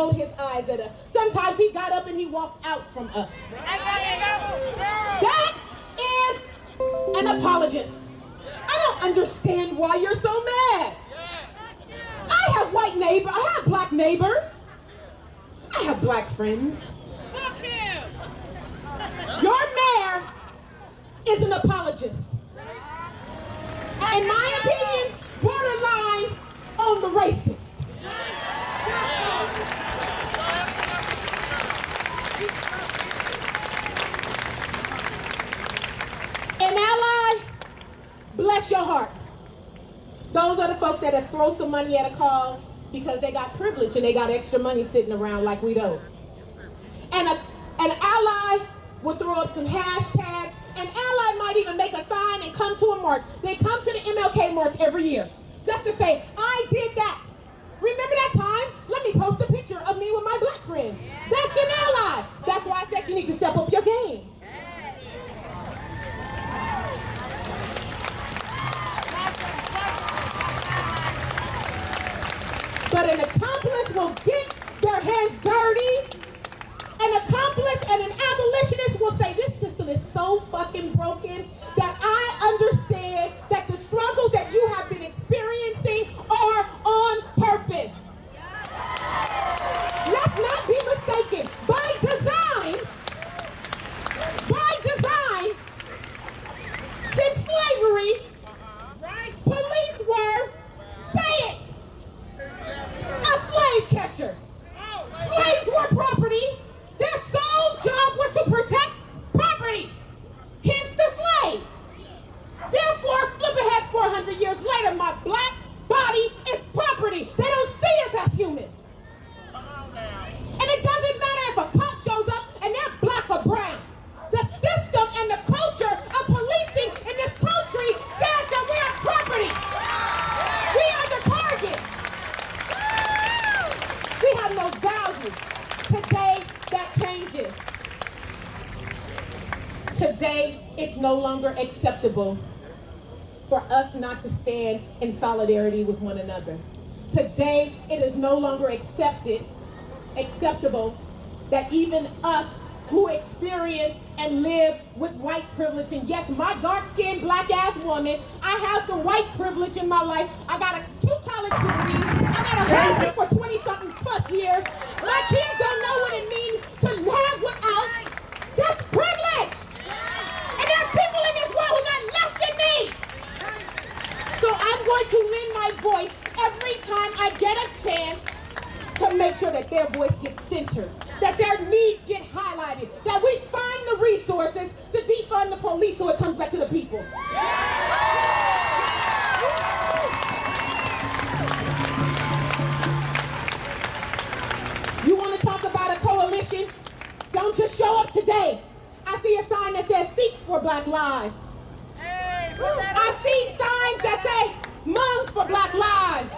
rolled his eyes at us. Sometimes he got up and he walked out from us. That is an apologist. I don't understand why you're so mad. I have white neighbors. I have black neighbors. I have black friends. Your mayor is an apologist. In my opinion, borderline on the racist. An ally, bless your heart. Those are the folks that throw some money at a cause because they got privilege and they got extra money sitting around like we don't. And an ally will throw up some hashtags. An ally might even make a sign and come to a march. They come to the MLK march every year just to say, I did that. Remember that time? Let me post a picture of me with my black friend. That's an ally. That's why I said you need to step up your game. But an accomplice will get their hands dirty. An accomplice and an abolitionist will say, this system is so fucking broken that I understand that the struggles that you have been experiencing are on purpose. Let's not be mistaken. By design, since slavery, police were, say it, a slave catcher. Slaves were property. Their sole job was to protect property. Hence the slave. Therefore, flip ahead 400 years later, my black body is property. They don't see us as human. And it doesn't matter if a cop shows up and they're black or brown. The system and the culture of policing in this country says that we are property. We are the target. We have no value. Today, that changes. Today, it's no longer acceptable for us not to stand in solidarity with one another. Today, it is no longer acceptable that even us who experience and live with white privilege, and yes, my dark-skinned, black-ass woman, I have some white privilege in my life. I got 2 college degrees. I got a husband for 20-something plus years. My kids don't know what it means to have without. That's privilege. And there are people in this world who got less than me. So I'm going to lend my voice every time I get a chance to make sure that their voice gets centered, that their needs get highlighted, that we find the resources to defund the police so it comes back to the people. You want to talk about a coalition? Don't just show up today. I see a sign that says Seeks for Black Lives. I've seen signs that say Moms for Black Lives.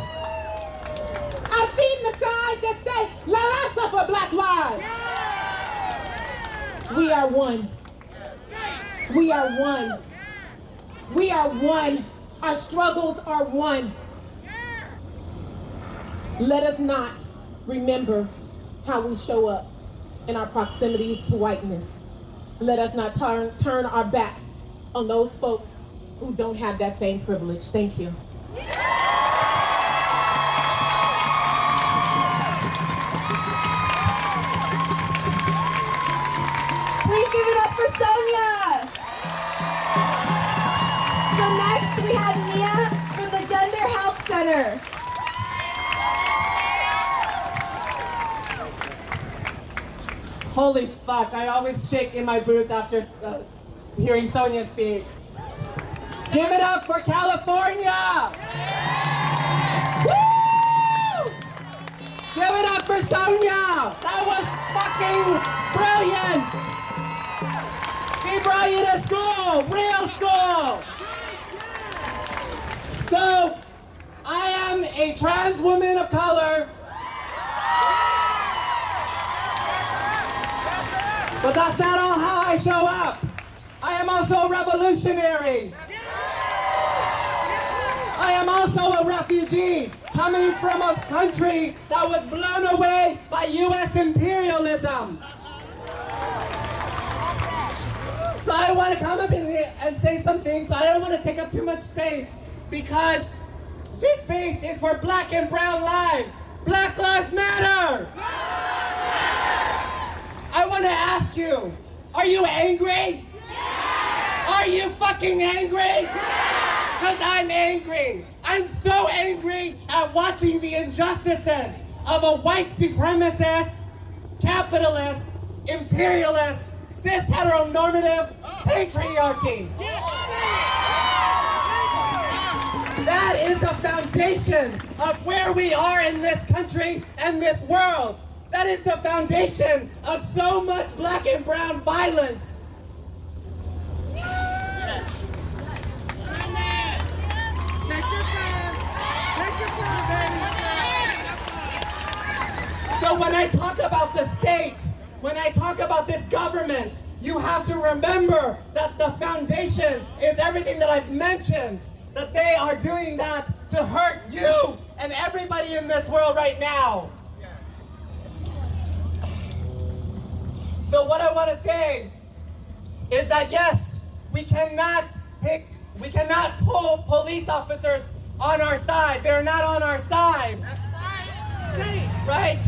I've seen the signs that say La Raza for Black Lives. We are one. We are one. We are one. Our struggles are one. Let us not remember how we show up in our proximities to whiteness. Let us not turn our backs on those folks who don't have that same privilege. Thank you. Please give it up for Sonia. So next we have Mia from the Gender Health Center. Holy fuck, I always shake in my boots after hearing Sonia speak. Give it up for California! Woo! Give it up for Sonia! That was fucking brilliant! She brought you to school, real school! So, I am a trans woman of color. But that's not all how I show up. I am also revolutionary. I am also a refugee coming from a country that was blown away by U.S. imperialism. So I want to come up in here and say some things, but I don't want to take up too much space because this space is for black and brown lives. Black Lives Matter! I want to ask you, are you angry? Are you fucking angry? Because I'm angry. I'm so angry at watching the injustices of a white supremacist, capitalist, imperialist, cis heteronormative patriarchy. That is the foundation of where we are in this country and this world. That is the foundation of so much black and brown violence. So when I talk about the state, when I talk about this government, you have to remember that the foundation is everything that I've mentioned, that they are doing that to hurt you and everybody in this world right now. So what I want to say is that yes, we cannot pull police officers on our side. They're not on our side. Right?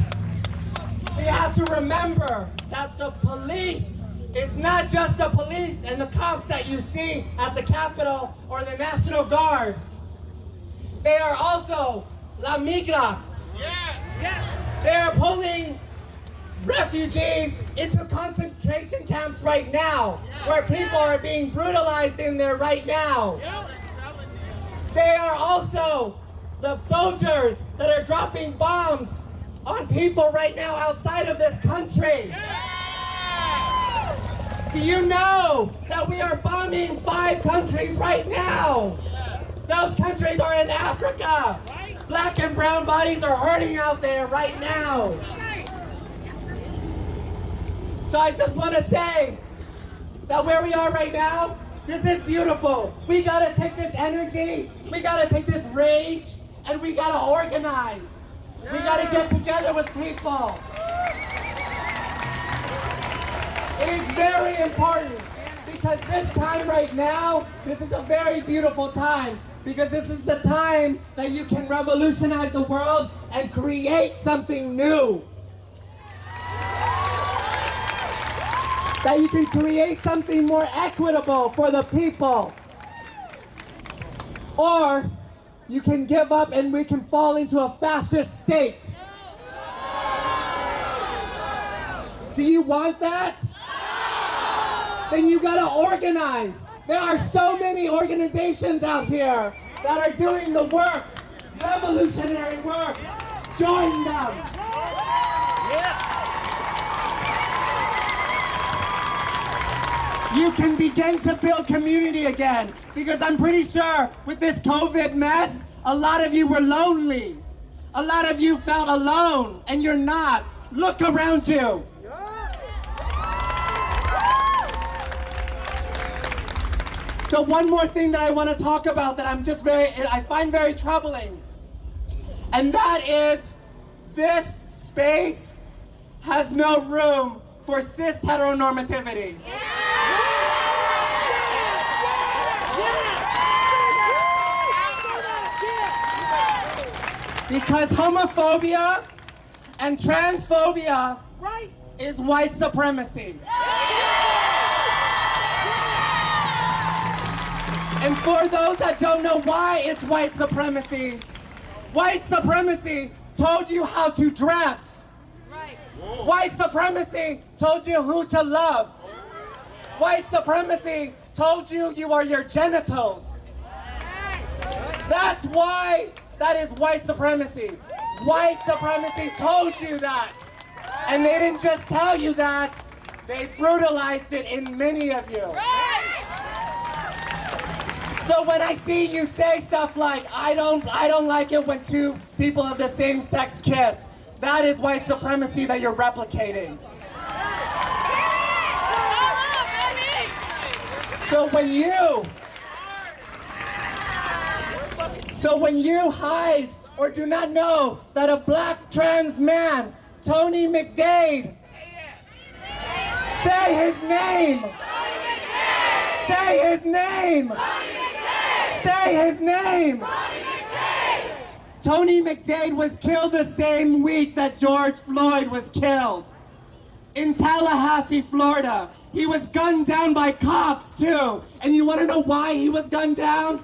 We have to remember that the police is not just the police and the cops that you see at the Capitol or the National Guard. They are also La Migra. They are pulling refugees into concentration camps right now, where people are being brutalized in there right now. They are also the soldiers that are dropping bombs on people right now outside of this country. Do you know that we are bombing 5 countries right now? Those countries are in Africa. Black and brown bodies are hurting out there right now. So I just want to say that where we are right now, this is beautiful. We got to take this energy, we got to take this rage, and we got to organize. We got to get together with people. It is very important because this time right now, this is a very beautiful time because this is the time that you can revolutionize the world and create something new. That you can create something more equitable for the people. Or you can give up and we can fall into a fascist state. Do you want that? Then you gotta organize. There are so many organizations out here that are doing the work, revolutionary work. Join them. You can begin to build community again, because I'm pretty sure with this COVID mess, a lot of you were lonely. A lot of you felt alone, and you're not. Look around you. So one more thing that I want to talk about that I find very troubling, and that is this space has no room for cis heteronormativity. Because homophobia and transphobia is white supremacy. And for those that don't know why it's white supremacy told you how to dress. White supremacy told you who to love. White supremacy told you you are your genitals. That's why that is white supremacy. White supremacy told you that. And they didn't just tell you that, they brutalized it in many of you. So when I see you say stuff like, I don't like it when 2 people of the same sex kiss, that is white supremacy that you're replicating. So when you So when you hide or do not know that a black trans man, Tony McDade, say his name. Say his name. Say his name. Tony McDade was killed the same week that George Floyd was killed. In Tallahassee, Florida. He was gunned down by cops too. And you want to know why he was gunned down?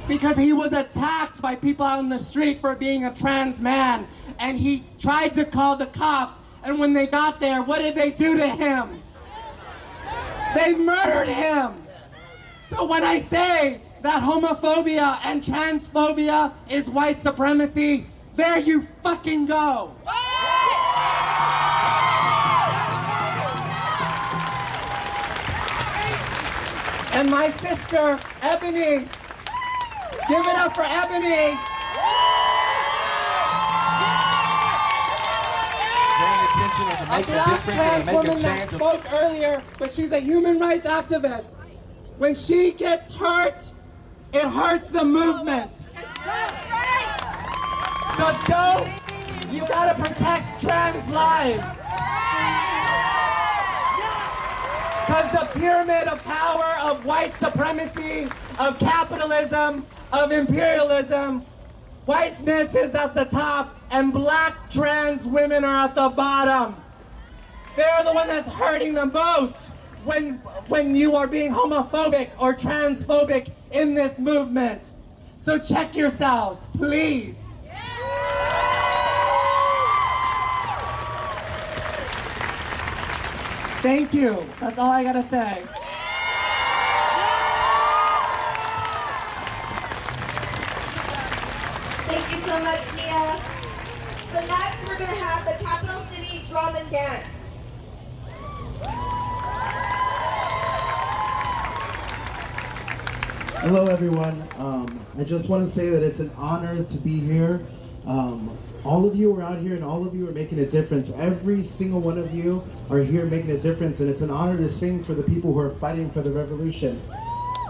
Because he was attacked by people out in the street for being a trans man. And he tried to call the cops. And when they got there, what did they do to him? They murdered him. So when I say that homophobia and transphobia is white supremacy, there you fucking go. And my sister, Ebony, give it up for Ebony. A black trans woman that spoke earlier, but she's a human rights activist. When she gets hurt, it hurts the movement. So you gotta protect trans lives. Because the pyramid of power of white supremacy, of capitalism, of imperialism, whiteness is at the top and black trans women are at the bottom. They're the one that's hurting the most when you are being homophobic or transphobic in this movement. So check yourselves, please. Thank you. That's all I gotta say. Thank you so much, Mia. So next we're going to have the Capital City Drum and Dance. Hello everyone. I just want to say that it's an honor to be here. All of you are out here and all of you are making a difference. Every single one of you are here making a difference, and it's an honor to sing for the people who are fighting for the revolution.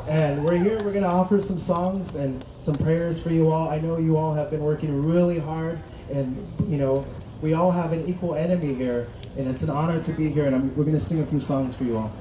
And we're here, we're going to offer some songs and some prayers for you all. I know you all have been working really hard, and you know, we all have an equal enemy here, and it's an honor to be here, and we're going to sing a few songs for you all.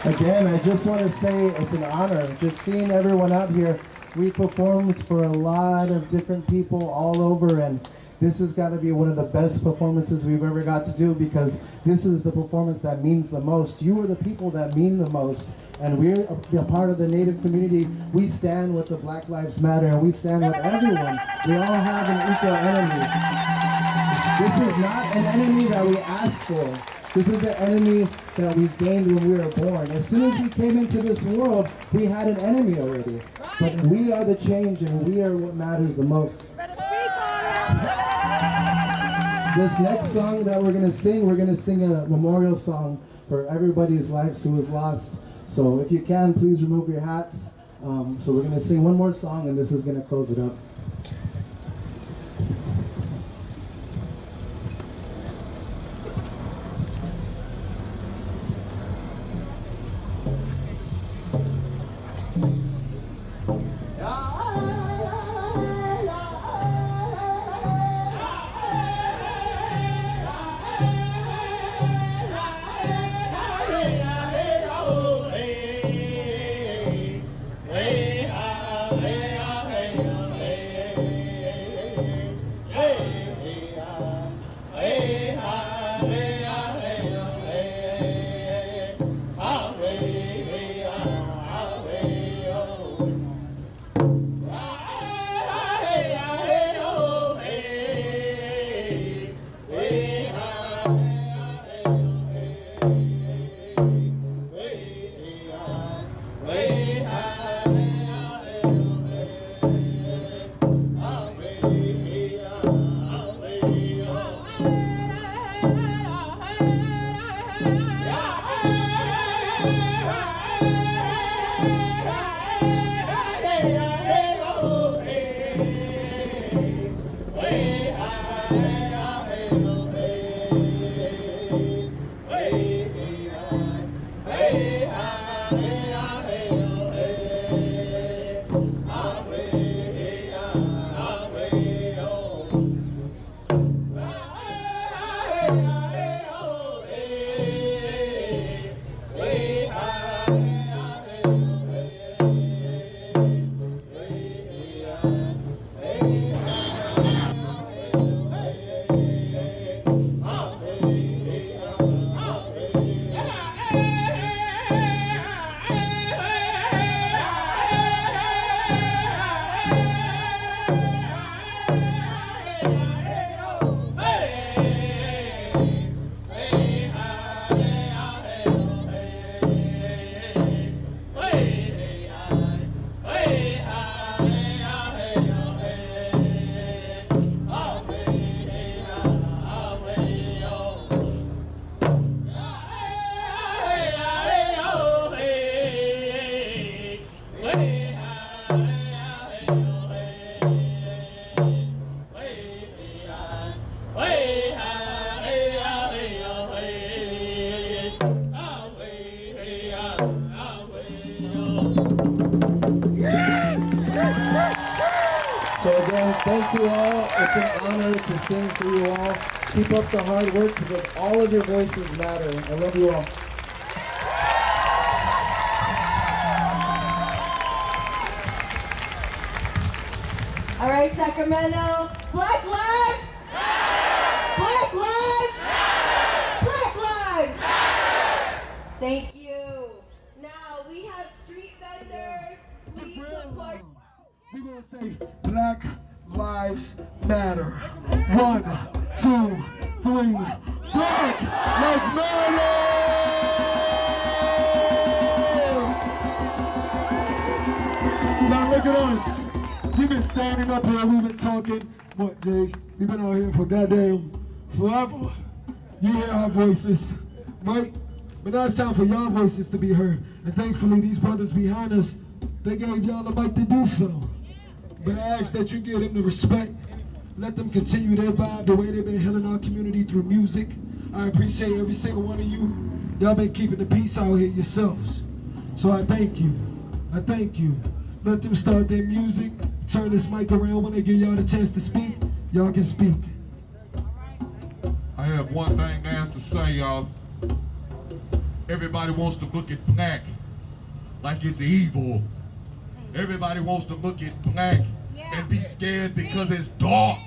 Again, I just want to say it's an honor just seeing everyone out here. We performed for a lot of different people all over, and this has got to be one of the best performances we've ever got to do, because this is the performance that means the most. You are the people that mean the most, and we're a part of the Native community. We stand with the Black Lives Matter, and we stand with everyone. We all have an equal enemy. This is not an enemy that we asked for. This is an enemy that we gained when we were born. As soon as we came into this world, we had an enemy already. But we are the change, and we are what matters the most. This next song that we're going to sing a memorial song for everybody's lives who was lost. So if you can, please remove your hats. So we're going to sing one more song, and this is going to close it up. So again, thank you all. It's an honor to sing for you all. Keep up the hard work, because all of your voices matter. I love you all. All right, Sacramento. Black lives! Black lives! Black lives! Thank you. Now we have street vendors. Please support. We're going to say Black Lives Matter. 1, 2, 3. Black Lives Matter! Now look at us. We've been standing up here, we've been talking. What, Jay? We've been out here for goddamn forever. You hear our voices, right? But now it's time for y'all voices to be heard. And thankfully, these brothers behind us, they gave y'all the mic to do so. But I ask that you give them the respect. Let them continue their vibe the way they've been healing our community through music. I appreciate every single one of you. Y'all been keeping the peace out here yourselves. So I thank you. I thank you. Let them start their music. Turn this mic around when they give y'all the chance to speak. Y'all can speak. I have one thing to ask to say, y'all. Everybody wants to look at black like it's evil. Everybody wants to look at black and be scared because it's dark.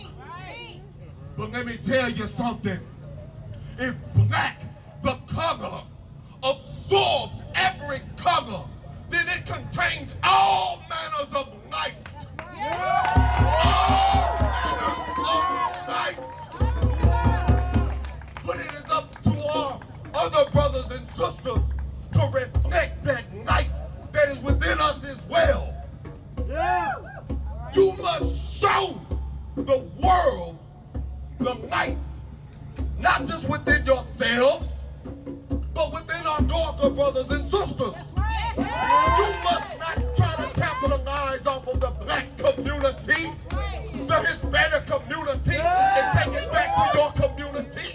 But let me tell you something. If black, the color, absorbs every color, then it contains all manners of light. All manners of light. But it is up to our other brothers and sisters to reflect that light that is within us as well. You must show the world the light, not just within yourselves, but within our darker brothers and sisters. You must not try to capitalize off of the black community, the Hispanic community, and take it back to your community.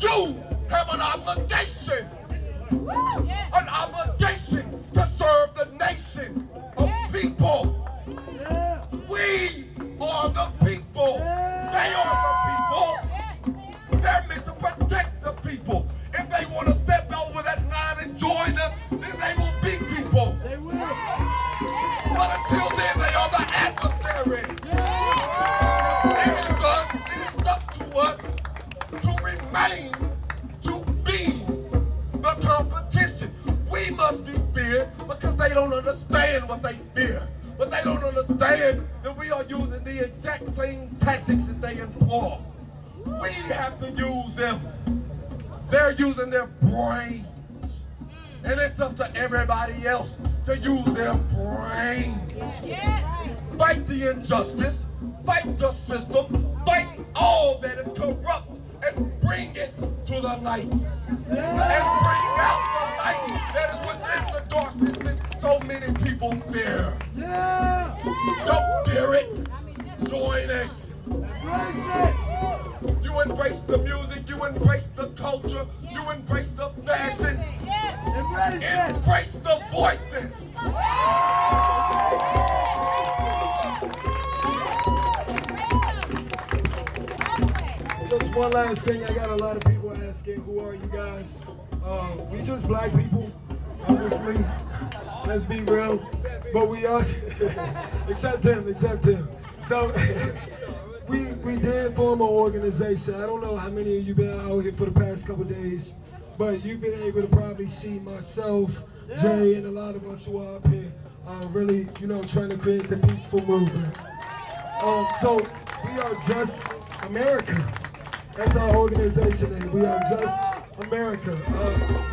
You have an obligation to serve the nation of people. We are the people. They are the people. They're meant to protect the people. If they want to step over that line and join us, then they will be people. But until then, they are the adversary. It is up to us to remain, to be the competition. We must be feared because they don't understand what they fear. But they don't understand that we are using the exact same tactics that they employ. We have to use them. They're using their brains. And it's up to everybody else to use their brains. Fight the injustice, fight the system, fight all that is corrupt, and bring it to the light. And bring out the light that is within the darkness that so many people fear. Don't fear it, join it. You embrace the music, you embrace the culture, you embrace the fashion, embrace the voices. Just one last thing, I got a lot of people asking, who are you guys? We just black people, obviously. Let's be real. But we are, except him. So, we did form an organization. I don't know how many of you been out here for the past couple days, but you've been able to probably see myself, Jay, and a lot of us who are up here really, trying to create the peaceful movement. So we are just America. That's our organization name. We are just America.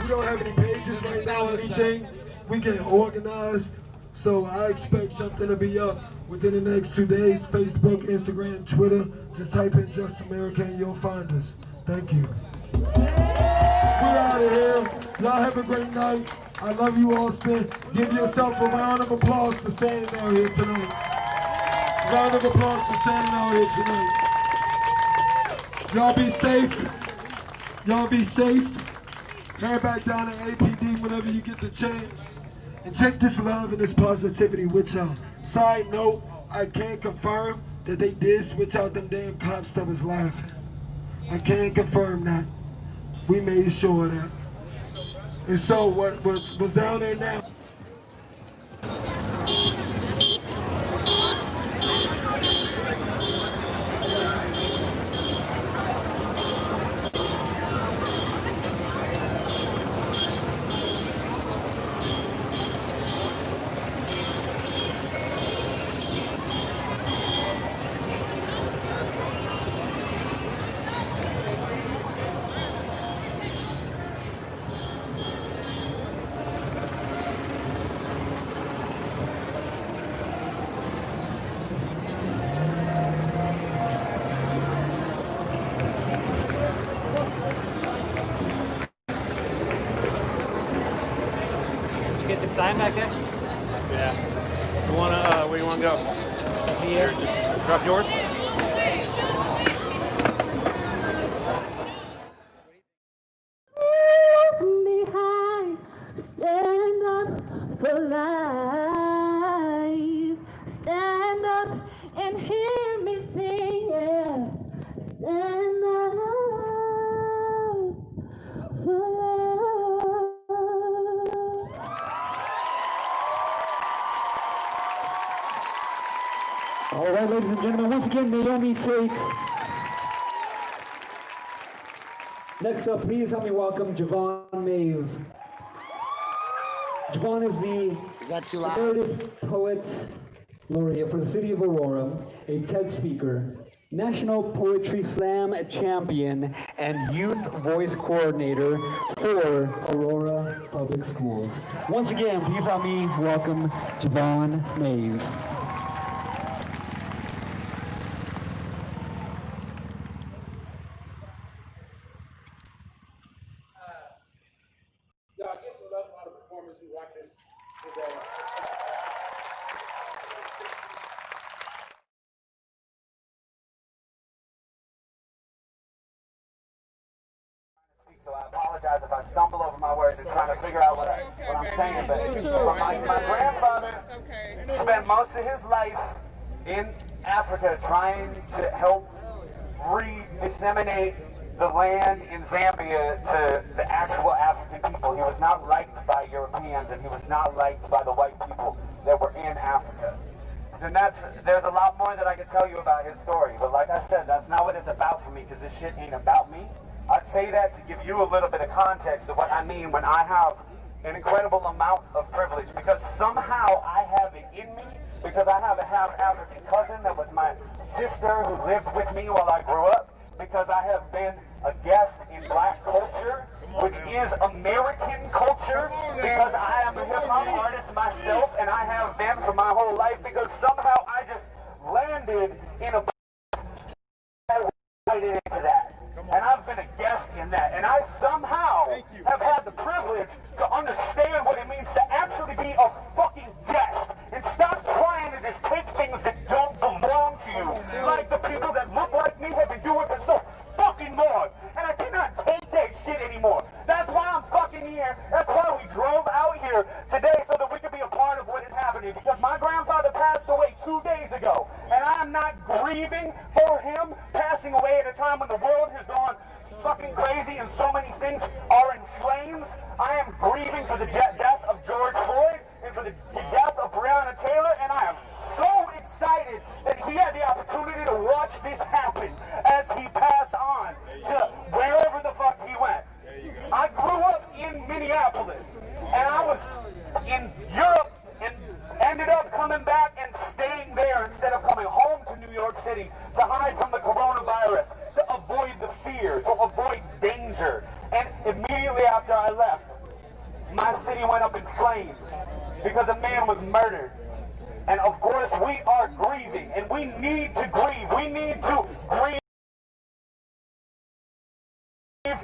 We don't have any pages right now or anything. We get organized. So I expect something to be up within the next 2 days. Facebook, Instagram, Twitter. Just type in Just America and you'll find us. Thank you. We're out of here. Y'all have a great night. I love you, Austin. Give yourself a round of applause for standing out here tonight. Round of applause for standing out here tonight. Y'all be safe. Y'all be safe. Head back down to APD whenever you get the chance. And take this love and this positivity with y'all. Side note, I can't confirm that they did switch out them damn cops that was laughing. I can't confirm that. We made sure of that. And so what's down there now? Get the sign back there? Yeah. Where you wanna go? Here. Just drop yours? Behind, stand up for life. Stand up and hear me sing. Yeah. Stand up for Riverside, ladies and gentlemen. Once again, Naomi Tate. Next up, please help me welcome Javon Mays. Javon is the Meredith Poet Laureate for the City of Aurora, a TED speaker, National Poetry Slam champion, and youth voice coordinator for Aurora Public Schools. Once again, please help me welcome Javon Mays. Y'all give some love to all the performers who rock this today. So I apologize if I stumble over my words and trying to figure out what I'm saying. But my grandfather spent most of his life in Africa trying to help re-disseminate the land in Zambia to the actual African people. He was not liked by Europeans, and he was not liked by the white people that were in Africa. And there's a lot more that I could tell you about his story, but like I said, that's not what it's about for me, because this shit ain't about me. I'd say that to give you a little bit of context of what I mean when I have an incredible amount of privilege, because somehow I have it in me, because I have a half-African cousin that was my sister who lived with me while I grew up, because I have been a guest in black culture, which is American culture, because I am a hip-hop artist myself, and I have been for my whole life, because somehow I just landed in a right into that. And I've been a guest in that, and I somehow have had the privilege to understand what it means to actually be a fucking guest, and stop trying to just take things that don't belong to you, like the people that look like me have been doing for so fucking long, and I cannot take that shit anymore. That's why I'm fucking here. That's why we drove out here today, so that we could be a part of what is happening, because my grandfather passed away 2 days ago, and I am not grieving for him passing away at a time when the world has gone fucking crazy and so many things are in flames. I am grieving for the death of George Floyd and for the death of Breonna Taylor, and I am so excited that he had the opportunity to watch this happen as he passed on to wherever the fuck he went. I grew up in Minneapolis, and I was in Europe and ended up coming back and staying there instead of coming home to New York City to hide from the coronavirus, to avoid the fear, to avoid danger. And immediately after I left, my city went up in flames because a man was murdered. And of course we are grieving, and we need to grieve. We need to grieve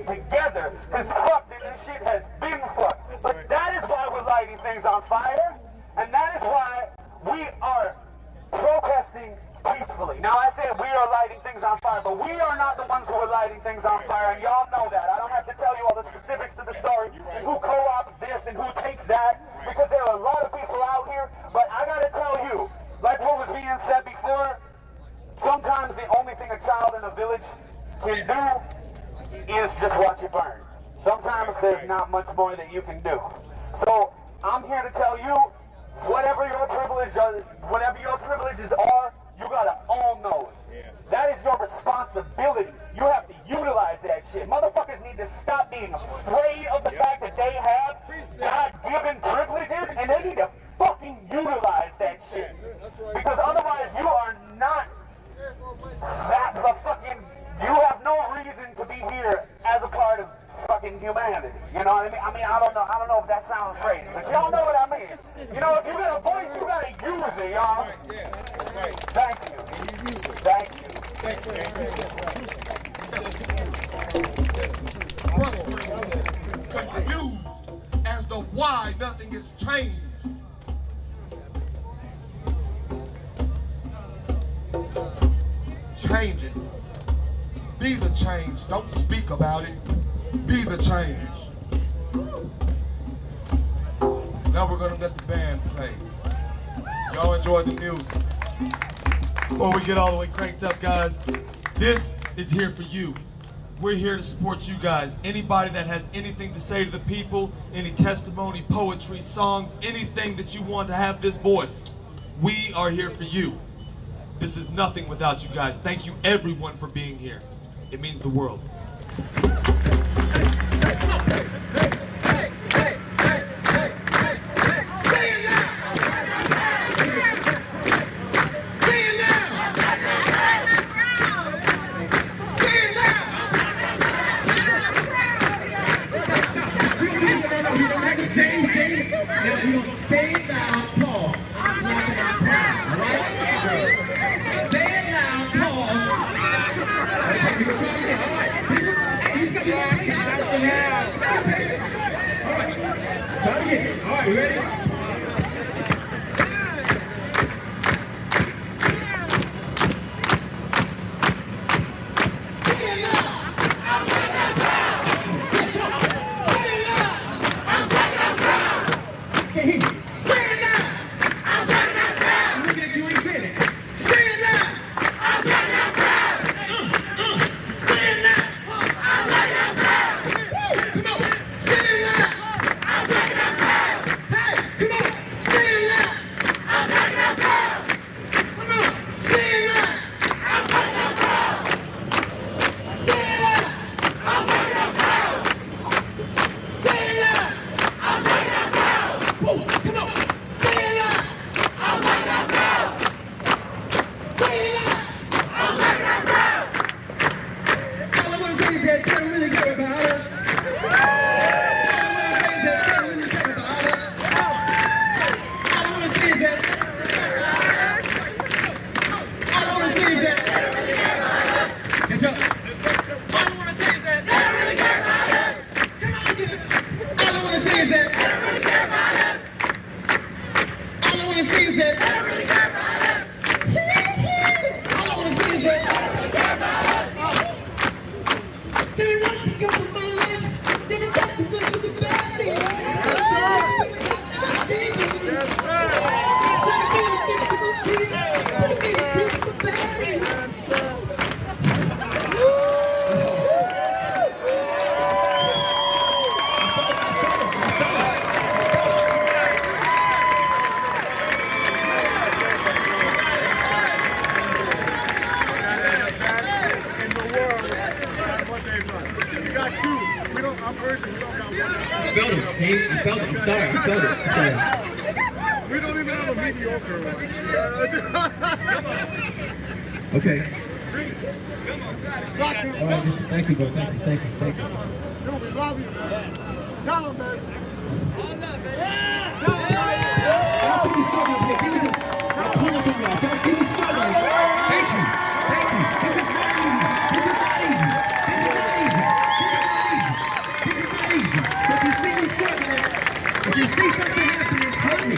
together, because fuck, this shit has been fucked. But that is why we're lighting things on fire, and that is why we are protesting peacefully. Now I said we are lighting things on fire, but we are not the ones who are lighting things on fire, and y'all know that. I don't have to tell you all the specifics to the story, and who co-ops this and who takes that, because there are a lot of people out here, but I gotta tell you, like what was being said before, sometimes the only thing a child in a village can do is just watch it burn. Sometimes there's not much more that you can do. So I'm here to tell you, whatever your privileges are, you gotta own those. That is your responsibility. You have to utilize that shit. Motherfuckers need to stop being afraid of the fact that they have God-given privileges, and they need to fucking utilize that shit. Because otherwise you are not you have no reason to be here as a part of fucking humanity. You know what I mean? I don't know if that sounds crazy, but y'all know what I mean. You know, if you got a voice, you gotta use it, y'all. Thank you. Thank you. Confused as to why nothing is changed. Change it. Be the change. Don't speak about it. Be the change. Now we're gonna let the band play. Y'all enjoy the music. Before we get all the way cranked up, guys, this is here for you. We're here to support you guys. Anybody that has anything to say to the people, any testimony, poetry, songs, anything that you want to have this voice, we are here for you. This is nothing without you guys. Thank you everyone for being here. It means the world. Okay. All right, thank you, bro. Thank you. We love you, man. Tell them, man. Thank you. This is not easy. If you see me struggling, if you see something happening, help me.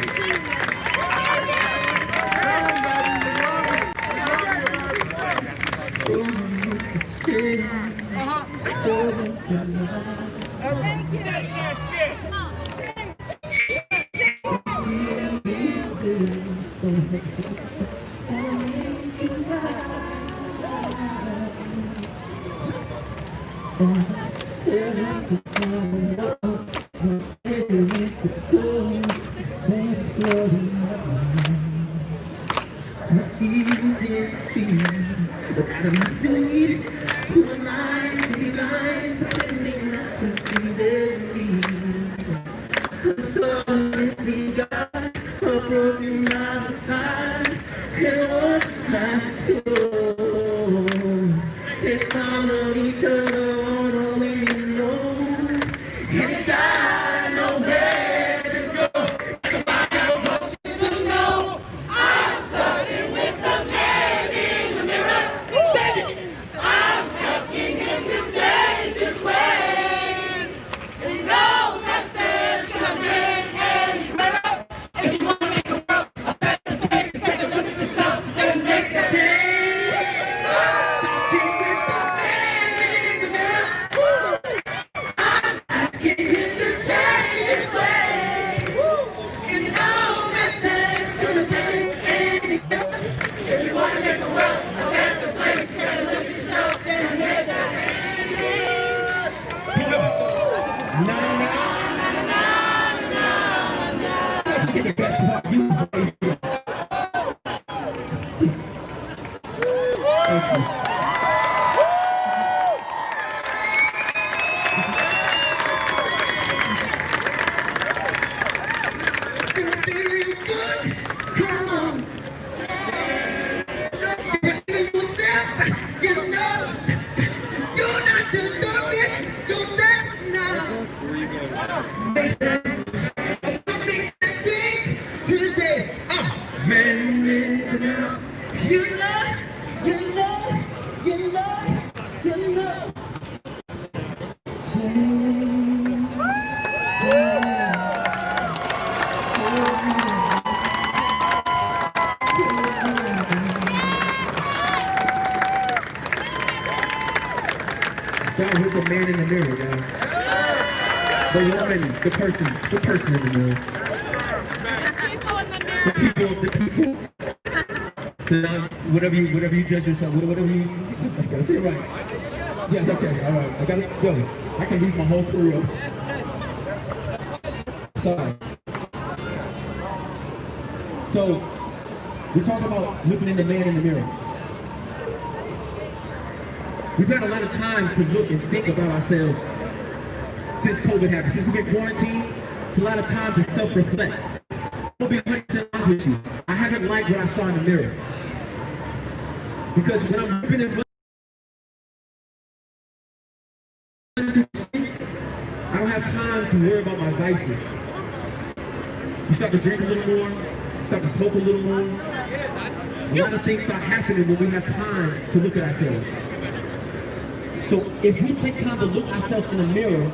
it up. Start with the man in the mirror, guys. The woman, the person in the mirror. The people. Whatever you judge yourself, whatever you, I gotta say it right. Yes, okay, all right. I gotta go. I can leave my whole career. Sorry. So, we're talking about looking in the man in the mirror. We've had a lot of time to look and think about ourselves since COVID happened. Since we've been quarantined, it's a lot of time to self-reflect. I'll be 100% honest with you. I haven't liked what I saw in the mirror. Because when I'm looking at I don't have time to worry about my vices. You start to drink a little more, start to smoke a little more. A lot of things start happening when we have time to look at ourselves. So if we take time to look ourselves in the mirror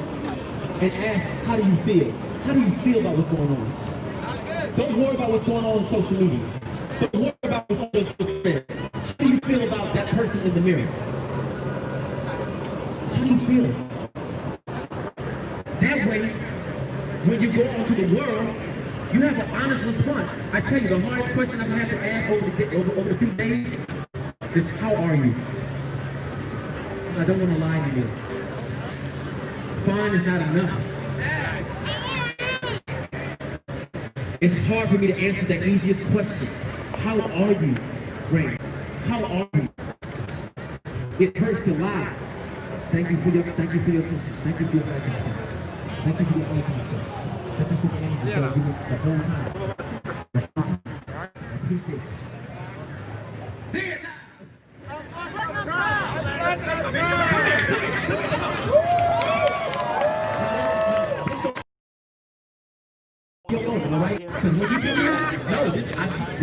and ask, how do you feel? How do you feel about what's going on? Don't worry about what's going on social media. Don't worry about what's going on in the mirror. How do you feel about that person in the mirror? How do you feel? That way, when you go out into the world, you have an honest response. I tell you, the hardest question I'm gonna have to ask over the few days is, how are you? I don't want to lie to you. Fine is not enough. It's hard for me to answer the easiest question. How are you, Ray? How are you? It hurts to lie. Thank you for your attention. Thank you for your attention. Thank you for your attention. Thank you for your attention. Thank you for the energy the whole time. I appreciate it. Sing it now.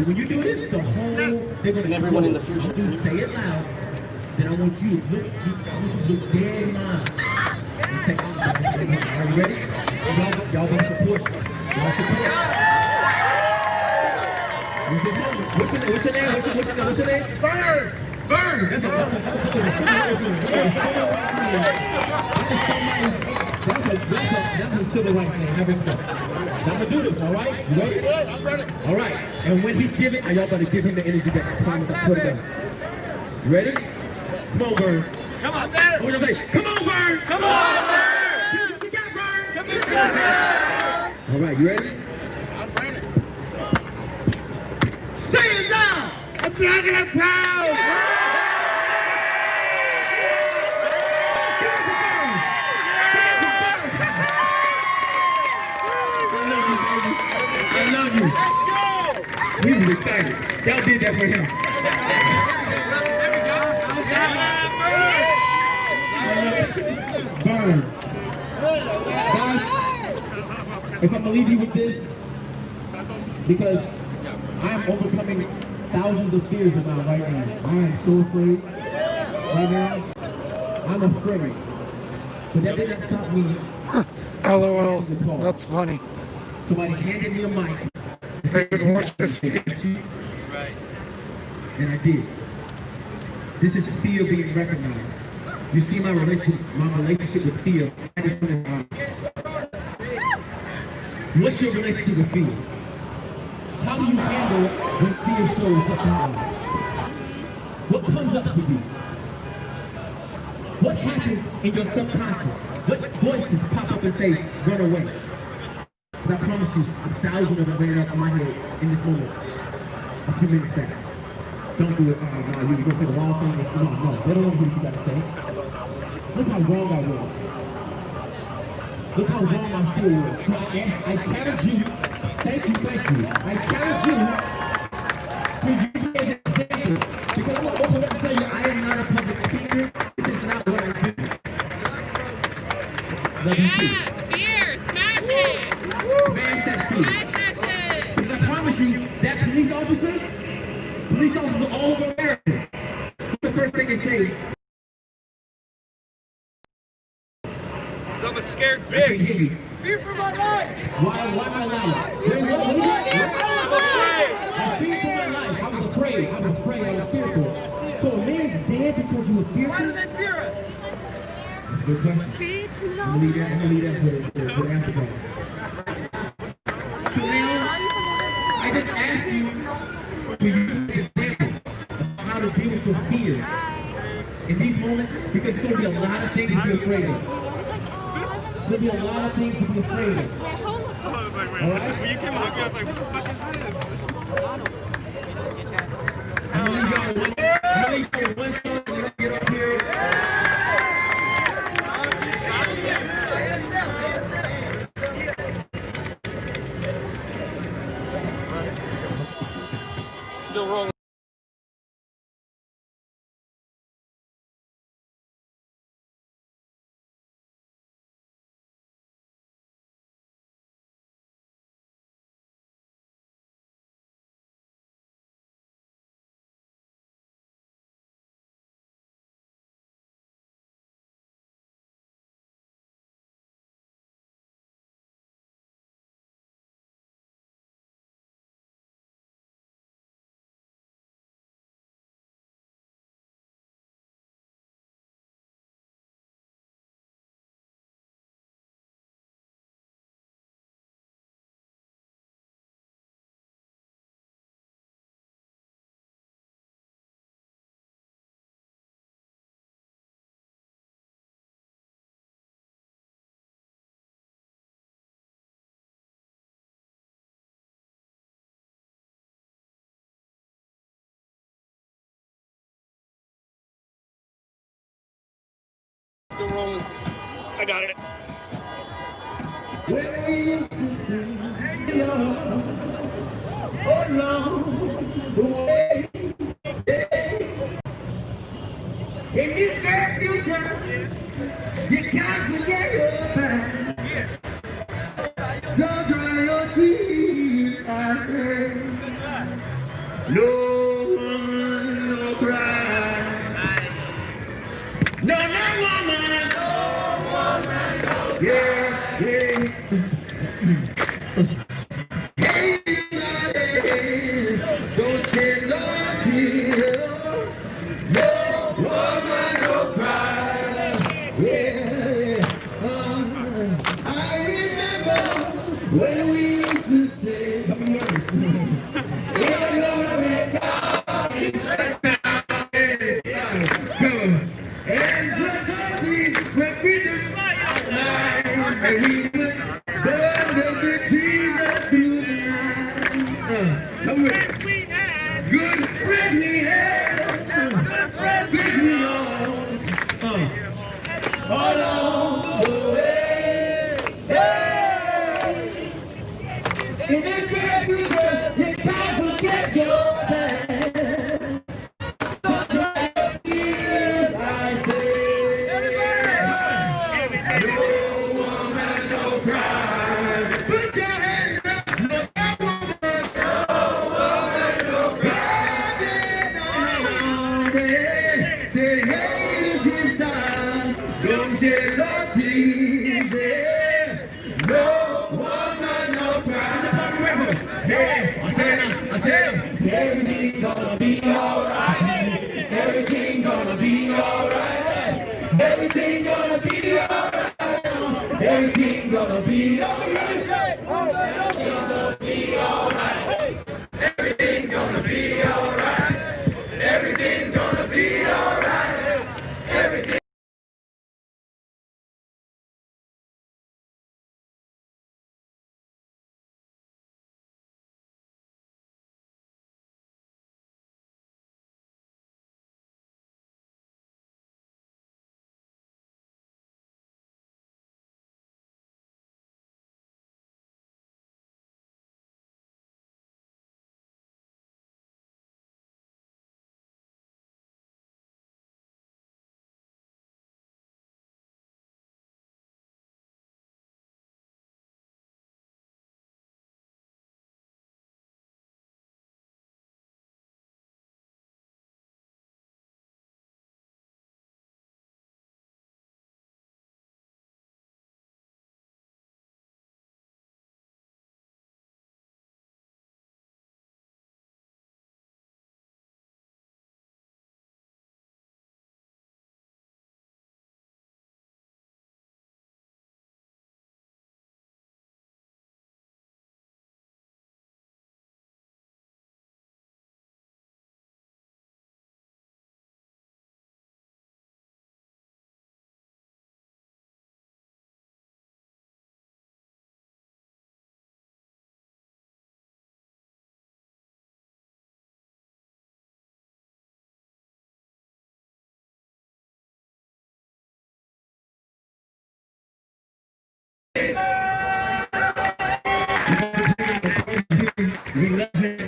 When you do this, the whole, they're gonna, and everyone in the future, say it loud. Then I want you to look dead in line. Are you ready? Y'all gonna support. Y'all support. What's your name? What's your name? Bird! That's a civil rights name. I'm gonna do this, all right? You ready? I'm ready. All right. And when he's giving, y'all gotta give him the energy back. Put it down. You ready? Come on, Bird. Come on, Bird. We're gonna say, come on, Bird. Come on, Bird. You got Bird. Come on, Bird. All right, you ready? I'm ready. Say it now. I'm black and I'm proud. I love you. Let's go! We was excited. Y'all did that for him. Burn. Guys, if I'm gonna leave you with this, because I'm overcoming thousands of fears of mine right now. I am so afraid. Right now, I'm afraid. But that didn't stop me. LOL. That's funny. Somebody handed me a mic. Watch this video. Right. And I did. This is Theo being recognized. You see my relationship with Theo. What's your relationship with Theo? How do you handle when Theo shows up in your life? What comes up for you? What happens in your subconscious? What voices pop up and say, run away? Because I promise you, 1,000 of them ran up in my head in this moment. A few minutes back. Don't do it. Oh my God, you're going to say the wrong thing. No, they don't want to hear what you got to say. Look how wrong I was. Look how wrong I still was. So I challenge you. Thank you. I challenge you to use me as an example. Because I'm going to open up and tell you, I am not a public speaker. This is not what I do. Love you too. Fear, smash it! Smash that fear. Smash that shit! Because I promise you, that police officers all over America, the first thing they say I'm a scared bitch. Fear for my life. Why am I lying? Fear for my life. I fear for my life. I was afraid. I was fearful. So a man's dead because you were fearful? Why do they fear us? Good question. I'm gonna leave that for the after party. So now, I just asked you to use an example of how to deal with your fears in these moments, because there's going to be a lot of things to be afraid of. There's going to be a lot of things to be afraid of. All right? When you came up, I was like, what the fuck is this? I'm going to leave y'all with one song and then get up here. Still rolling. Still rolling. I got it. When we used to sing, oh Lord, the way, in this great future, you can't forget your past. So dry your tears, I pray. No woman, no cry. No, no woman, no woman, no cry. Yeah, yeah. Don't shed no tears, no woman, no cry. Yeah, I remember when we used to say, "You're gonna be God, it's just now." Come on, and just when we just night, and we would burn the Jesus through the night. Come with me. Good friend we had, good friend we lost, along the way. Hey, in this great future, you can't forget your past. So dry your tears, I say. No woman, no cry. Put your hands up, no woman, no woman, no cry. Say, hey, this is time. Don't shed no tears. No woman, no cry. Hey, I said, everything's gonna be alright. Everything's gonna be alright. Everything's gonna be alright. Everything's gonna be alright. Everything's gonna be alright. Everything's gonna be alright. Everything's gonna be alright. Everything. We love him.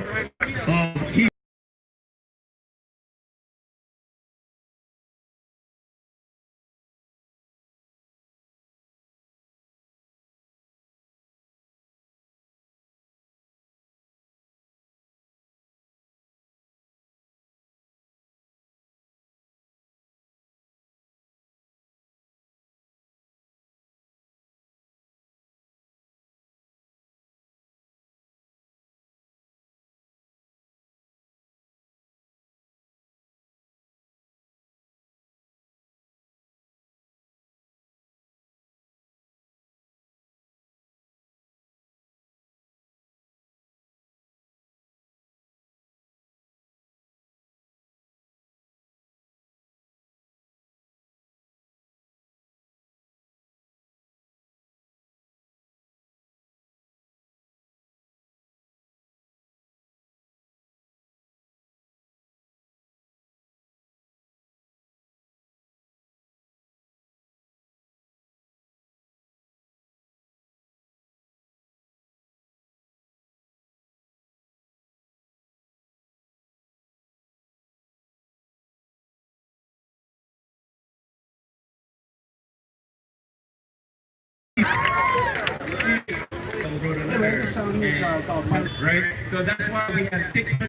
He wrote a letter right? So that's why we have 600.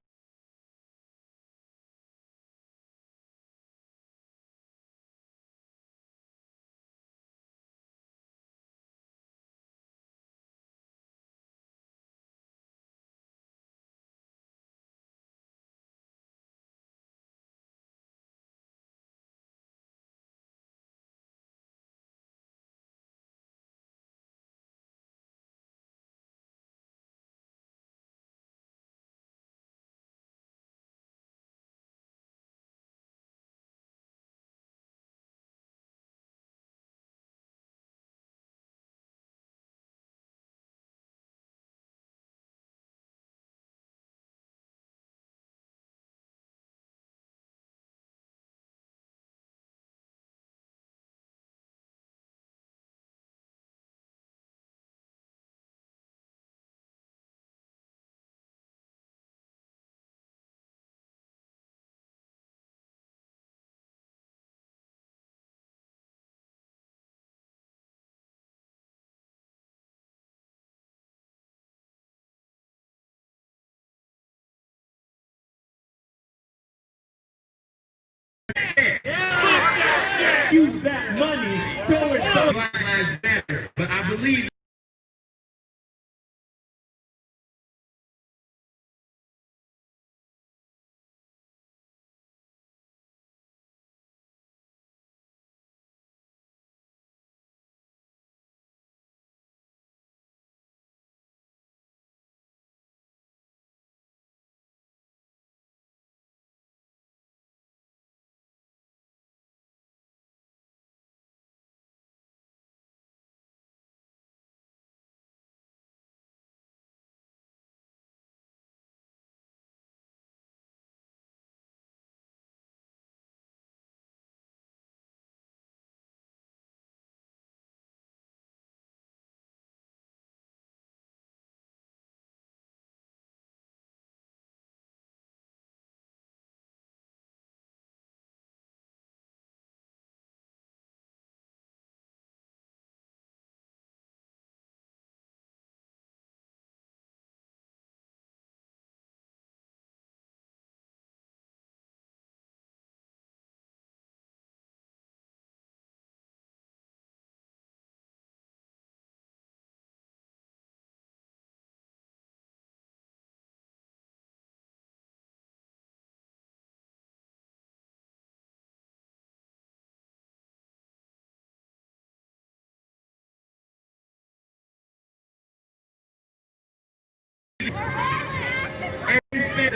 Use that money towards Black Lives Matter, but I believe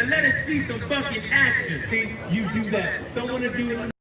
let us see some fucking action. Think you do that. Someone to do it.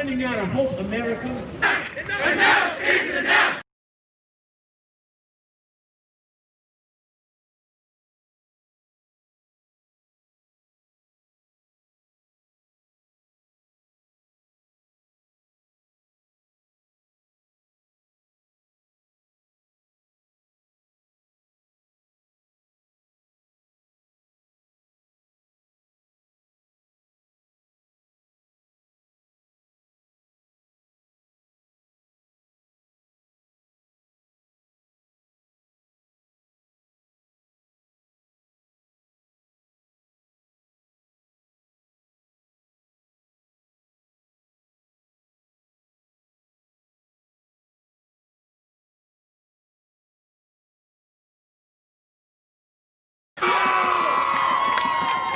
running out of hope, America. Enough is enough!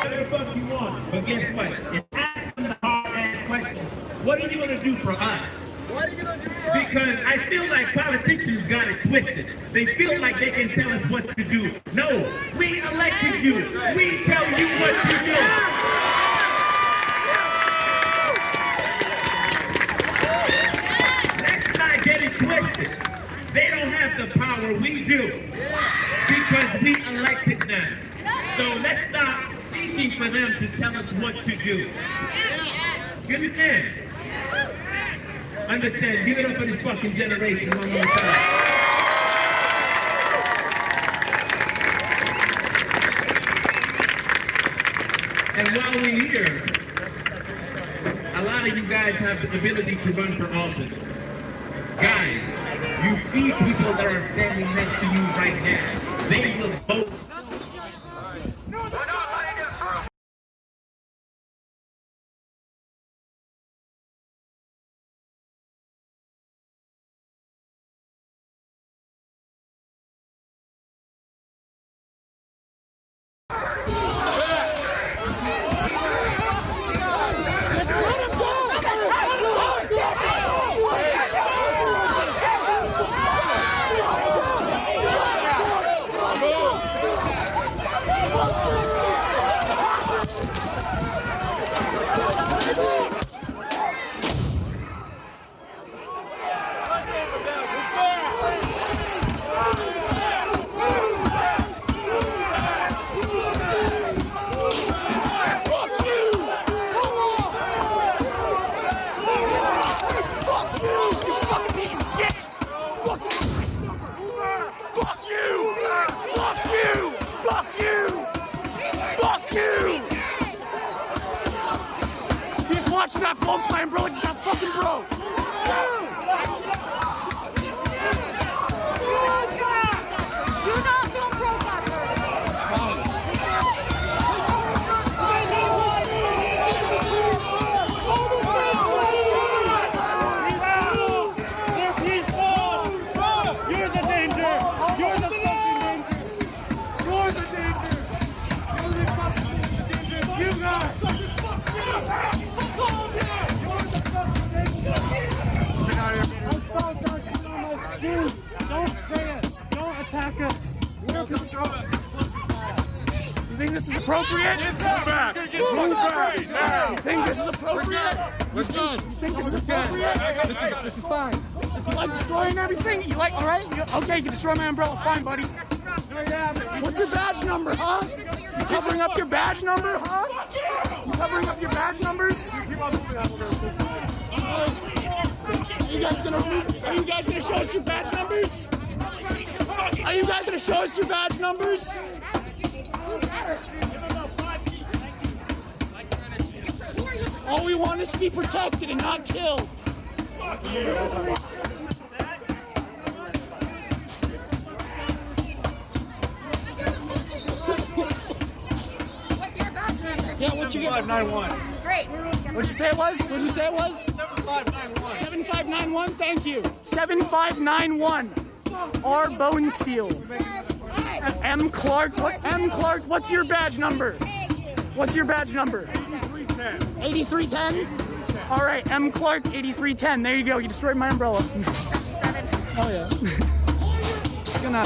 Whatever the fuck you want, but guess what? If ask them the hard-ass question, what are you gonna do for us? What are you gonna do for us? Because I feel like politicians got it twisted. They feel like they can tell us what to do. No, we elected you. We tell you what to do. Let's not get it twisted. They don't have the power, we do. Because we elected them. So let's stop seeking for them to tell us what to do. You understand? Understand. Give it up for this fucking generation one more time. And while we're here, a lot of you guys have the ability to run for office. Guys, you see people that are standing next to you right now. They will vote. Watch that, folks. My umbrella just got fucking broke. Do not film protesters. They're peaceful. You're the danger. You're the fucking danger. You're the danger. You're the fucking danger. You guys. Don't stand. Don't attack us. You think this is appropriate? Move back. Move back. You think this is appropriate? We're done. You think this is appropriate? This is fine. You like destroying everything? You like, all right? Okay, you can destroy my umbrella. Fine, buddy. What's your badge number, huh? You covering up your badge number, huh? You covering up your badge numbers? Are you guys gonna show us your badge numbers? Are you guys gonna show us your badge numbers? All we want is to be protected and not killed. What's your badge number? Yeah, what's your 7591. Great. What'd you say it was? What'd you say it was? 7591. 7591, thank you. 7591. R. Bone Steel. M. Clark. M. Clark, what's your badge number? What's your badge number? 8310. 8310? All right, M. Clark, 8310. There you go. You destroyed my umbrella. 77. Oh, yeah. It's gonna...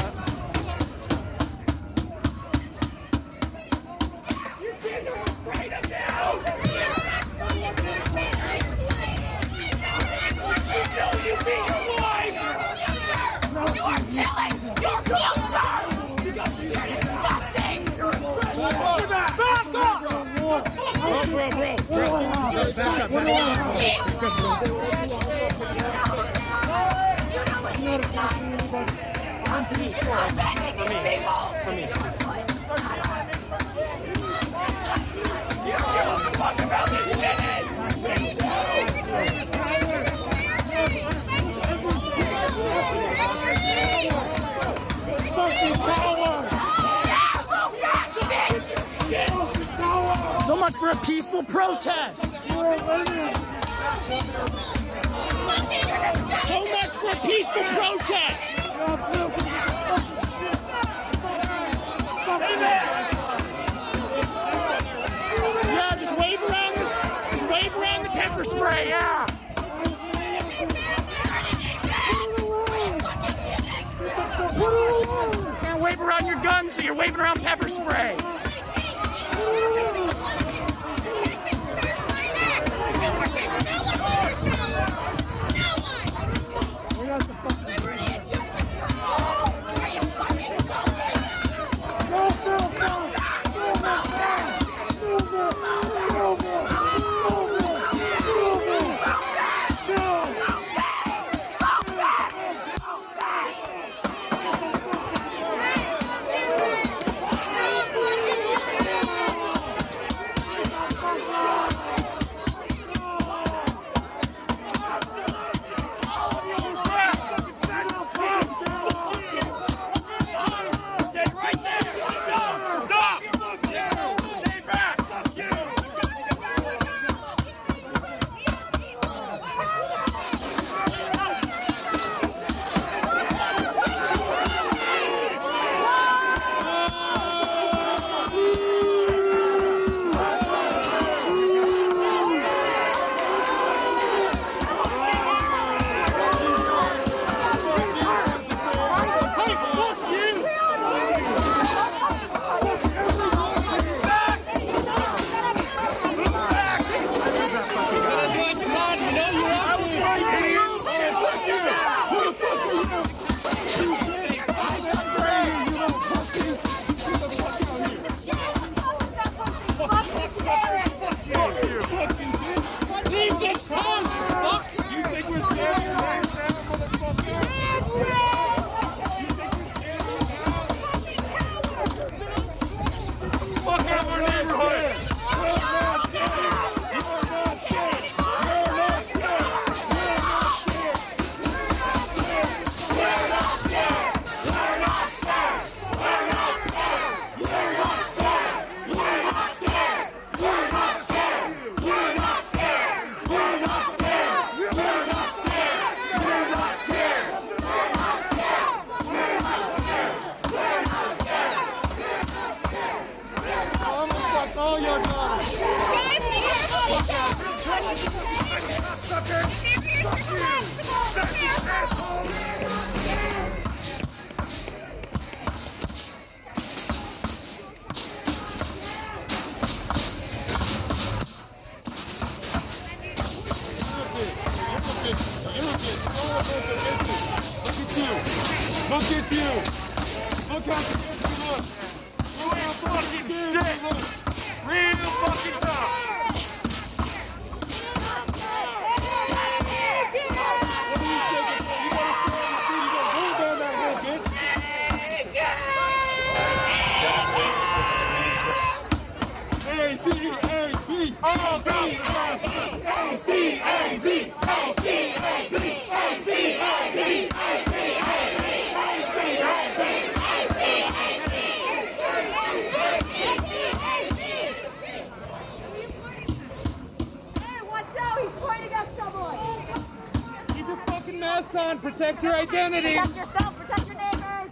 So much for a peaceful protest. So much for a peaceful protest. Yeah, just wave around this. Just wave around the pepper spray. Yeah. Can't wave around your gun, so you're waving around pepper spray. Look at you. Look how scared you look. You ain't fucking shit. Real fucking tough. What are you shaking for? You gotta stay on your feet. You gotta move down that hill, bitch. A-C-A-B. A-C-A-B. A-C-A-B. A-C-A-B. Mask on, protect your identity. Protect yourself, protect your neighbors.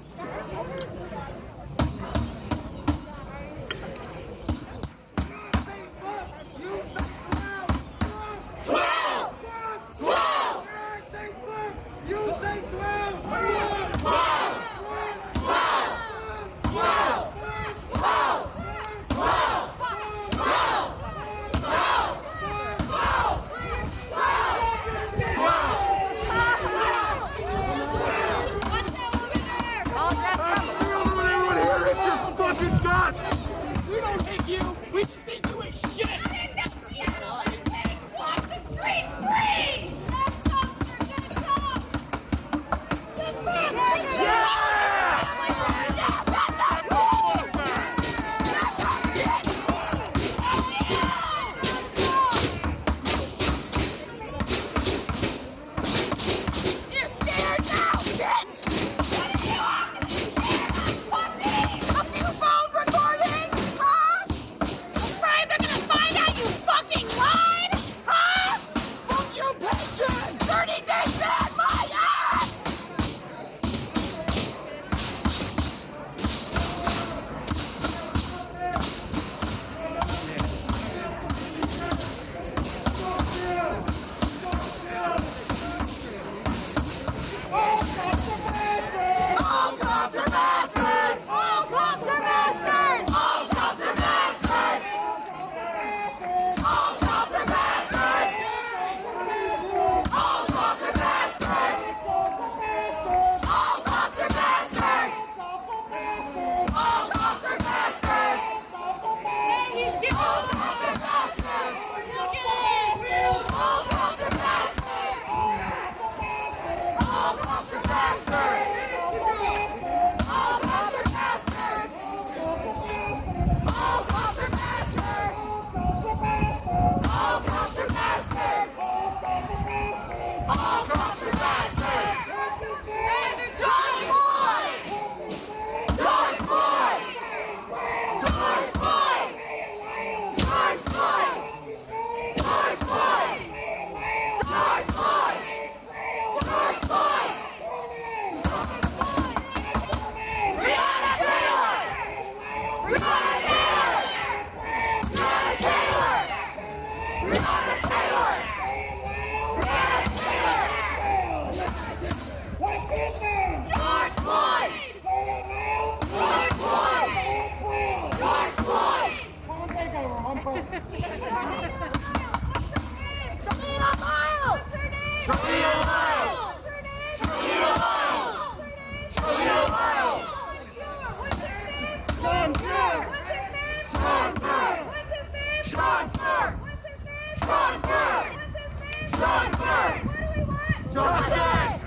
Justice!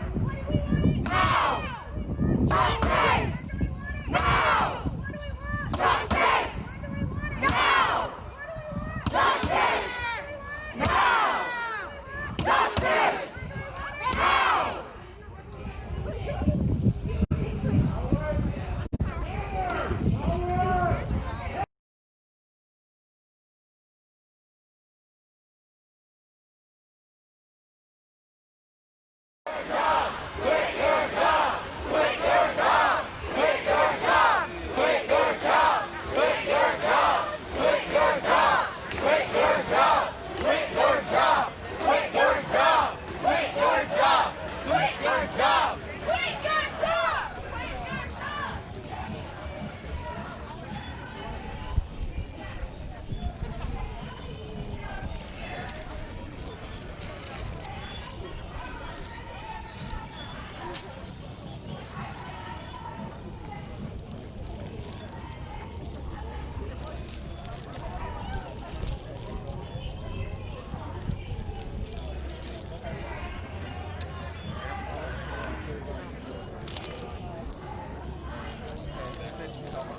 Now! Justice! Now! Justice! Now! Justice! Now! Justice! Now!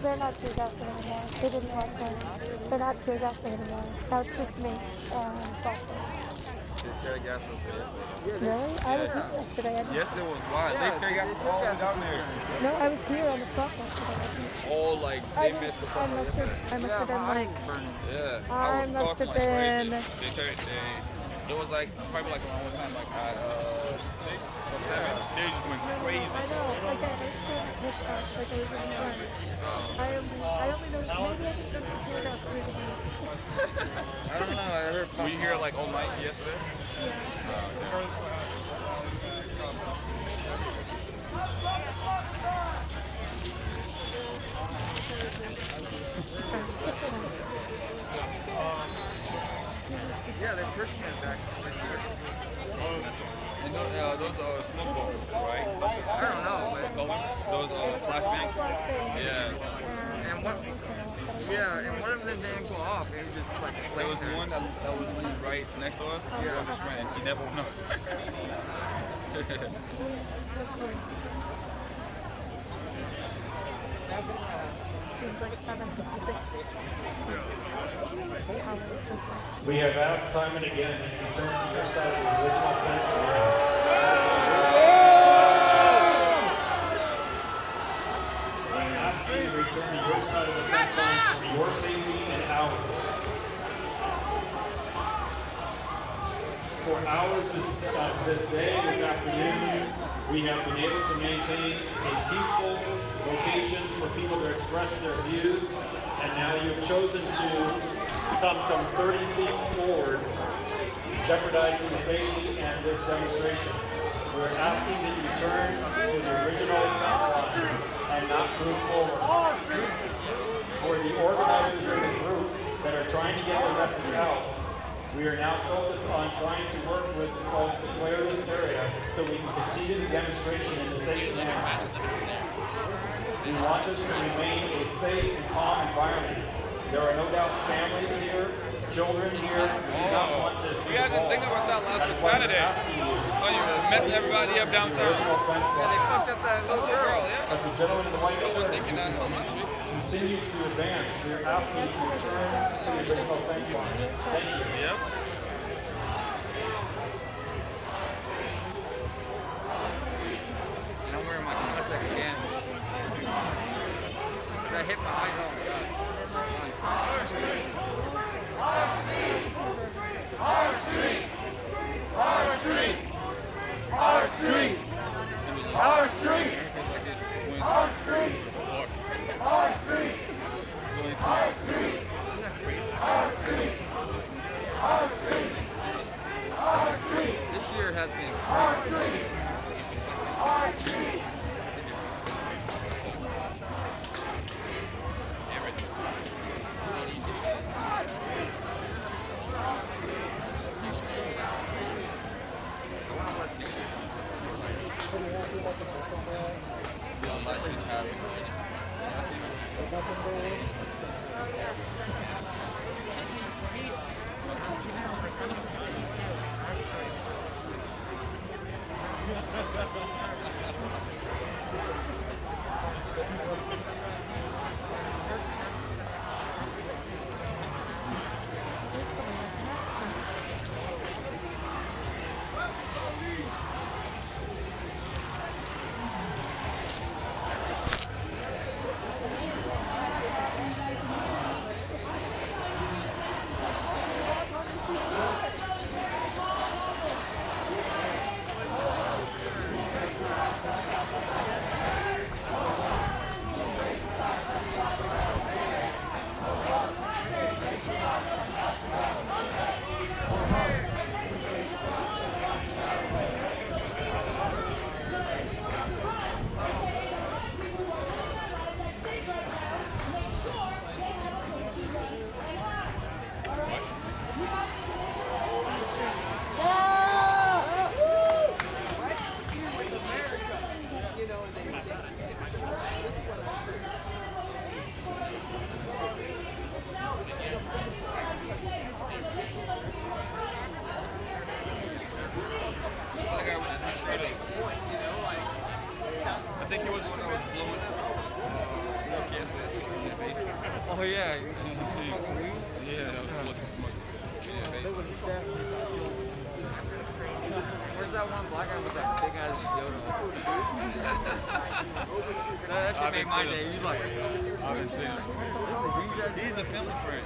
They're not tear gassing anymore. They didn't like them. They're not tear gassing anymore. Now it's just me and Boston. They tear gas us yesterday. Really? I was here yesterday. Yesterday was wild. They tear gas us all down there. No, I was here on the front yesterday. Oh, like they missed the I must have been like. Yeah. I must have been. It was like probably like around one time, like at 6 or 7. They just went crazy. I know. Like I was still push back. Like I was in the front. I only know. Maybe I think that's tear gas breathing in. I don't know. I heard. Were you here like all night yesterday? Yeah, they're pushing it back. You know those smoke bombs, right? I don't know. Those flashbangs. Yeah. And what? Yeah, and one of them didn't go off. It was just like. There was one that was really right next to us. Yeah. I just ran. He never went off. Of course. Seems like 7:56. We have asked Simon again to return to your side of the original fence line. I ask you to return to your side of the fence line for your safety and ours. For hours this day, this afternoon, we have been able to maintain a peaceful location for people to express their views, and now you've chosen to come some 30 feet forward, jeopardizing the safety and this demonstration. We're asking that you return to the original fence line and not move forward. For the organizers of the group that are trying to get the message out, we are now focused on trying to work with folks to clear this area so we can continue the demonstration in a safe manner. We want this to remain a safe and calm environment. There are no doubt families here, children here. We do not want this to We had to think about that last Saturday. Oh, you were messing everybody up downtown. Yeah, they fucked up that little girl, yeah. But the gentleman in the white shirt thinking that last week. continue to advance. We are asking you to return to the original fence line. Thank you. Yep. And I'm wearing my contact again. That hit my eye. Oh my god. Our streets! Our streets! Our streets! Our streets! Our streets! Our streets! Our streets! Our streets! Our streets! Our streets! Our streets! This year has been Our streets! Our streets! I think he was the one that was blowing smoke yesterday at in the face. Oh yeah. Yeah, that was looking smoke. Yeah, Where's that one black guy with that big ass Yoda? That should make my day. He's like, I've been seeing him. He's a family friend.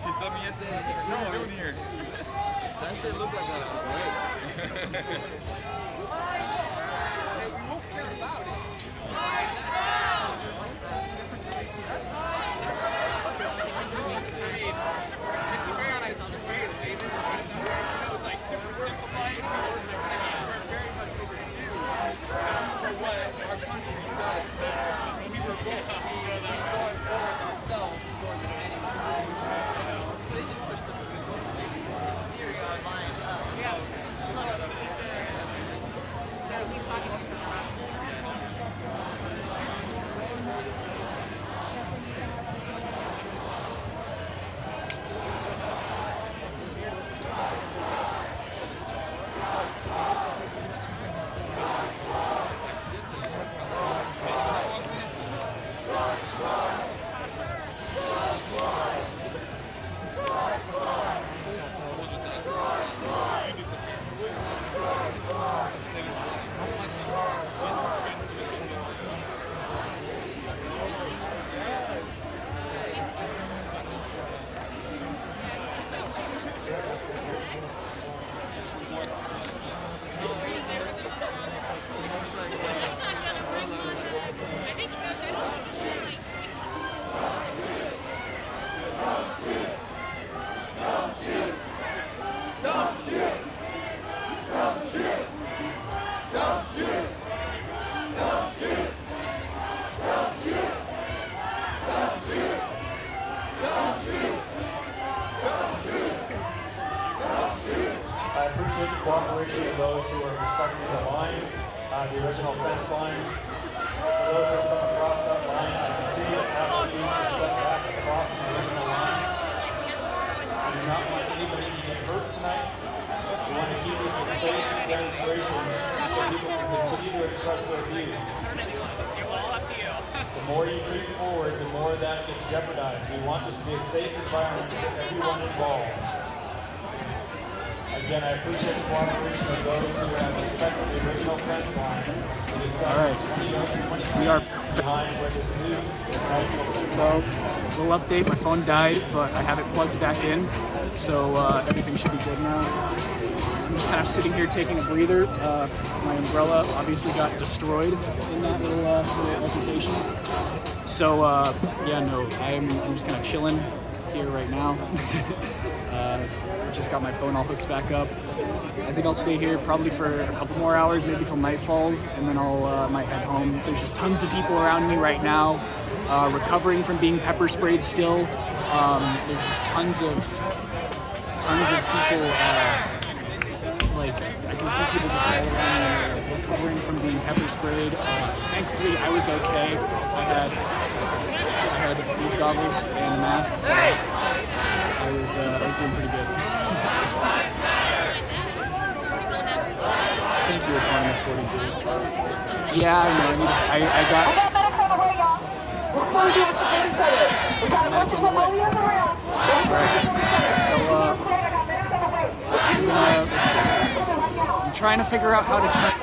He saw me yesterday. No, I'm doing here. that shit looked like a wig. So they just pushed the theory online. Yeah, look, they're at least talking to each other about this. I appreciate the cooperation of those who are respecting the line, the original fence line. For those who have come across that line, I continue to ask you to step back and cross the original line. We do not want anybody to get hurt tonight. We want to keep this a safe demonstration so people can continue to express their views. The more you creep forward, the more that gets jeopardized. We want this to be a safe environment for everyone involved. Again, I appreciate the cooperation of those who have respected the original fence line. It is set 20 yards and 20 We are behind where this new nice little So, little update, my phone died, but I have it plugged back in, so everything should be good now. I'm just kind of sitting here taking a breather. My umbrella obviously got destroyed in that little altercation. So, yeah, no, I'm just kind of chilling here right now. Just got my phone all hooked back up. I think I'll stay here probably for a couple more hours, maybe till night falls, and then I'll might head home. There's just tons of people around me right now, recovering from being pepper sprayed still. There's just tons of people. Like I can see people just all around me recovering from being pepper sprayed. Thankfully, I was okay. I had these goggles and a mask, so I was doing pretty good. 42. Yeah, I know. I got. Medics on the way. Right. So, let's see. I'm trying to figure out how to turn.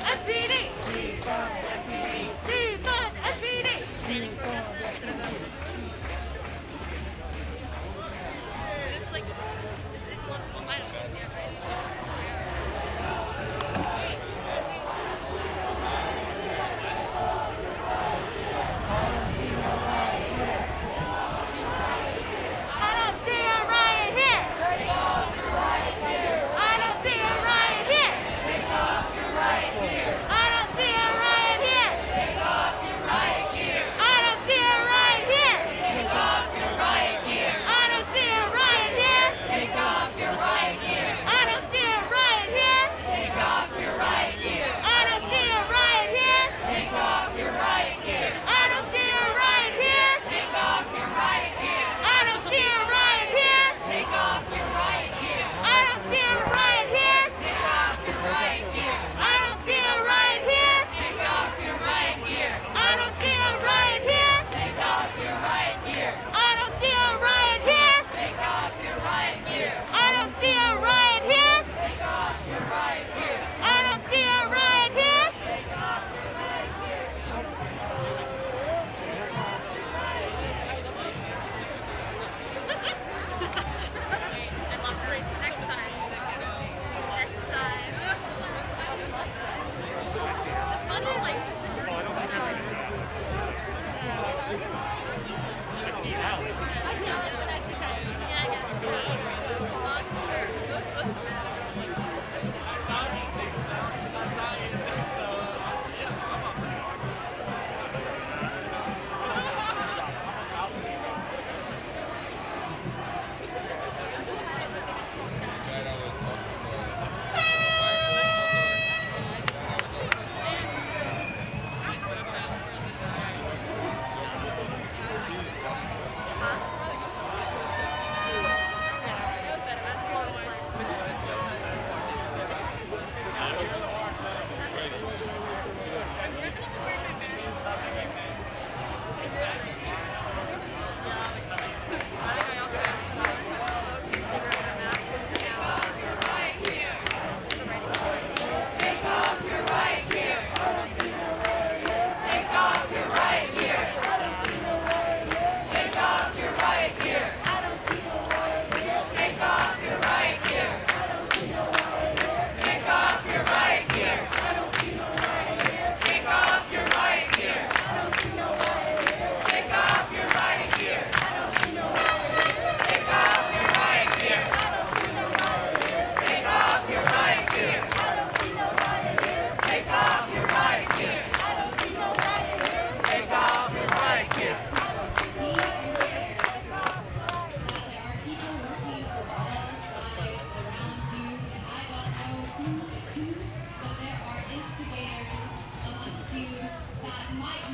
SPD!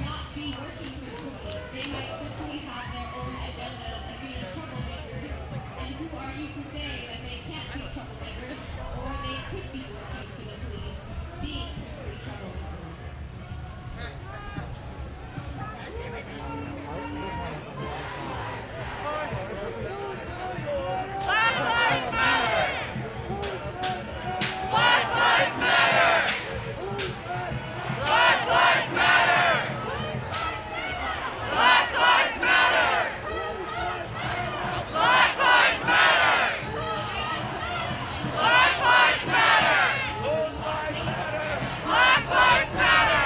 not be working for the police. They might simply have their own agendas and be troublemakers. And who are you to say that they can't be troublemakers, or they could be working for the police, being simply troublemakers? Black Lives Matter! Black Lives Matter! Black Lives Matter! Black Lives Matter! Black Lives Matter! Black Lives Matter! Black Lives Matter!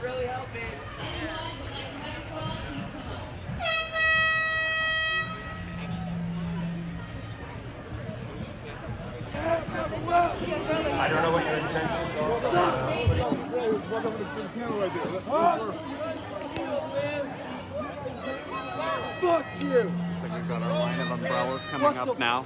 Really helping. Anyone would like a microphone, please come up. I don't know what your intentions are. Fuck you! Looks like we've got our line of umbrellas coming up now.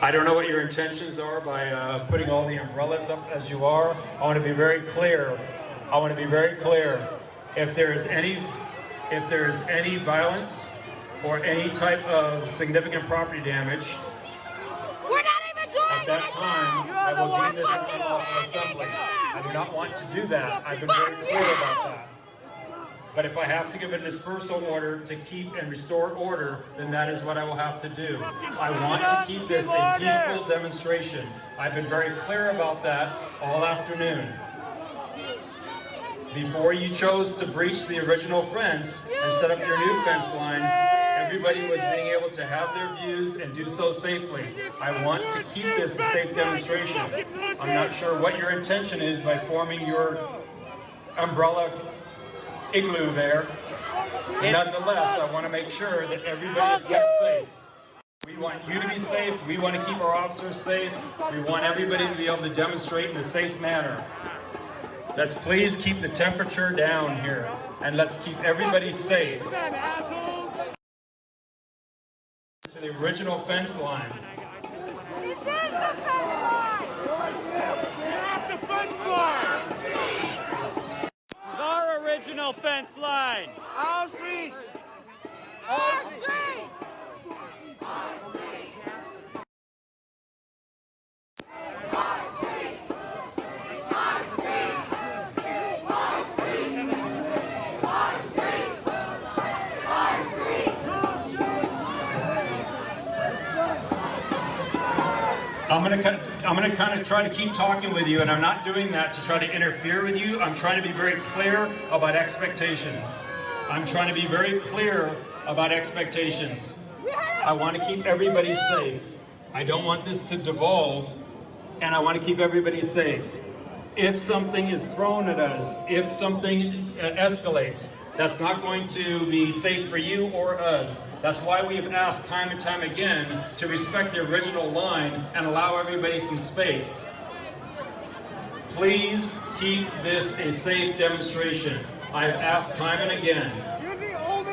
I don't know what your intentions are by putting all the umbrellas up as you are. I want to be very clear. If there is any violence or any type of significant property damage, at that time, I will deem this an unlawful assembly. I do not want to do that. I've been very clear about that. But if I have to give a dispersal order to keep and restore order, then that is what I will have to do. I want to keep this a peaceful demonstration. I've been very clear about that all afternoon. Before you chose to breach the original fence and set up your new fence line, everybody was being able to have their views and do so safely. I want to keep this a safe demonstration. I'm not sure what your intention is by forming your umbrella igloo there. Nonetheless, I want to make sure that everybody is kept safe. We want you to be safe. We want to keep our officers safe. We want everybody to be able to demonstrate in a safe manner. Let's please keep the temperature down here, and let's keep everybody safe. To the original fence line. This is the fence line! Get off the fence line! This is our original fence line! Our street! Our street! I'm gonna kind of try to keep talking with you, and I'm not doing that to try to interfere with you. I'm trying to be very clear about expectations. I want to keep everybody safe. I don't want this to devolve, and I want to keep everybody safe. If something is thrown at us, if something escalates, that's not going to be safe for you or us. That's why we have asked time and time again to respect the original line and allow everybody some space. Please keep this a safe demonstration. I've asked time and again,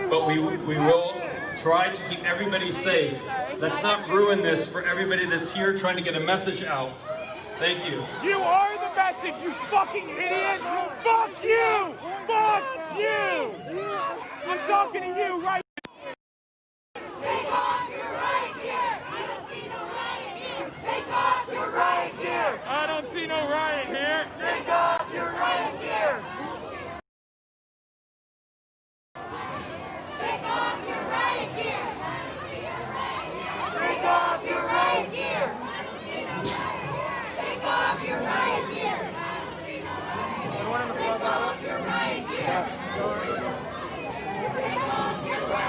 but we will try to keep everybody safe. Let's not ruin this for everybody that's here trying to get a message out. Thank you. You are the message, you fucking idiot! Fuck you! Fuck you! I'm talking to you right now! Take off your riot gear! I don't see no riot here! Take off your riot gear! I don't see no riot here! Take off your riot gear! Take off your riot gear! Take off your riot gear! Take off your riot gear! Take off your riot gear! Take off your riot gear!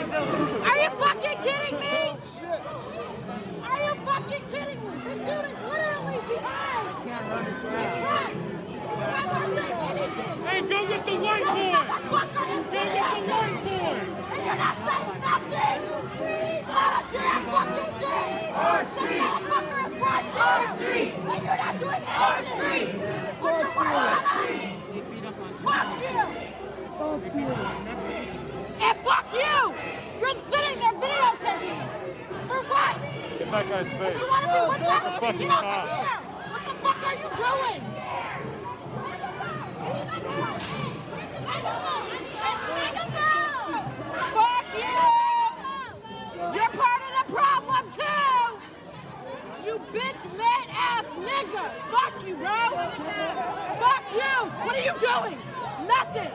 Are you fucking kidding me? Are you fucking kidding me? This dude is literally behind. Hey, go get the whiteboard! Go get the whiteboard! And you're not saying nothing! Not a damn fucking thing! Our streets! Our streets! And you're not doing anything! Our streets! Fuck you! Fuck you! And fuck you! You're sitting there videotaping! For what? Get that guy's face. If you want to be with us, Fucking get over cop. here! What the fuck are you doing? Fuck you! You're part of the problem too! You bitch mad ass nigga! Fuck you, bro! Fuck you! What are you doing? Nothing!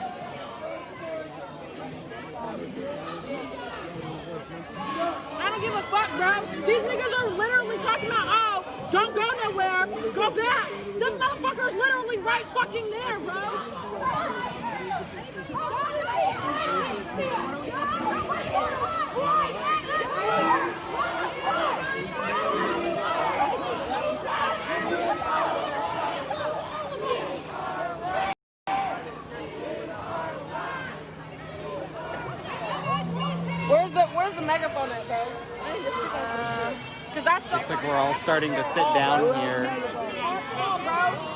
I don't give a fuck, bro. These niggas are literally talking about, oh, don't go nowhere, go back. This motherfucker is literally right fucking there, bro. Where's the megaphone at, bro? Cause that's Looks like we're all starting to sit down here.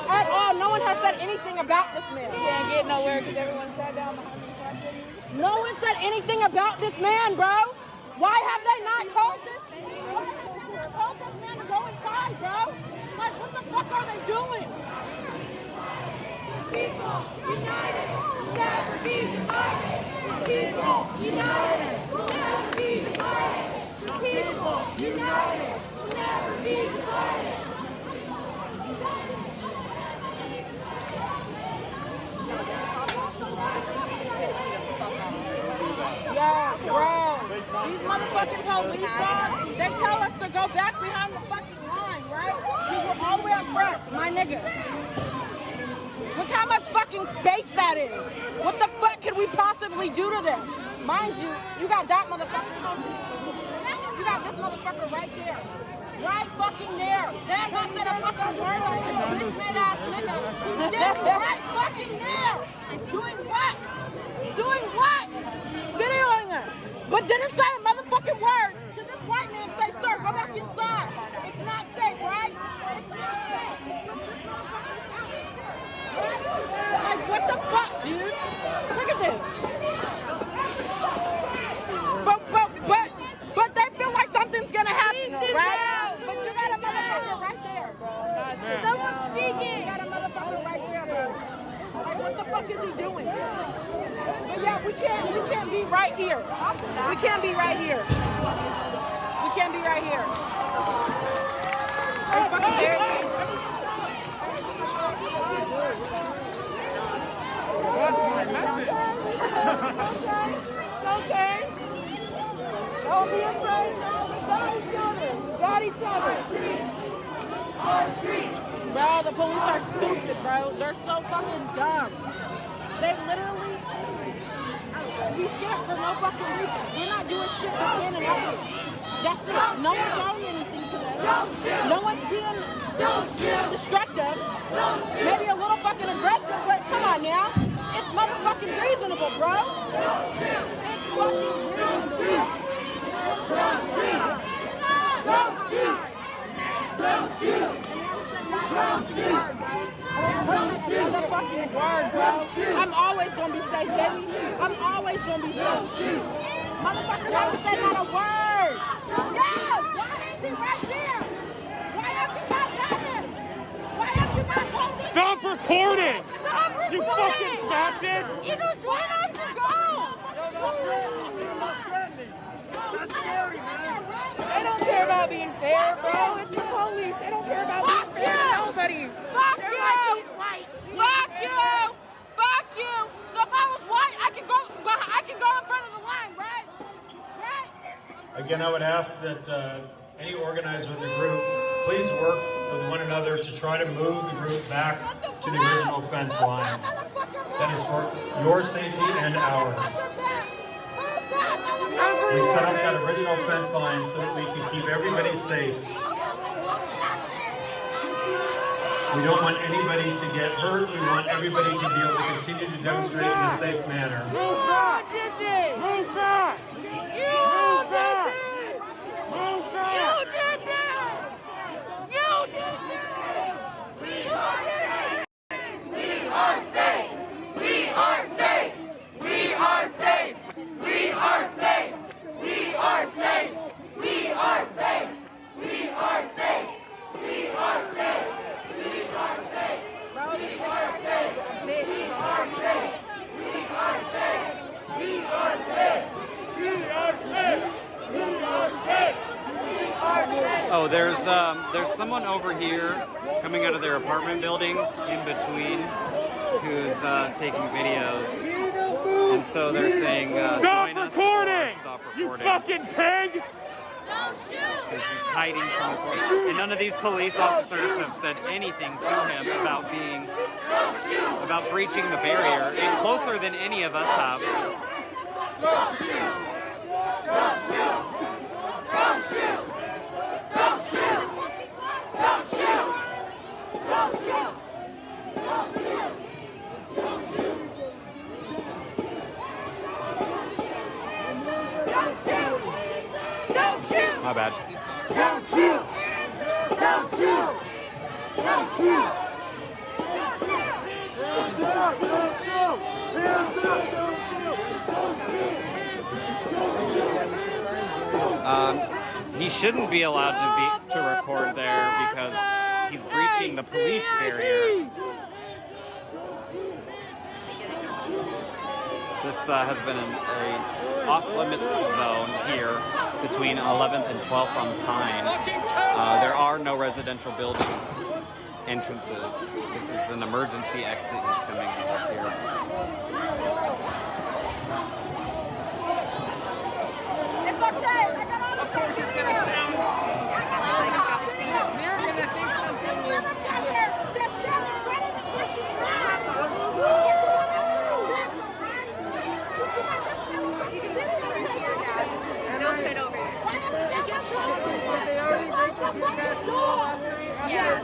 At all, no one has said anything about this man. You can't get nowhere because everyone sat down behind the truck. No one said anything about this man, bro. Why have they not told this? Why have they not told this man to go inside, bro? Like, what the fuck are they doing? People united, never be divided. People united, never be divided. People united, never be divided. Yo, bro, these motherfucking police dogs, they tell us to go back behind the fucking line, right? Because we're all the way up front, my nigga. Look how much fucking space that is. What the fuck could we possibly do to them? Mind you, you got that motherfucker. You got this motherfucker right there. Right fucking there. They have not said a fucking word on this bitch made ass nigga. He's standing right fucking there. Doing what? Doing what? Videoing us. But didn't say a motherfucking word to this white man say, sir, go back inside. It's not safe, right? It's not safe. Like, what the fuck, dude? Look at this. But they feel like something's gonna happen, right? But you got a motherfucker right there, bro. Someone's speaking. You got a motherfucker right there, bro. Like, what the fuck is he doing? But yeah, we can't be right here. We can't be right here. We can't be right here. Are you fucking serious? It's okay. Don't be afraid. Got each other. Got each other. Our streets. Bro, the police are stupid, bro. They're so fucking dumb. They literally be scared for no fucking reason. We're not doing shit to stand and up. That's it. No one's throwing anything to them. No one's being destructive. Maybe a little fucking aggressive, but come on now. It's motherfucking reasonable, bro. It's fucking reasonable. Don't shoot! Don't shoot! Don't shoot! Don't shoot! Don't shoot the fucking word, bro. I'm always gonna be safe, baby. I'm always gonna be safe. Motherfuckers haven't said not a word. Yeah, why is he right there? Why have you not done it? Why have you not told me? Stop recording! Stop recording! You fucking fascist! Either join us or go! That's scary, man. They don't care about being fair, bro. It's the police. They don't care about being fair to nobody. Fuck you! Fuck you! Fuck you! So if I was white, I could go Again, I would ask that any organizer of the group, please work with one another to try to move the group back to the original fence line. That is for your safety and ours. We set up that original fence line so that we can keep everybody safe. We don't want anybody to get hurt. We want everybody to be able to continue to demonstrate in a safe manner. Move back! Move back! You did this! Move back! You did this! You did this! You did it! We are safe! We are safe! We are safe! We are safe! We are safe! We are safe! We are safe! We are safe! We are safe! We are safe! We are safe! We are safe! We are safe! We are safe! We are safe! Oh, there's someone over here coming out of their apartment building in between who's taking videos, and so they're saying join us or stop recording. You fucking pig! Because he's hiding from the court. And none of these police officers have said anything to him about breaching the barrier, and closer than any of us have. Don't shoot! Don't shoot! Don't shoot! Don't shoot! Don't shoot! Don't shoot! Don't shoot! Don't shoot! Don't shoot! Don't shoot! My bad. Don't shoot! Don't shoot! Don't shoot! He shouldn't be allowed to record there because he's breaching the police barrier. This has been an off-limits zone here between 11th and 12th on Pine. There are no residential buildings entrances. This is an emergency exit he's coming out of here. It's okay. I got all the of course it's gonna sound. You're gonna think something is. They'll fit over here. Yeah.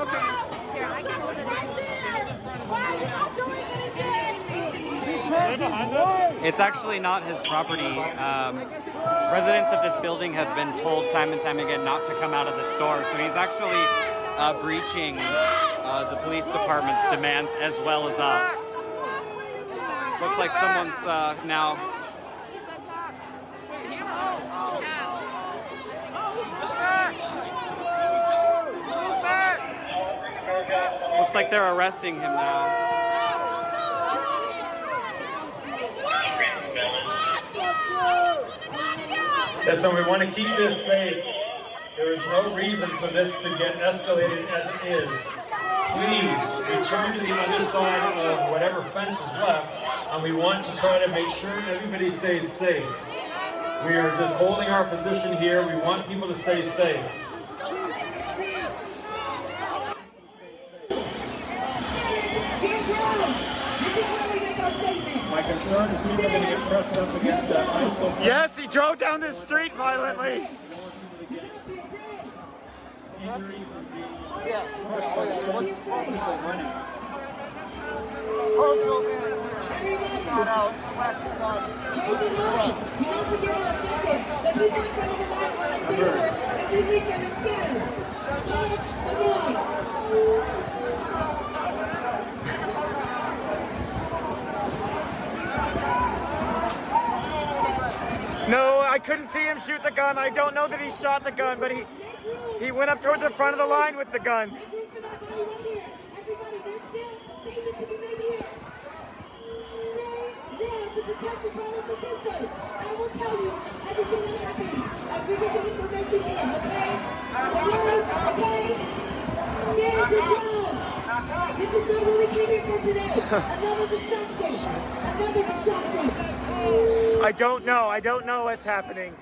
Okay. Here, I can hold it right there. Why are you not doing anything? It's actually not his property. Residents of this building have been told time and time again not to come out of the store, so he's actually breaching the police department's demands as well as us. Looks like someone's now... Looks like they're arresting him now. Yes, so we want to keep this safe. There is no reason for this to get escalated as it is. Please return to the other side of whatever fence is left, and we want to try to make sure everybody stays safe. We are just holding our position here. We want people to stay safe. My concern is people are going to get pressed up against that ice. Yes, he drove down the street violently. No, I couldn't see him shoot the gun. I don't know that he shot the gun, but he went up toward the front of the line with the gun. This is not what we came here for today. Another destruction. Another destruction. I don't know what's happening.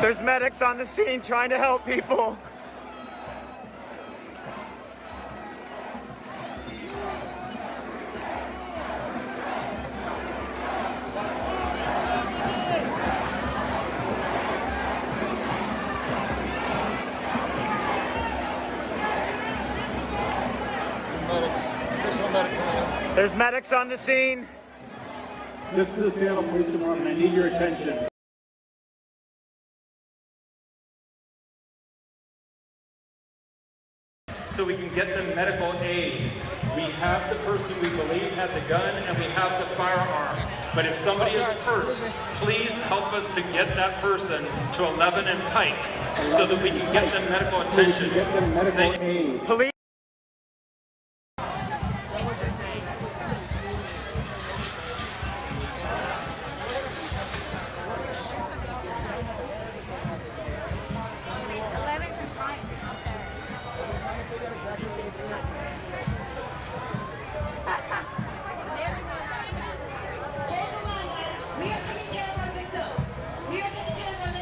There's medics on the scene trying to help people. There's medics on the scene. This is the Seattle Police Department. I need your attention. So we can get them medical aid. We have the person we believe had the gun and we have the firearm. But if somebody is hurt, please help us to get that person to 11 and Pike so that we can get them medical attention. Get them medical aid. Police.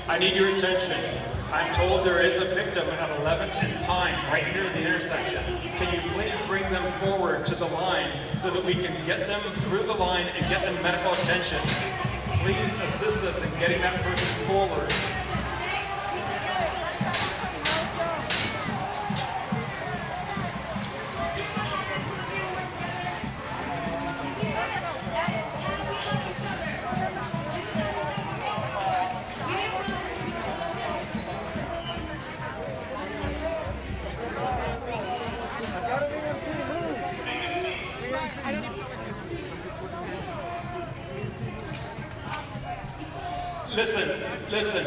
I need your attention. I'm told there is a victim at 11th and Pine, right here at the intersection. Can you please bring them forward to the line so that we can get them through the line and get them medical attention? Please assist us in getting that person forward. Listen,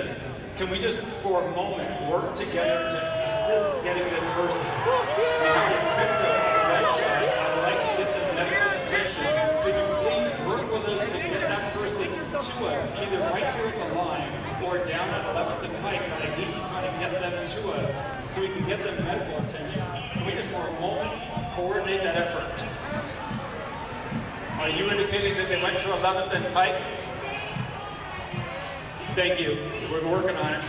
can we just for a moment work together to assist getting this person? We have a victim of red shot. I'd like to get them medical attention. Could you please work with us to get that person to us, either right here at the line or down at 11th and Pike, but I need to try to get them to us so we can get them medical attention. Can we just for a moment coordinate that effort? Are you indicating that they went to 11th and Pike? Thank you. We're working on it.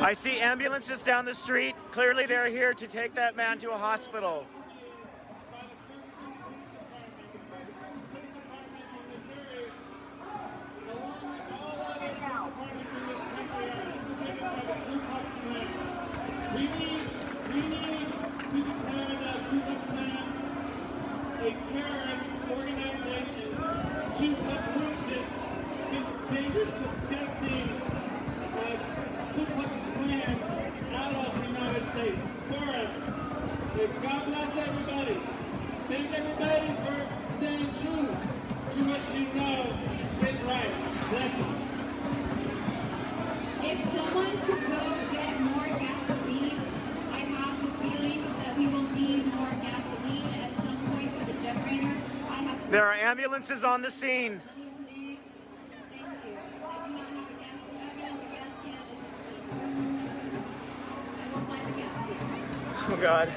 I see ambulances down the street. Clearly they're here to take that man to a hospital. We need to declare that Ku Klux Klan a terrorist organization to uproot this dangerous, disgusting Ku Klux Klan out of the United States forever. God bless everybody. Thanks everybody for staying true to what you know is right. Blessings. If someone could go get more gasoline, I have the feeling that we will need more gasoline at some point for the generator. There are ambulances on the scene. Oh God.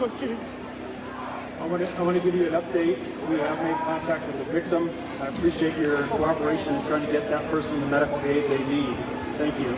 Okay. I want to give you an update. We have made contact with the victim. I appreciate your cooperation in trying to get that person the medical aid they need. Thank you.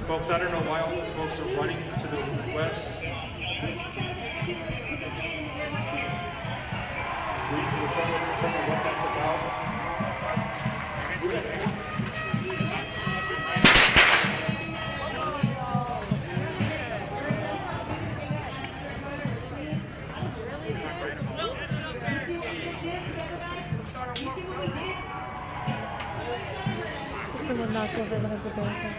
Folks, I don't know why all these folks are running to the west. We're trying to determine what that's about. Someone knocked over one of the benches.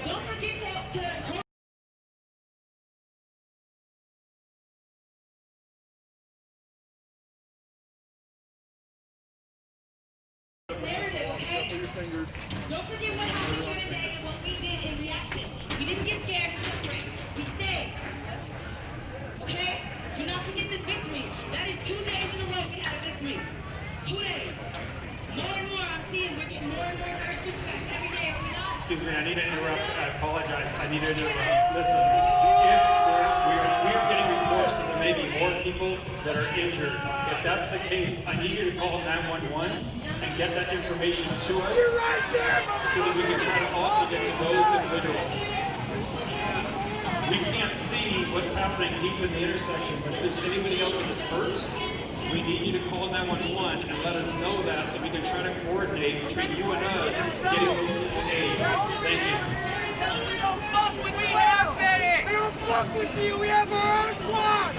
Don't forget to narrative, okay? Don't forget what happened here today and what we did in reaction. We didn't get scared and separate. We stayed. Okay? Do not forget this victory. That is 2 days in a row we had a victory. 2 days. More and more I'm seeing we're getting more and more of our streets back every day. Are we not? Excuse me, I need to interrupt. I apologize. I need to interrupt. Listen, we are getting reports that there may be more people that are injured. If that's the case, I need you to call 911 and get that information to us so that we can try to also get to those individuals. We can't see what's happening deep in the intersection, but if there's anybody else that is hurt, we need you to call 911 and let us know that so we can try to coordinate between you and us getting those people aid. Thank you. We don't fuck with you. We don't fuck with you. We have our own squad.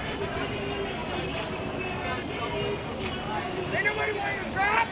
Ain't nobody want you to drop.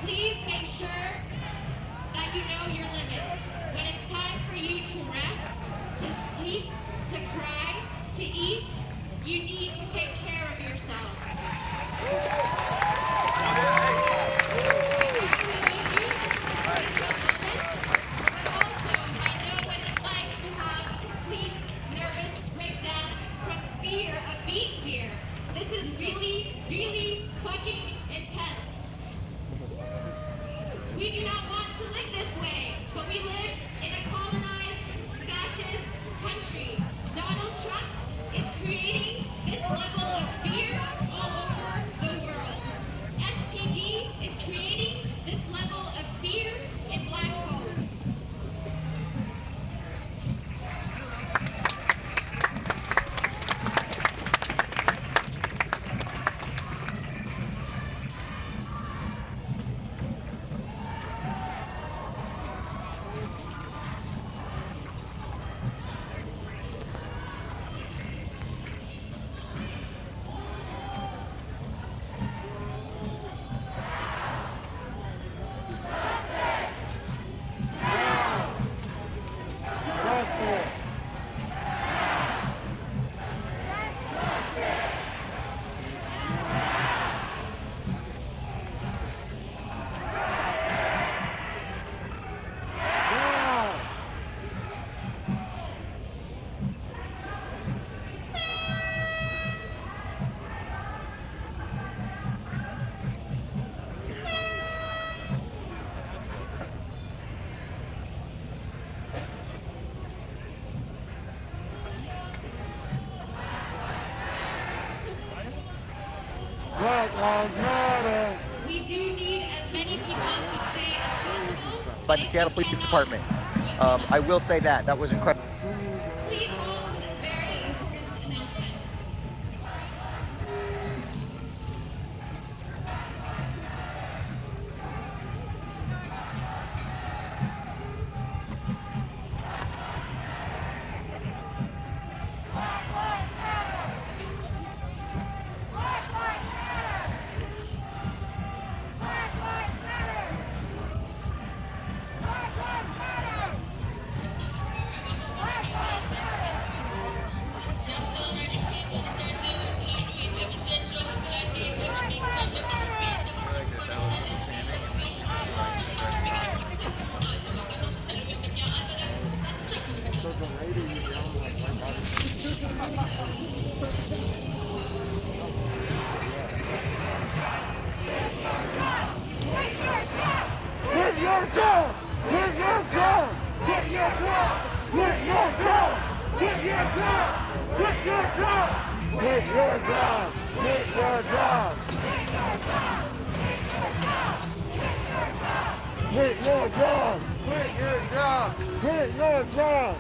Please make sure that you know your limits. When it's time for you to rest, to sleep, to cry, to eat, you need to take care of yourself. This is really, really fucking intense. We do not want to live this way, but we live in a colonized, fascist country. Donald Trump is creating this level of fear all over the world. SPD is creating this level of fear in black homes. We do need as many people to stay as possible. By the Seattle Police Department. I will say that was incredible. Please hold this very important announcement. Get your job! Get your job! Get your job! Get your job! Get your job! Get your job! Get your job! Get your job! Get your job! Get your job! Get your job!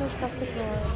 pushed up the door.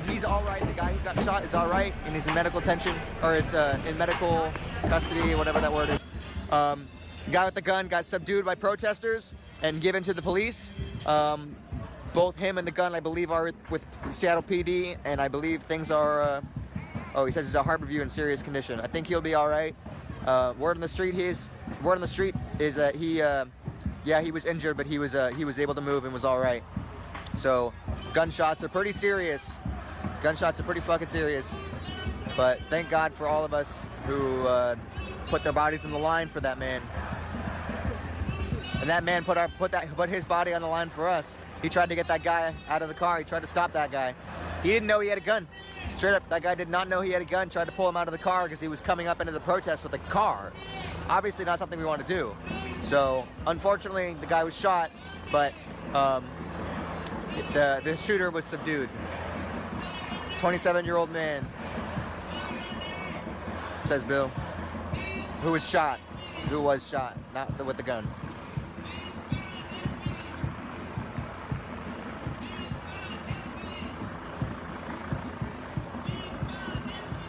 He's all right. The guy who got shot is all right, and he's in medical attention, or is in medical custody, whatever that word is. The guy with the gun got subdued by protesters and given to the police. Both him and the gun, I believe, are with Seattle PD, and I believe things are. Oh, he says he's a heart review in serious condition. I think he'll be all right. Word on the street is that he, yeah, he was injured, but he was able to move and was all right. So, gunshots are pretty serious. Gunshots are pretty fucking serious. But thank God for all of us who put their bodies on the line for that man. And that man put his body on the line for us. He tried to get that guy out of the car. He tried to stop that guy. He didn't know he had a gun. Straight up, that guy did not know he had a gun. Tried to pull him out of the car because he was coming up into the protest with a car. Obviously not something we want to do. So, unfortunately, the guy was shot, but the shooter was subdued. 27-year-old man, says Bill, who was shot, not with the gun.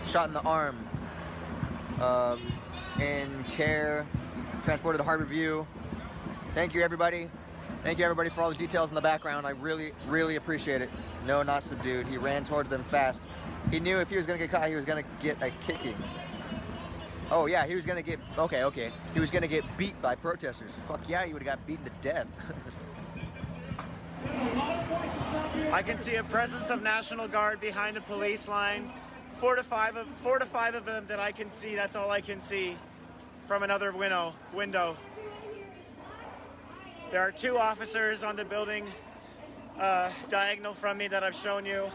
Shot in the arm, in care, transported to Harbor View. Thank you, everybody. Thank you, everybody, for all the details in the background. I really, really appreciate it. No, not subdued. He ran towards them fast. He knew if he was going to get caught, he was going to get a kicking. Oh, yeah, he was going to get, okay. He was going to get beat by protesters. Fuck yeah, he would have got beaten to death. I can see a presence of National Guard behind the police line. 4 to 5 of them that I can see. That's all I can see from another window. There are 2 officers on the building diagonal from me that I've shown you.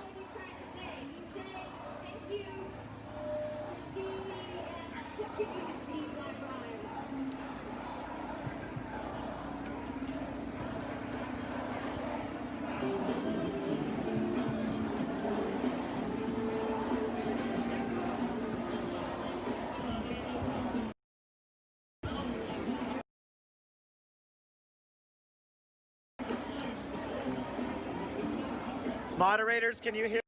Moderators, can you hear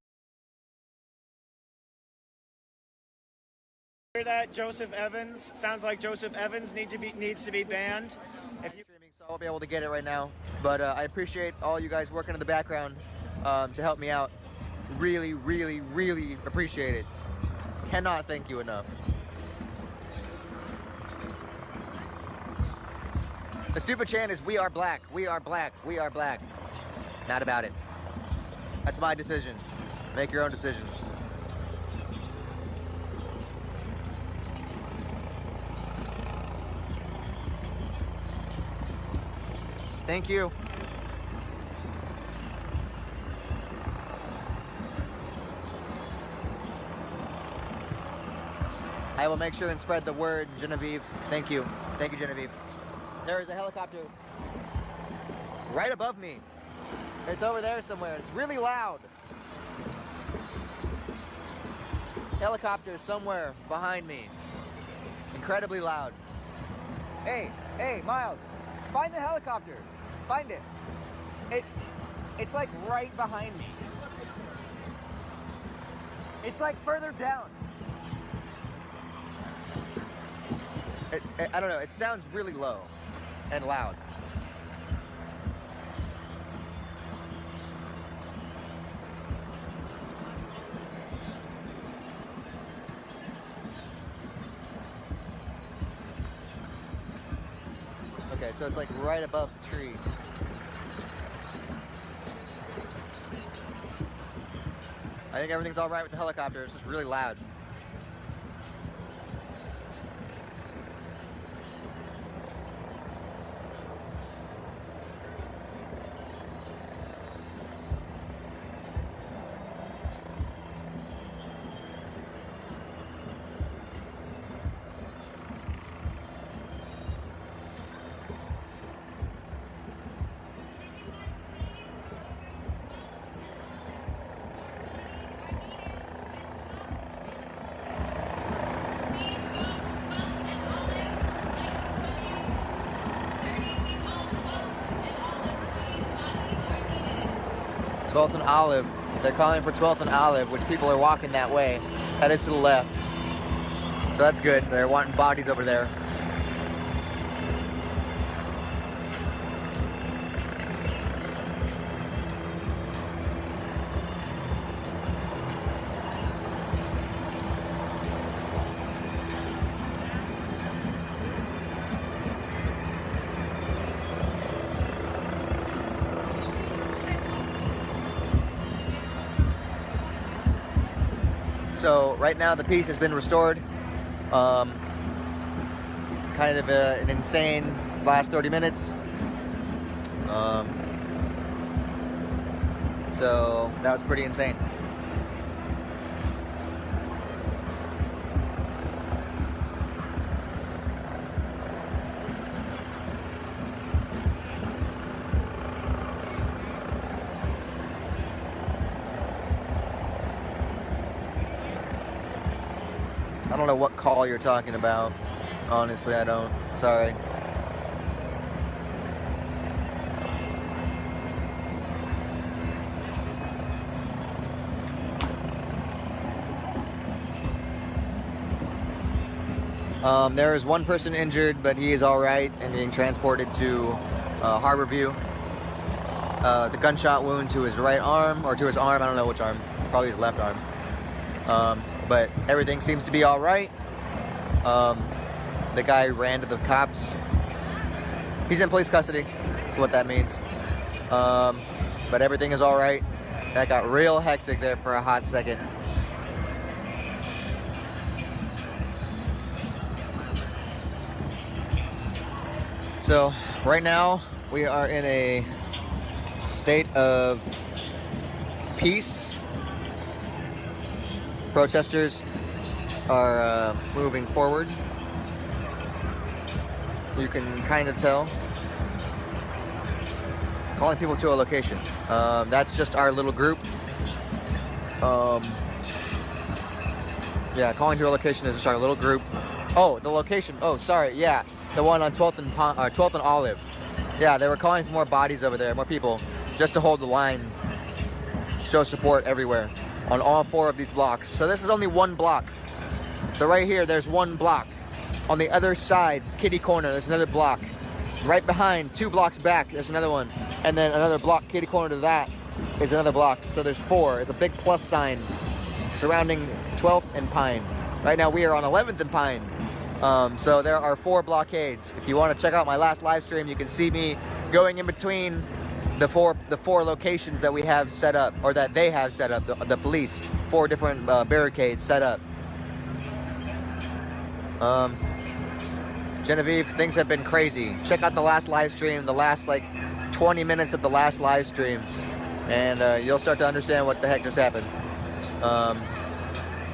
that? Joseph Evans sounds like Joseph Evans needs to be banned. If you So I won't be able to get it right now, but I appreciate all you guys working in the background to help me out. Really, really, really appreciate it. Cannot thank you enough. The stupid chant is "We are black, we are black, we are black." Not about it. That's my decision. Make your own decision. Thank you. I will make sure and spread the word, Genevieve. Thank you. Thank you, Genevieve. There is a helicopter right above me. It's over there somewhere. It's really loud. Helicopter somewhere behind me. Incredibly loud. Hey, Miles, find the helicopter. Find it. It's like right behind me. It's like further down. I don't know, it sounds really low and loud. Okay, so it's like right above the tree. I think everything's all right with the helicopter. It's just really loud. Twelfth and Olive. They're calling for 12th and Olive, which people are walking that way. That is to the left. So that's good. They're wanting bodies over there. So right now the peace has been restored. Kind of an insane last 30 minutes. So that was pretty insane. I don't know what call you're talking about. Honestly, I don't. Sorry. There is one person injured, but he is all right and being transported to Harborview. The gunshot wound to his right arm, or to his arm, I don't know which arm, probably his left arm. But everything seems to be all right. The guy ran to the cops. He's in police custody, that's what that means. But everything is all right. That got real hectic there for a hot second. So right now we are in a state of peace. Protesters are moving forward. You can kind of tell. Calling people to a location. That's just our little group. Yeah, calling to a location is just our little group. Oh, the location. Oh, sorry. Yeah, the one on 12th and Olive. Yeah, they were calling for more bodies over there, more people, just to hold the line, show support everywhere on all 4 of these blocks. So this is only one block. So right here, there's one block. On the other side, kitty corner, there's another block. Right behind, 2 blocks back, there's another one. And then another block, kitty corner to that, is another block. So there's 4. It's a big plus sign surrounding 12th and Pine. Right now we are on 11th and Pine. So there are 4 blockades. If you want to check out my last live stream, you can see me going in between the four locations that we have set up, or that they have set up, the police, 4 different barricades set up. Genevieve, things have been crazy. Check out the last live stream, the last like 20 minutes of the last live stream, and you'll start to understand what the heck just happened.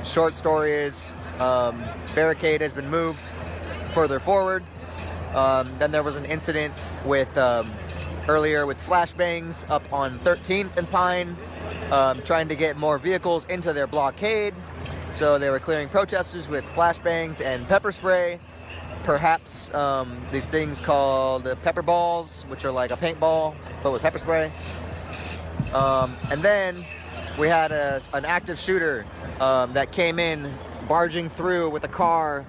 Short story is, barricade has been moved further forward. Then there was an incident with earlier with flashbangs up on 13th and Pine, trying to get more vehicles into their blockade. So they were clearing protesters with flashbangs and pepper spray. Perhaps these things called pepper balls, which are like a paintball, but with pepper spray. And then we had an active shooter that came in, barging through with a car,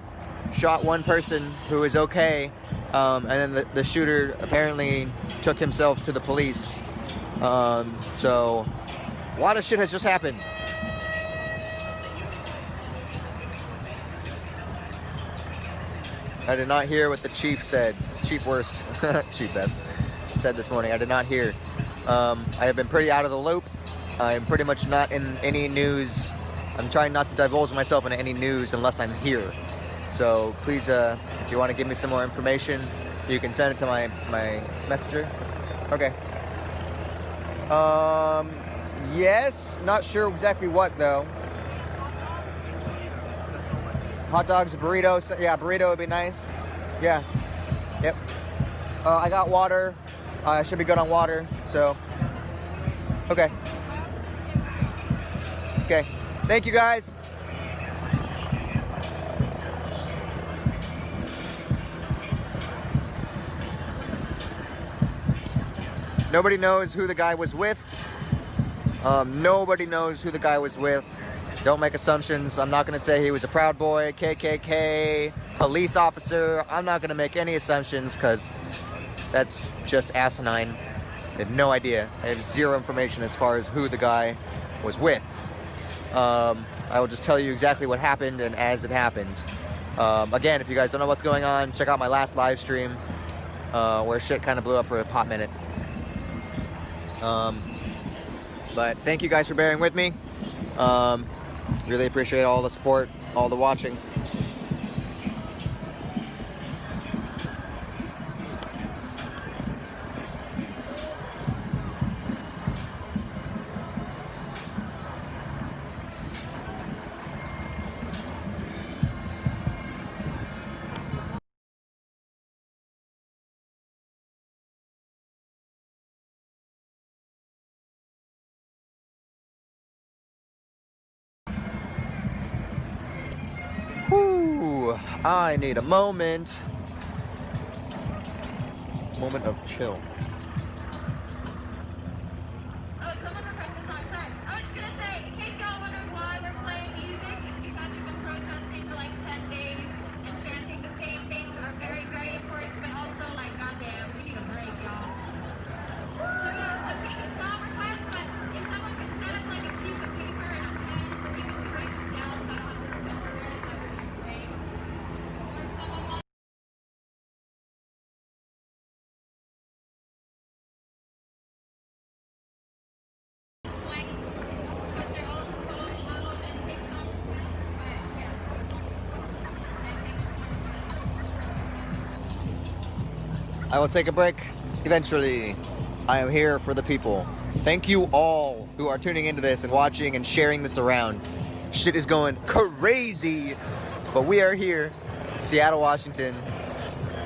shot one person who is okay, and then the shooter apparently took himself to the police. So a lot of shit has just happened. I did not hear what the chief said. Chief worst, chief best, said this morning. I did not hear. I have been pretty out of the loop. I'm pretty much not in any news. I'm trying not to divulge myself into any news unless I'm here. So please, if you want to give me some more information, you can send it to my messenger. Okay. Yes, not sure exactly what though. Hot dogs, burritos. Yeah, burrito would be nice. Yeah. Yep. I got water. I should be good on water. So. Okay. Okay. Thank you guys. Nobody knows who the guy was with. Nobody knows who the guy was with. Don't make assumptions. I'm not going to say he was a Proud Boy, KKK, police officer. I'm not going to make any assumptions because that's just asinine. I have no idea. I have zero information as far as who the guy was with. I will just tell you exactly what happened and as it happened. Again, if you guys don't know what's going on, check out my last live stream where shit kind of blew up for a hot minute. But thank you guys for bearing with me. Really appreciate all the support, all the watching. Whew, I need a moment of chill. Oh, someone requested a song. Sorry. I was just gonna say, in case y'all wondering why we're playing music, it's because we've been protesting for like 10 days, and chanting the same things are very, very important, but also like, goddamn, we need a break, y'all. So yes, I'm taking song requests, but if someone could set up like a piece of paper and a pen so people can write them down so I don't have to remember it, that would be great. Or if someone wants I will take a break eventually. I am here for the people. Thank you all who are tuning into this and watching and sharing this around. Shit is going crazy, but we are here, Seattle, Washington,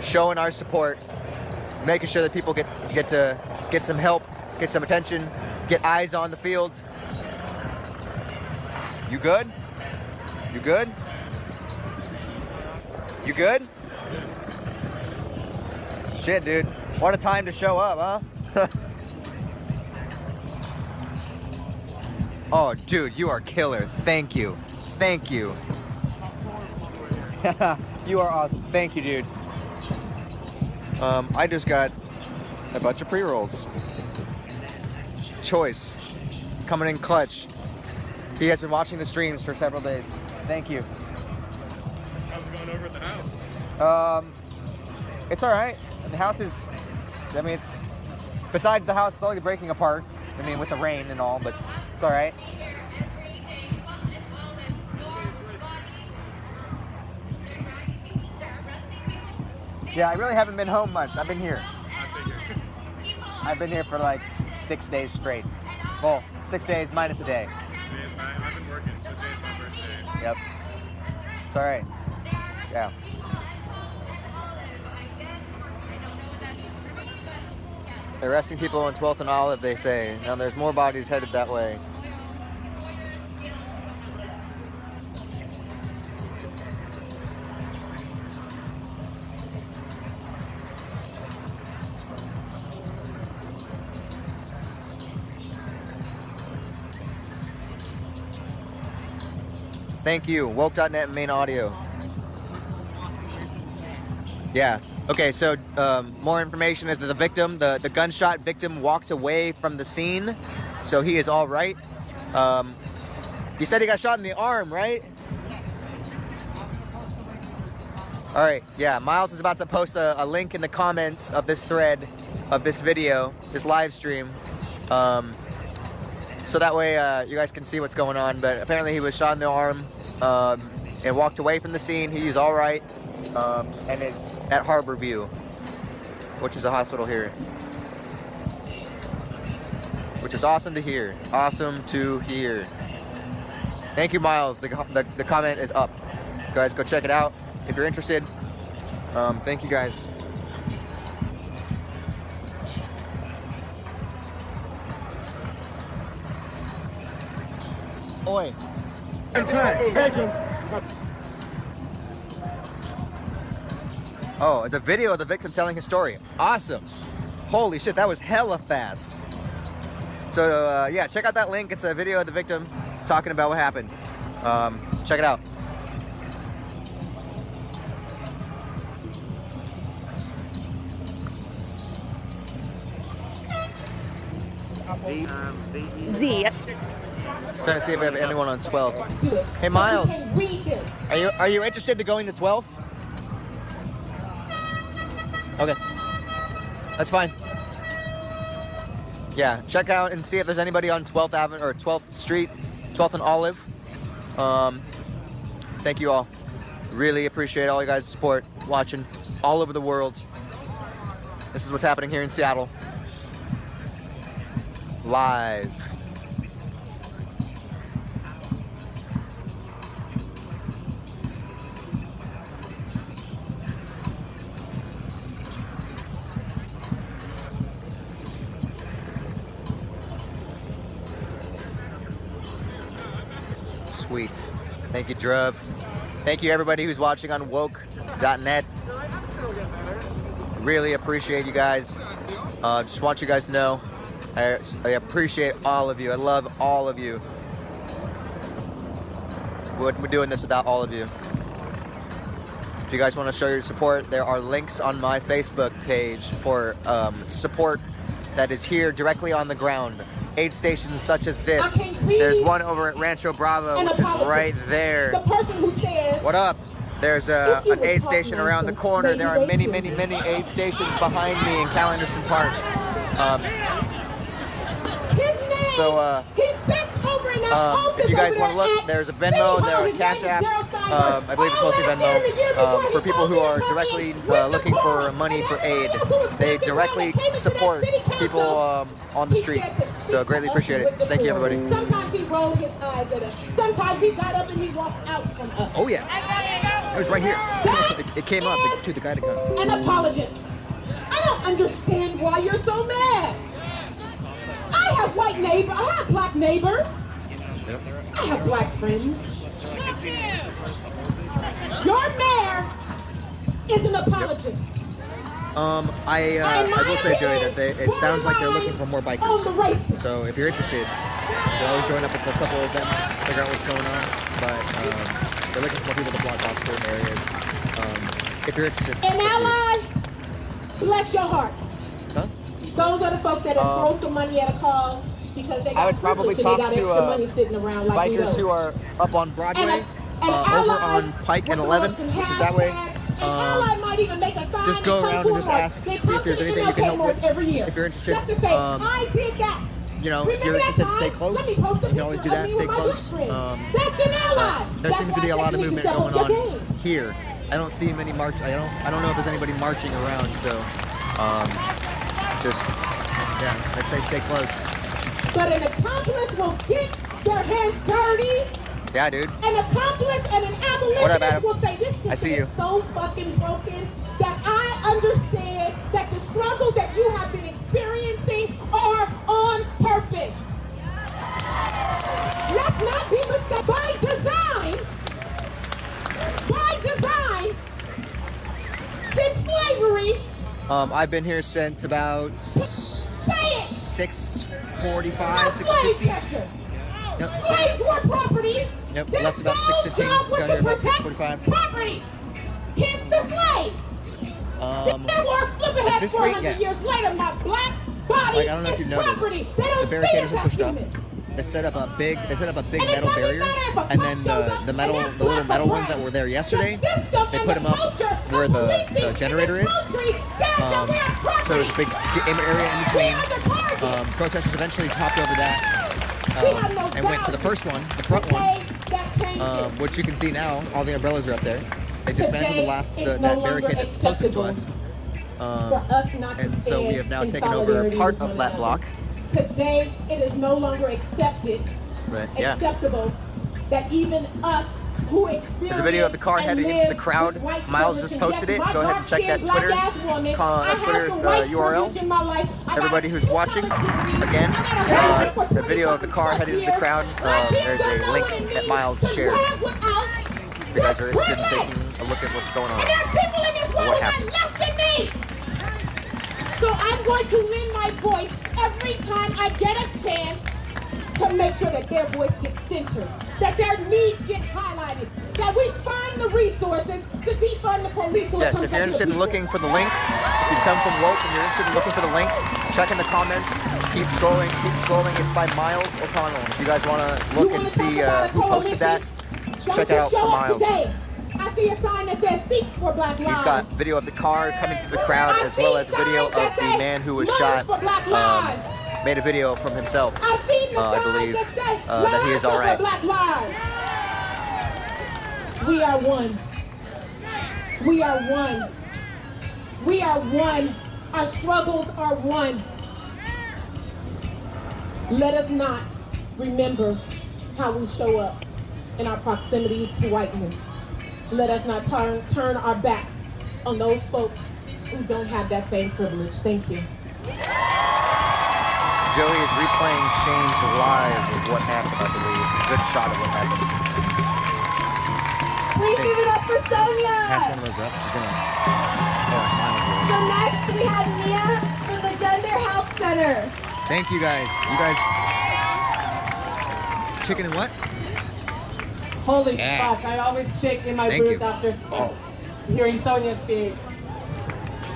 showing our support, making sure that people get some help, get some attention, get eyes on the field. You good? You good? You good? Shit, dude. What a time to show up, huh? Oh, dude, you are killer. Thank you. Thank you. You are awesome. Thank you, dude. I just got a bunch of pre-rolls. Choice. Coming in clutch. He has been watching the streams for several days. Thank you. How's it going over at the house? It's all right. The house is, I mean, it's, besides the house slowly breaking apart, I mean, with the rain and all, but it's all right. Yeah, I really haven't been home much. I've been here. I've been here for like 6 days straight. Well, 6 days minus a day. I've been working, so today's my first day. Yep. It's all right. Yeah. Arresting people on 12th and Olive, they say. Now there's more bodies headed that way. Thank you. Woke.net main audio. Yeah. Okay, so more information is that the victim, the gunshot victim, walked away from the scene, so he is all right. You said he got shot in the arm, right? All right, yeah, Miles is about to post a link in the comments of this thread, of this video, this live stream, so that way you guys can see what's going on. But apparently he was shot in the arm and walked away from the scene. He is all right, and is at Harborview, which is a hospital here. Which is awesome to hear. Awesome to hear. Thank you, Miles. The comment is up. Guys, go check it out if you're interested. Thank you, guys. Oi. Oh, it's a video of the victim telling his story. Awesome. Holy shit, that was hella fast. So, yeah, check out that link. It's a video of the victim talking about what happened. Check it out. Z. Trying to see if we have anyone on 12th. Hey, Miles. Are you interested in going to 12th? Okay. That's fine. Yeah, check out and see if there's anybody on 12th Avenue or 12th Street, 12th and Olive. Thank you all. Really appreciate all you guys' support, watching all over the world. This is what's happening here in Seattle. Live. Sweet. Thank you, Druv. Thank you, everybody who's watching on woke.net. Really appreciate you guys. Just want you guys to know I appreciate all of you. I love all of you. We're doing this without all of you. If you guys want to show your support, there are links on my Facebook page for support that is here directly on the ground. Aid stations such as this. There's one over at Rancho Bravo, which is right there. What up? There's an aid station around the corner. There are many, many, many aid stations behind me in Calenderson Park. If you guys want to look, there's a Venmo, there a Cash App. I believe it's mostly Venmo. For people who are directly looking for money for aid, they directly support people on the street. So greatly appreciate it. Thank you, everybody. Sometimes he rolled his eyes at us. Sometimes he got up and he walked out from us. Oh yeah, it was right here. It came up to the guy to come. An apologist. I don't understand why you're so mad. I have white neighbors. I have black neighbors. Yep. I have black friends. Your mayor is an apologist. I will say, Joey, that it sounds like they're looking for more bikers. So if you're interested, you can always join up with a couple of them, figure out what's going on. But they're looking for more people to block off certain areas. If you're interested. An ally, bless your heart. Huh? Those are the folks that have thrown some money at a cause because they got I would probably privilege and talk they got extra money sitting around like bikers who are up on Broadway, over on Pike and 11th, which is that way. Just go around and just ask, see if there's anything you can help with. If you're interested, you know, if you're interested, stay close. You can always do that, stay close. There seems to be a lot of movement going on here. I don't see many march. I don't know if there's anybody marching around. So, just Yeah, I'd say stay close. But an accomplice will get their hands dirty. Yeah, dude. An accomplice and an What up, abolitionist Adam? will say this I see system you. is so fucking broken that I understand that the struggles that you have been experiencing are on purpose. Let's not be mistaken. By design, since slavery. I've been here since about 6:45, 6:50. Yep. Slaves were property. Yep, left about 6:15, got here about 6:45. Property. Hence the slave. At this rate, yes. Years later, my black body Like, I don't know if you've noticed, the barricades are pushed up. They set up a big metal barrier, and then the little metal ones that were there yesterday, they put them up where the generator is. So there's a big area in between. Protesters eventually hopped over that and went to the first one, the front one, which you can see now. All the umbrellas are up there. They dismantled that barricade that's closest to us. And so we have now taken over part of that block. Today, it is no longer acceptable that even us who experience. There's a video of the car heading into the crowd. Miles just posted it. Go ahead and check that Twitter URL. Everybody who's watching, again, the video of the car heading into the crowd. There's a link that Miles shared. If you guys are interested in taking a look at what's going on or what happened. So I'm going to lend my voice every time I get a chance to make sure that their voice gets centered, that their needs get highlighted, that we find the resources to defund the police. Yes, if you're interested in looking for the link, if you've come from Woke and you're interested in looking for the link, check in the comments, keep scrolling, it's by Miles O'Connell. If you guys want to look and see who posted that, check it out for Miles. I see a sign that says "Seek for Black Lives." He's got video of the car coming through the crowd, as well as video of the man who was shot. Made a video from himself, I believe, that he is all right. We are one. We are one. We are one. Our struggles are one. Let us not remember how we show up in our proximities to whiteness. Let us not turn our backs on those folks who don't have that same privilege. Thank you. Joey is replaying Shane's live of what happened, I believe. Good shot of what happened. Please give it up for Sonia. Pass one of those up. She's gonna. So next we have Mia from the Gender Health Center. Thank you guys. You guys. Chicken and what? Holy fuck, I always shake in my boots after hearing Sonia speak.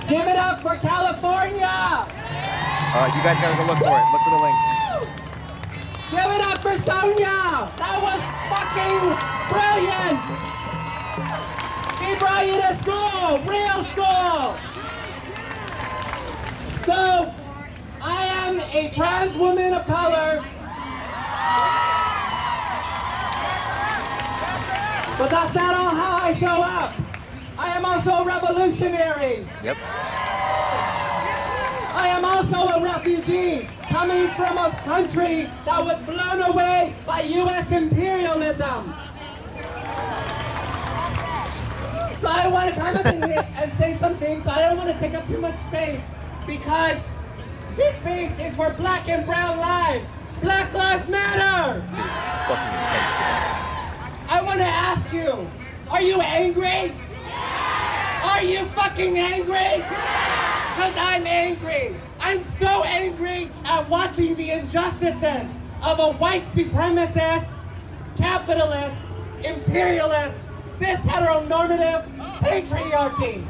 Give it up for California! You guys gotta go look for it. Look for the links. Give it up for Sonia! That was fucking brilliant! She brought you to school! Real school! So, I am a trans woman of color. But that's not all how I show up. I am also revolutionary. Yep. I am also a refugee coming from a country that was blown away by U.S. imperialism. So I want to come up in here and say some things, but I don't want to take up too much space because this space is for black and brown lives. Black Lives Matter. Dude, fucking intense today. I want to ask you, are you angry? Are you fucking angry? Because I'm angry. I'm so angry at watching the injustices of a white supremacist, capitalist, imperialist, cis heteronormative patriarchy.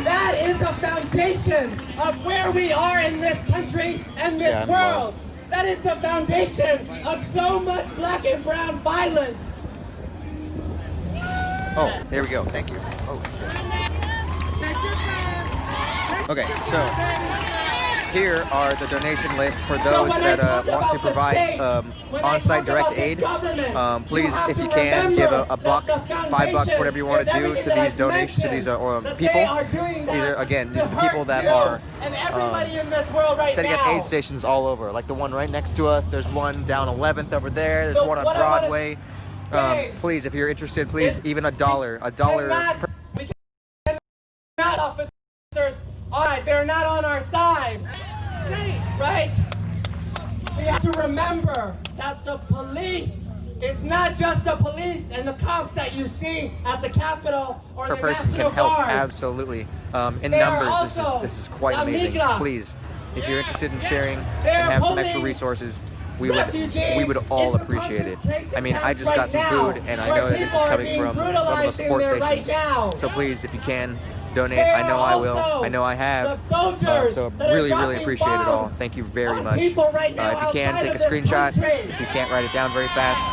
That is the foundation of where we are in this country and this world. That is the foundation of so much black and brown violence. Oh, there we go. Thank you. Oh, shit. Okay, so here are the donation list for those that want to provide on-site direct aid. Please, if you can, give a buck, $5, whatever you want to do to these donations, to these people. These are, again, the people that are setting up aid stations all over, like the one right next to us. There's one down 11th over there. There's one on Broadway. Please, if you're interested, please, even a dollar. We cannot, officers, all right, they're not on our side, right? We have to remember that the police is not just the police and the cops that you see at the Capitol or the person National can help, Guard. absolutely. In They are numbers, also this is quite amazing. migrants. Please, if you're interested in sharing They and are have some extra pulling resources, we would refugees all into appreciate it. concentration I mean, I just got some camps right food, and now, I know where that this is people are coming being from some of the brutalized support in there stations. right now. So please, if you can, donate. They I know are I will. also I know I have. the soldiers So that are really dropping appreciate it all. bombs Thank you very on much. people right now If you can, outside take a of this screenshot. country. If you can't write it down very fast,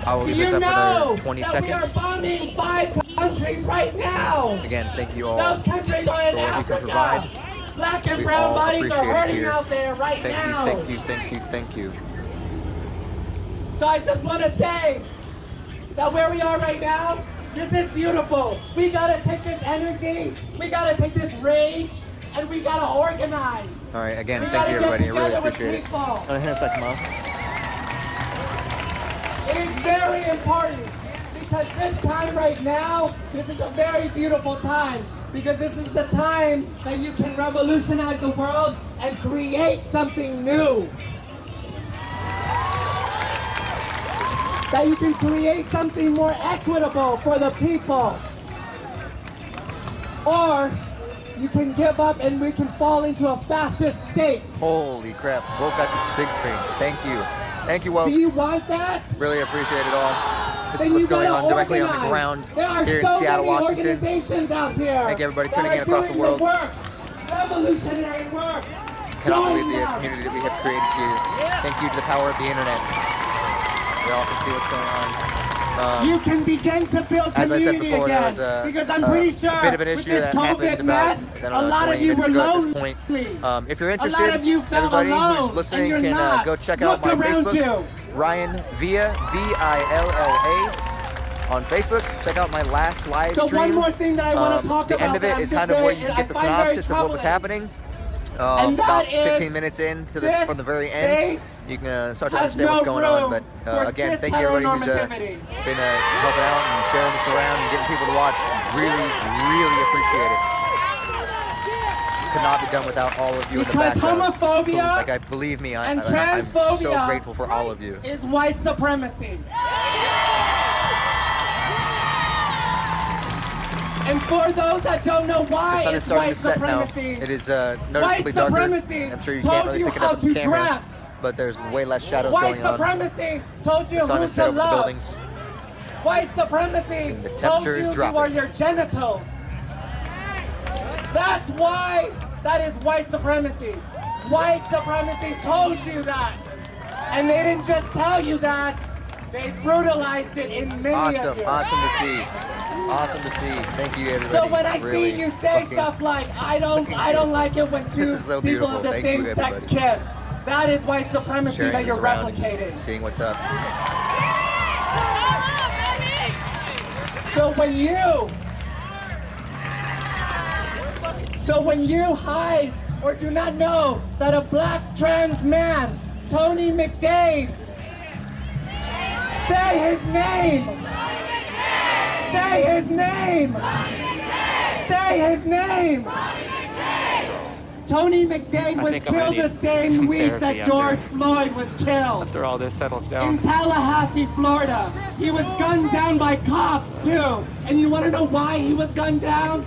I will Do leave this you up for know another 20 that we are seconds. bombing 5 countries right now? Again, thank you all Those countries are in for what you can Africa. provide. Black and We brown all bodies are appreciate it hurting here. out there right now. Thank you, thank you, thank you. So I just want to say that where we are right now, this is beautiful. We gotta take this energy, we gotta take this rage, and we gotta organize. All right, again, We thank you, gotta get everybody. I really together with appreciate it. people. I'm gonna hand this back to Miles. It is very important because this time right now, this is a very beautiful time because this is the time that you can revolutionize the world and create something new. That you can create something more equitable for the people. Or you can give up and we can fall into a fascist state. Holy crap, Woke got this big screen. Thank you. Thank you, Woke. Do you want that? Really appreciate it all. This Then is what's you going gotta on directly on the organize. ground There are here in so Seattle, many Washington. organizations out here Thank you, everybody, that tuning in are across the doing world. work. Revolutionary work. Cannot Join believe the them. community that we have created here. Thank you to the power of the internet. We all can see what's going on. You can begin to build As I said community before, there again. was a, because I'm pretty sure a bit of an with issue this that COVID happened about mess, I don't a know, lot 20 of you minutes were ago at this lonely. point. If you're A interested, lot of you felt everybody alone, who's listening and you're can not. go check out Look my around Facebook, you. Ryan Villa, V-I-L-L-A, on Facebook. Check out my last live So stream. one more thing that I want to talk the about. end of it that is I'm kind just of where very- you can get the I find very synopsis of what was troubling. happening. And that About is 15 minutes in to the from the very end, space you can start to has understand what's no going on. room But for again, thank you everybody who's cis-heteronormativity. been helping out and sharing this around and getting people to watch. Really, really appreciate it. Could not be done without all of you in the Because background. homophobia Like, believe me, and I'm so transphobia grateful for all of you. is white supremacy. And for those that don't know why The sun is it's starting white to set now. supremacy, It is noticeably white darker. supremacy I'm sure you told can't really you pick it how up with the to camera, dress. but there's way less shadows white going on. supremacy told you The sun who is set to over the love. buildings. White supremacy the told temperature you is you dropping. are your genitals. That's why that is white supremacy. White supremacy told you that. And they didn't just tell you that, they brutalized it in many Awesome, of you. awesome to see. Awesome to see. Thank you, everybody. So when I really see you say fucking- stuff like, I don't like it when two This is so people beautiful. of the Thank same you, sex everybody. kiss, that is white supremacy sharing that this you're around and replicating. just seeing what's up. So when you hide or do not know that a black trans man, Tony McDade, say his name. Say his name. Say his name. Tony McDade was killed the same week that George Floyd was killed. After all this settles In down. Tallahassee, Florida. He was gunned down by cops too. And you want to know why he was gunned down?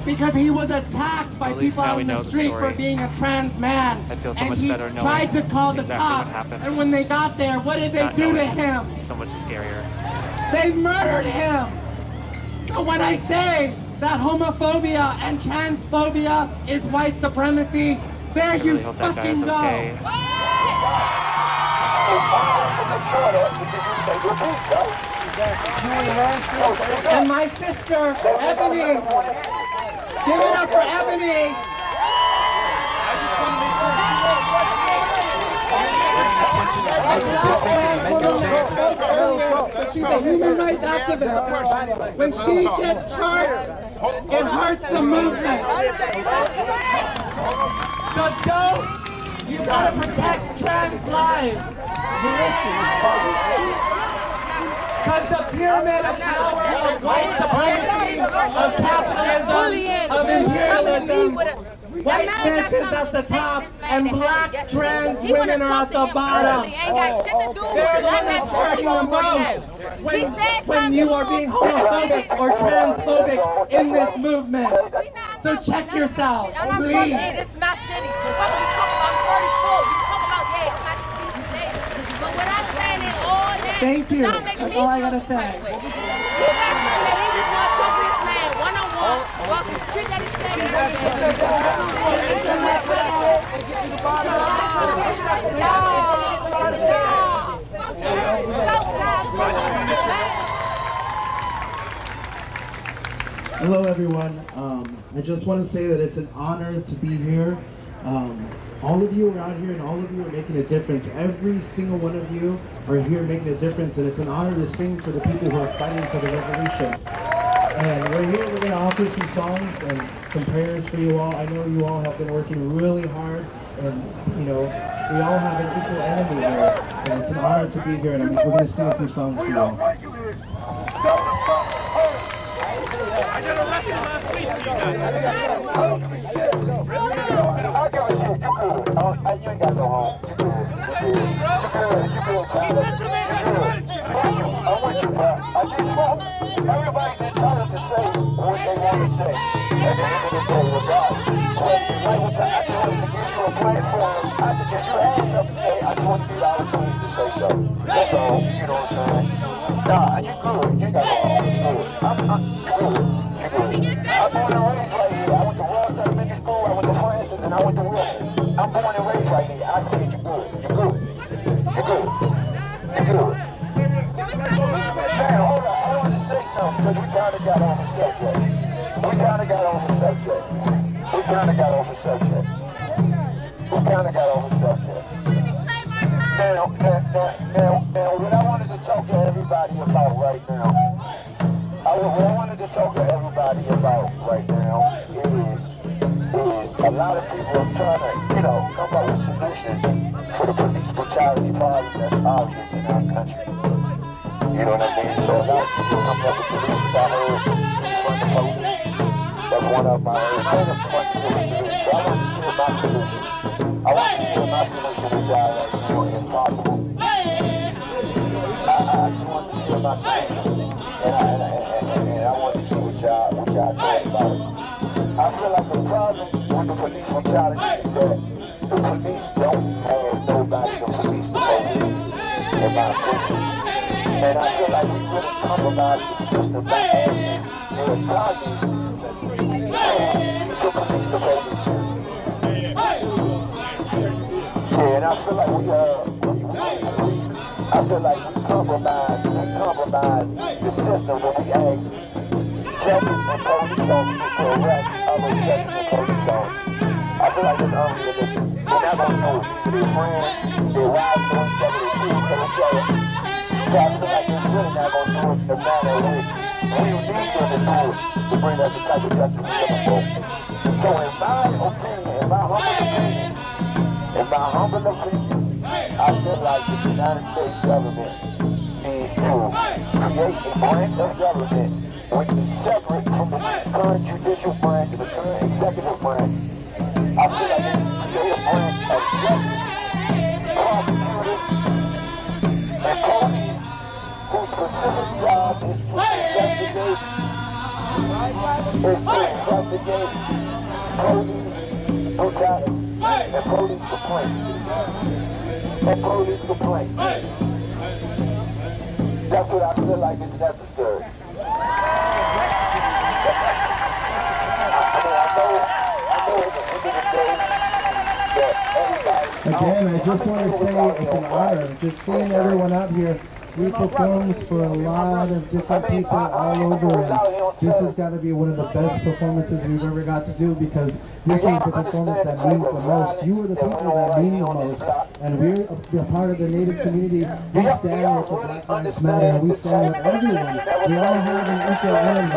Because he was attacked by At least people now we on know the the street story. for being a trans man. I feel so and much he better knowing tried to call the exactly what cops. happened. And when they got there, what did they Not do to knowing him? is so much scarier. They murdered him. So when I say that homophobia and transphobia is white supremacy, there I you really hope that guy fucking is go. okay. And my sister, Ebony. Give it up for Ebony. She's a human rights activist. When she gets hurt, it hurts the movement. So don't, you gotta protect trans lives. Because the pyramid of power of white supremacy, of capitalism, of imperialism, whiteness is at the top, and black trans women are at the bottom. They're the ones hurting the most when you are being homophobic or transphobic in this movement. So check yourself, please. It's my city. What are you talking about? I'm 34. You talking about, but what I'm saying is all that. Thank you. That's all I gotta say. You guys know that he just wants to talk to this man one-on-one about some shit that he said. Hello everyone. I just want to say that it's an honor to be here. All of you are out here and all of you are making a difference. Every single one of you are here making a difference, and it's an honor to sing for the people who are fighting for the revolution. And we're here, we're going to offer some songs and some prayers for you all. I know you all have been working really hard, and you know, we all have an equal enemy here, and it's an honor to be here, and we're going to sing a few songs for you all. I did a lesson last week for you guys. I give a shit. You good. You ain't got no home. You good. You good. I want you, bro. I just smoke. Everybody's entitled to say what they want to say. At the end of the day, regardless. But I just want to give you a platform. I just if you have something to say, I just want to give you the opportunity to say something. That's all. You know what I'm saying? Nah, you good. You ain't got no home. You good. You good. I'm born and raised right here. I went to Royal Elementary School, I went to Francis, and I went to Wilson. I'm born and raised right here. I said you good. You good. You good. You good. Man, hold on. I want to say something because we kind of got on the subject. We kind of got on the subject. We kind of got on the subject. We kind of got on the subject. Now, what I wanted to talk to everybody about right now, what I wanted to talk to everybody about right now is a lot of people are trying to, come up with solutions for the police brutality problem that's obvious in our country. You know what I mean? So a lot of people come up with solutions. I heard from the police. That's one of my heard of solutions. So I want to share my solution. I want to share my solution with y'all right now if possible. I just want to share my solution. And I want to see what y'all think about it. I feel like the problem with the police brutality is that the police don't have nobody to police the police, in my opinion. And I feel like we really compromise the system by asking the authorities to police the police. Yeah, and I feel like we compromise the system when we ask judges and police officers to arrest other judges and police officers. I feel like it's unrealistic. They're not going to do it. Their friends, their wives know each other, their kids know each other. So I feel like they're really not going to do it the manner in which we need them to do it to bring us the type of justice we're looking for. So in my opinion, I feel like the United States government needs to create a branch of government which is separate from the current judicial branch and the current executive branch. I feel like they need to create a branch of judges, prosecutors, and police whose specific job is to investigate police brutality and police complaints. That's what I feel like is necessary. Again, I just want to say it's an honor. Just seeing everyone out here We perform for a lot of different people all over, and this has got to be one of the best performances we've ever got to do, because this is the performance that means the most. You are the people that mean the most, and we're a part of the Native community. We stand with the Black Lives Matter, and we stand with everyone. We all have an equal enemy.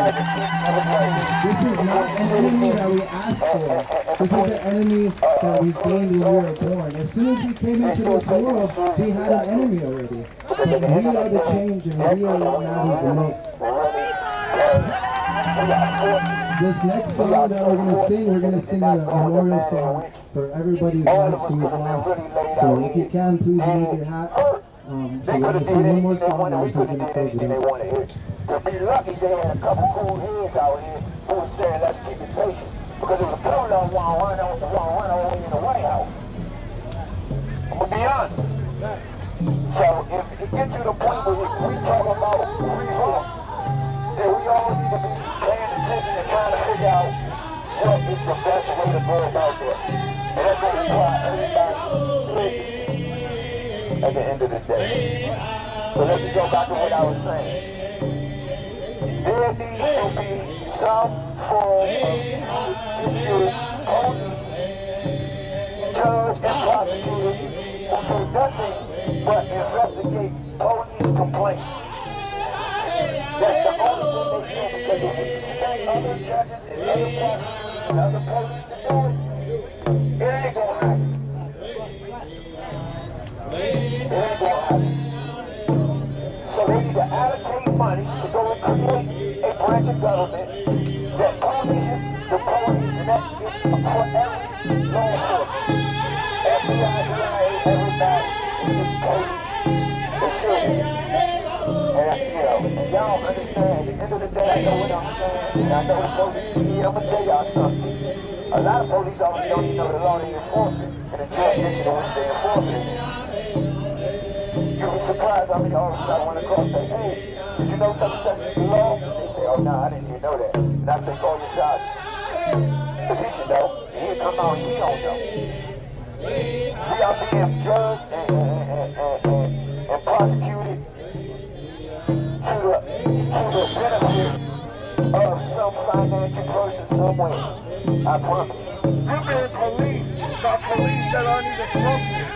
This is not an enemy that we asked for. This is an enemy that we gained when we were born. As soon as we came into this world, we had an enemy already. But we are the change, and we are what matters the most. This next song that we're going to sing a memorial song for everybody's lives who was lost. So if you can, please remove your hats. So we're going to sing one more song, and this is going to close it out. To be lucky, they had a couple cool heads out here who was saying, let's keep it patient. Because there was a couple of them want to run away in the White House. I'm going to be honest. So if it gets to the point where we talk about reform, then we all need to be paying attention and trying to figure out what is the best way to go about this. And that's going to require everybody at the end of the day. So let me go back to what I was saying. There needs to be some form of issue, police, judge, and prosecutor who do nothing but investigate police complaints. That's the only thing they can, because if you expect other judges and other prosecutors and other police to do it, it ain't gonna happen. It ain't gonna happen. So they need to allocate money to go and create a branch of government that polices the police, and that is for every law enforcement. FBI, CIA, everybody is police. It should be. And y'all understand, at the end of the day, I know what I'm saying, and I know the police, I'm gonna tell y'all something. A lot of police officers don't even know the law they enforce it, and the jurisdiction in which they enforce it. You'll be surprised how many officers I want to call and say, hey, did you know such is the law? They say, oh, no, I didn't even know that. And I say, call your sergeant. Because he should know, and he'll come out and he don't know. We are being judged and prosecuted to the benefit of some financial person somewhere. I promise. You're being policed by police that aren't even from here.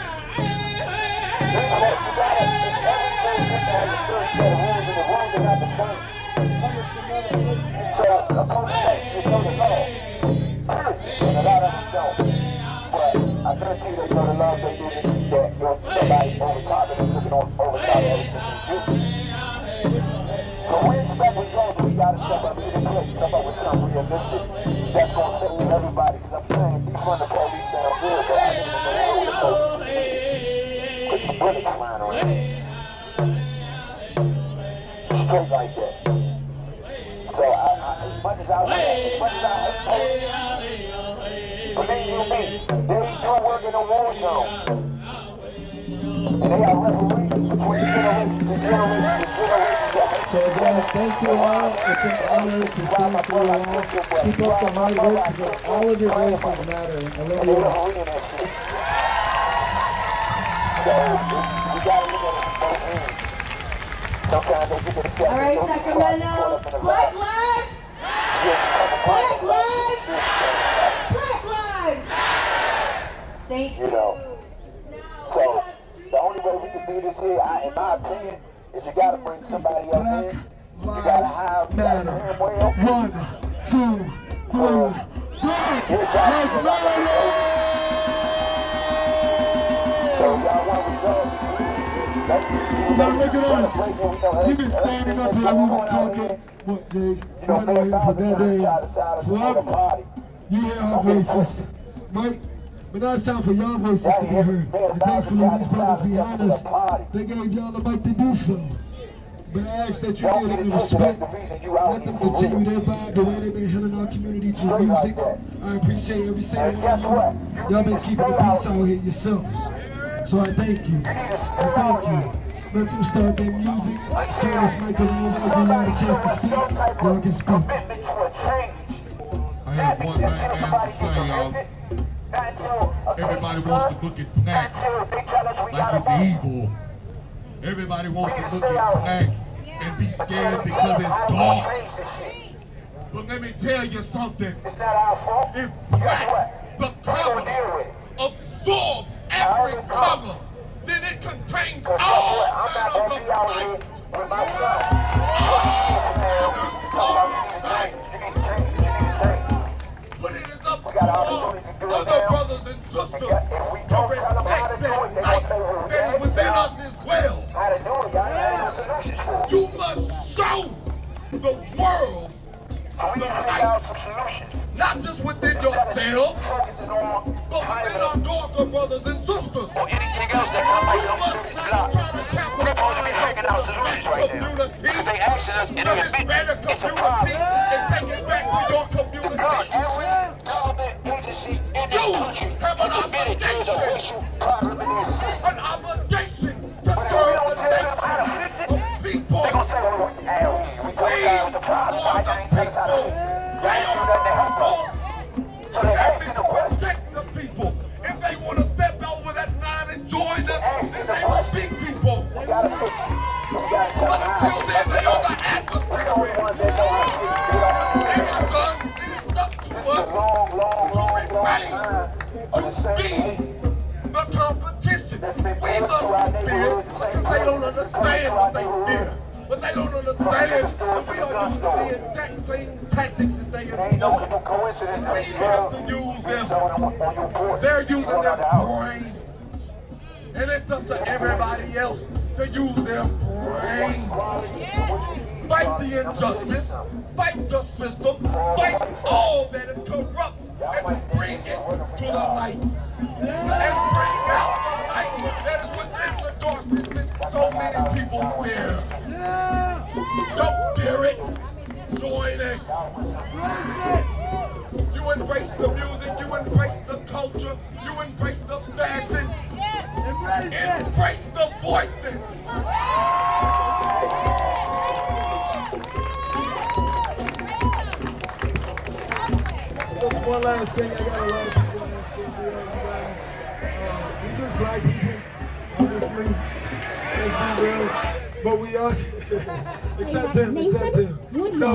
That's what you gotta, everything just has a certain set of rules, and the rules are not the same. So, a police actually know the law. And a lot of them don't. But I guarantee you they know the law, they do this, that when somebody over top of them looking over top of everything they do. So we expect we go, we gotta step up to the plate, come up with something realistic that's gonna save everybody. Because I'm saying, defund the police sound good, but I didn't even know who the police is. Put some bullets flying around. Straight like that. So as much as I hate police, believe you me, they do work in a war zone. And they are referees between generations and generations and generations. So again, thank you all. It's an honor to sing for you all. Keep up the hard work, because all of your voices matter. I love you all. All right, Sacramento. Black lives! Black lives! Black lives! Thank you. So the only way we can do this here, in my opinion, is you gotta bring somebody up here. You gotta have matter. 1, 2, 3. Black lives matter! Now look at us. We've been standing up here, we've been talking. What, Jay? We've been out here for goddamn forever. You hear our voices, right? But now it's time for y'all voices to be heard. And thankfully, these brothers behind us, they gave y'all the mic to do so. But I ask that you give them the respect. Let them continue their vibe the way they've been healing our community through music. I appreciate every single one of you. Y'all been keeping the peace out here yourselves. So I thank you. I thank you. Let them start their music. Turn this mic around. I'll give y'all a chance to speak. Y'all can speak. I have one thing I have to say, y'all. Everybody wants to look at black like it's evil. Everybody wants to look at black and be scared because it's dark. But let me tell you something. If black, the color, absorbs every color, then it contains all manners of light. All light. But it is up to our other brothers and sisters to reflect that light that is within us as well. You must show the world the light, not just within yourself, but within our darker brothers and sisters. You must not try to capitalize on the black community, the Hispanic community, and take it back to your community. You have an obligation to serve the nation of people. We are the people. They are the people. So they have to protect the people. If they want to step over that line and join us, then they will be people. But until then, they are the adversary. It is up to us to be the competition. We must be feared because they don't understand what they fear. But they don't understand that we are using the exact same tactics that they employ. We have to use them. They're using their brain. And it's up to everybody else to use their brain. Fight the injustice, fight the system, fight all that is corrupt, and bring it to the light. And bring out the light that is within the darkness that so many people fear. Don't fear it, join it. You embrace the music, you embrace the culture, you embrace the fashion, embrace the voices. Just one last thing, I got a lot of people asking for you guys. We just black people, obviously. Let's be real. But we also, except him. So,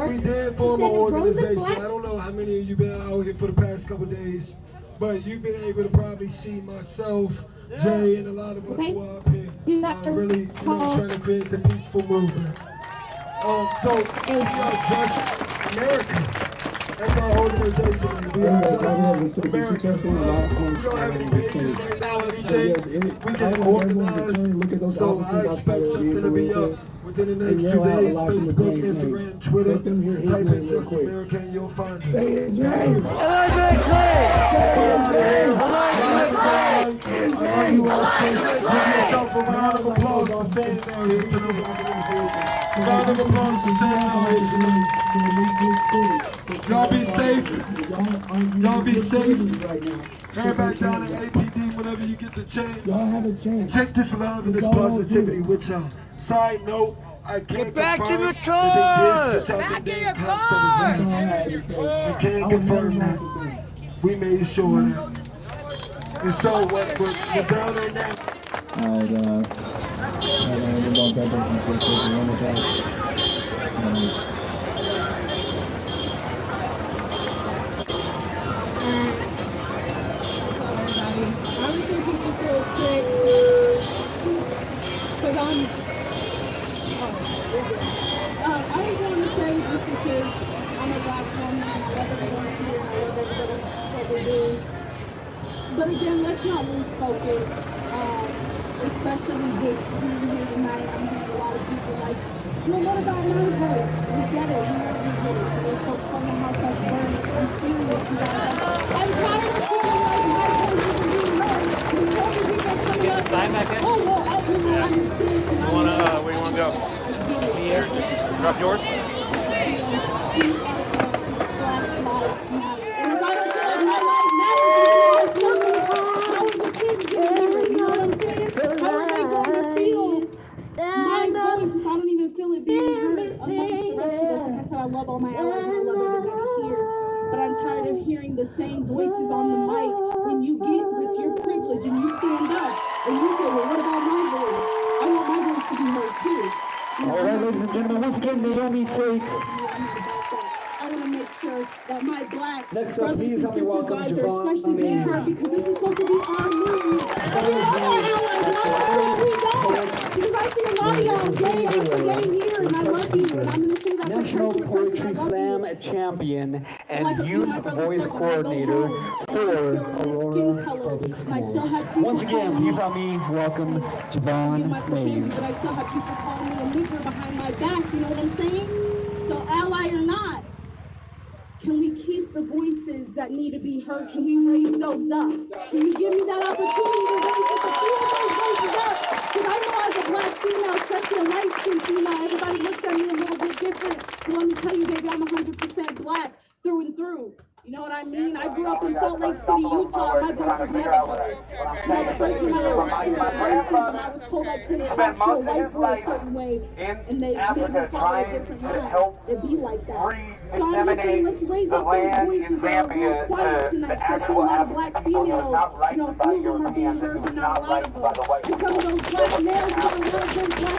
we did form an organization. I don't know how many of you been out here for the past couple days, but you've been able to probably see myself, Jay, and a lot of us who are up here really trying to create the peaceful movement. So, we are Just America. That's our organization. We are Just America. We don't have any pages right now today. We can organize. So I expect something to be up within the next 2 days. Facebook, Instagram, Twitter. Just type in Just America and you'll find us. Give yourself a round of applause for staying down here tonight. A round of applause for staying down here tonight. Y'all be safe. Y'all be safe. Head back down to APD whenever you get the chance. And take this love and this positivity with y'all. Side note, I can't get back in the car! Back in your car! I can't confirm that. We made sure of that. And so we're down on that. I just want to say, just because I'm a black woman, I love everyone here, I love everybody that we do. But again, let's not lose focus, especially this being here tonight. I'm hearing a lot of people like, well, what about my vote? We get it, we know we get it. We're focused on the house that's burning. I'm serious, you guys. I'm tired of feeling like my vote isn't being heard. Get the sign back in? Oh, well, I'll do where do you want to go? Here, just drop yours. I love all my allies and I love everybody here, but I'm tired of hearing the same voices on the mic when you get with your privilege and you stand up and you say, well, what about my once again, Naomi Tate. I want to make sure that my black Next up, brothers please and help me sisters welcome guys are Javon especially being Mays. heard because this is supposed to be our movement. And we love our allies, and I love we don't. Because I see a lot of y'all day after day here, and I love you, and I'm going to say that National for person Poetry to person. Slam champion and Like youth voice coordinator for Aurora Public Schools. Once again, please help me welcome Javon Mays. But I still have people calling me a nigger behind my back, you know what I'm saying? So ally or not, can we keep the voices that need to be heard? Can we raise those up? Can you give me that opportunity to raise just a few of those voices up? Because I know as a black female, especially a light-skinned female, everybody looks at me a little bit different. But let me tell you, baby, I'm 100% black through and through. You know what I mean? I grew up in Salt Lake City, Utah. My voice was never heard. The first time I experienced racism, I was told I couldn't talk to a white boy a certain way, and they made me follow a different line. It'd be like that. So I'm just saying, let's raise up those voices that are a little quiet tonight. So I see a lot of black females, you know, few of them are being heard, but not a lot of them. And some of those black males, you know, those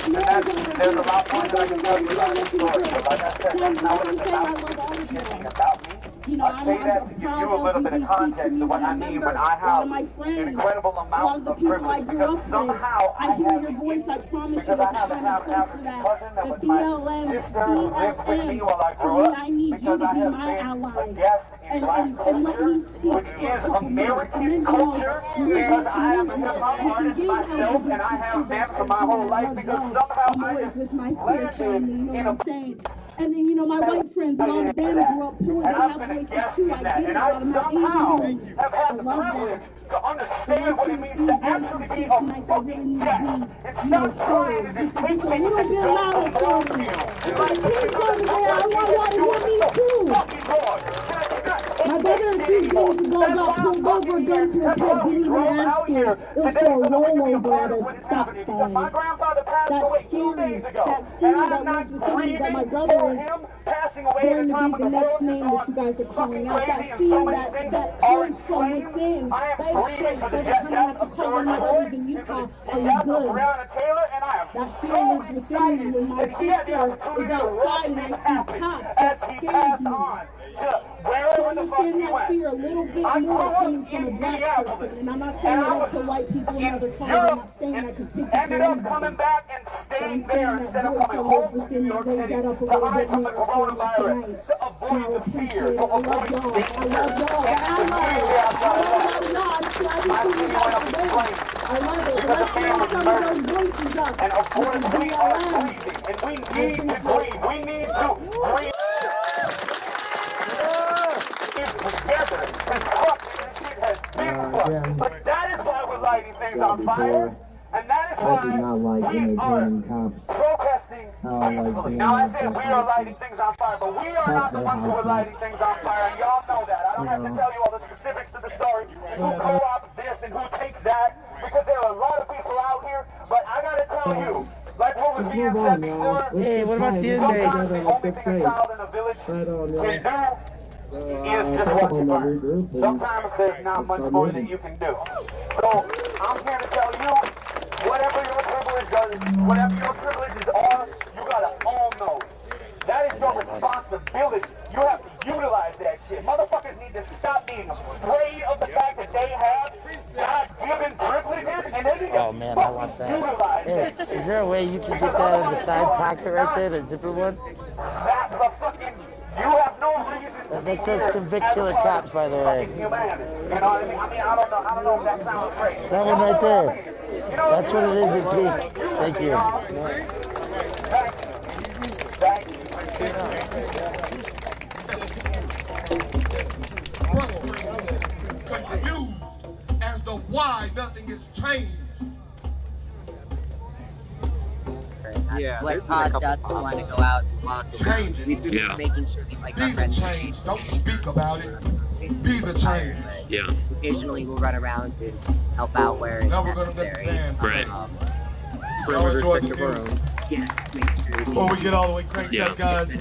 black males over here, I love all of you. You know, I say that to give you a little bit of context of what I mean when I have an incredible amount of privilege, because somehow I hear your voice, I promise you, it's trying to play for that. The BLM, BLM, I need you to be my ally. And let me speak for a couple minutes. And then, culture, because I am a hip-hop artist myself, and I have been for my whole life, because somehow I just landed in a... And then, you know, my white friends, a lot of them grew up poor. They have voices too. I get it. A lot of my Asian friends, I love that. To understand what it means to actually be a fucking guest. It's not trying to just take me and don't belong to you. My kids over there, I want y'all to hear me too. My brother a few days ago got pulled over, a gun to his head, didn't even ask him. It was for a rollover at a stop sign. That's scary. That fear that lives within me, that my brother is going to be the next name that you guys are calling out. That fear that comes from within. That shakes every time I have to call on my brothers in Utah, are you good? That fear lives within me. When my sister is outside and I see cops, that scares me. So understand that fear a little bit more coming from a black person. And I'm not saying that to white people in other countries. I'm not saying that because people ended up coming back and staying there instead of coming home to New York City to hide from the coronavirus, to avoid the fear, to avoid the danger. I love y'all. I love it. Let's bring some of those voices up. And of course, we are breathing, and we need to breathe. We need to breathe together. This shit has been fucked. But that is why we're lighting things on fire. And that is why we are protesting peacefully. Now I said we are lighting things on fire, but we are not the ones who are lighting things on fire, and y'all know that. I don't have to tell you all the specifics to the story, who co-ops this and who takes that, because there are a lot of people out here, but I gotta tell you, like what was being said before, Hey, what about the inmates? sometimes the only thing a child in a village can do is just watch it burn. Sometimes there's not much more that you can do. So I'm here to tell you, whatever your privileges are, you gotta own those. That is your responsibility. You have to utilize that shit. Motherfuckers need to stop being afraid of the fact that they have God-given privileges, and they need to utilize that shit. Is there a way you can get that in the side pocket right there, the zipper one? You have no reason. That says convict killer cops, by the way. You know what I mean? I don't know if that sounds great. That one right there. That's what it is in pink. Thank you. Confused as to why nothing has changed. What caused us to want to go out and walk around. Change We've been making sure we like our Be the friends. change. Don't speak about it. Be the change. Yeah. Occasionally we'll run around and help out where it's Now we're gonna necessary. get the band. Right. Y'all enjoy the music. Before we get all the way cranked up, guys,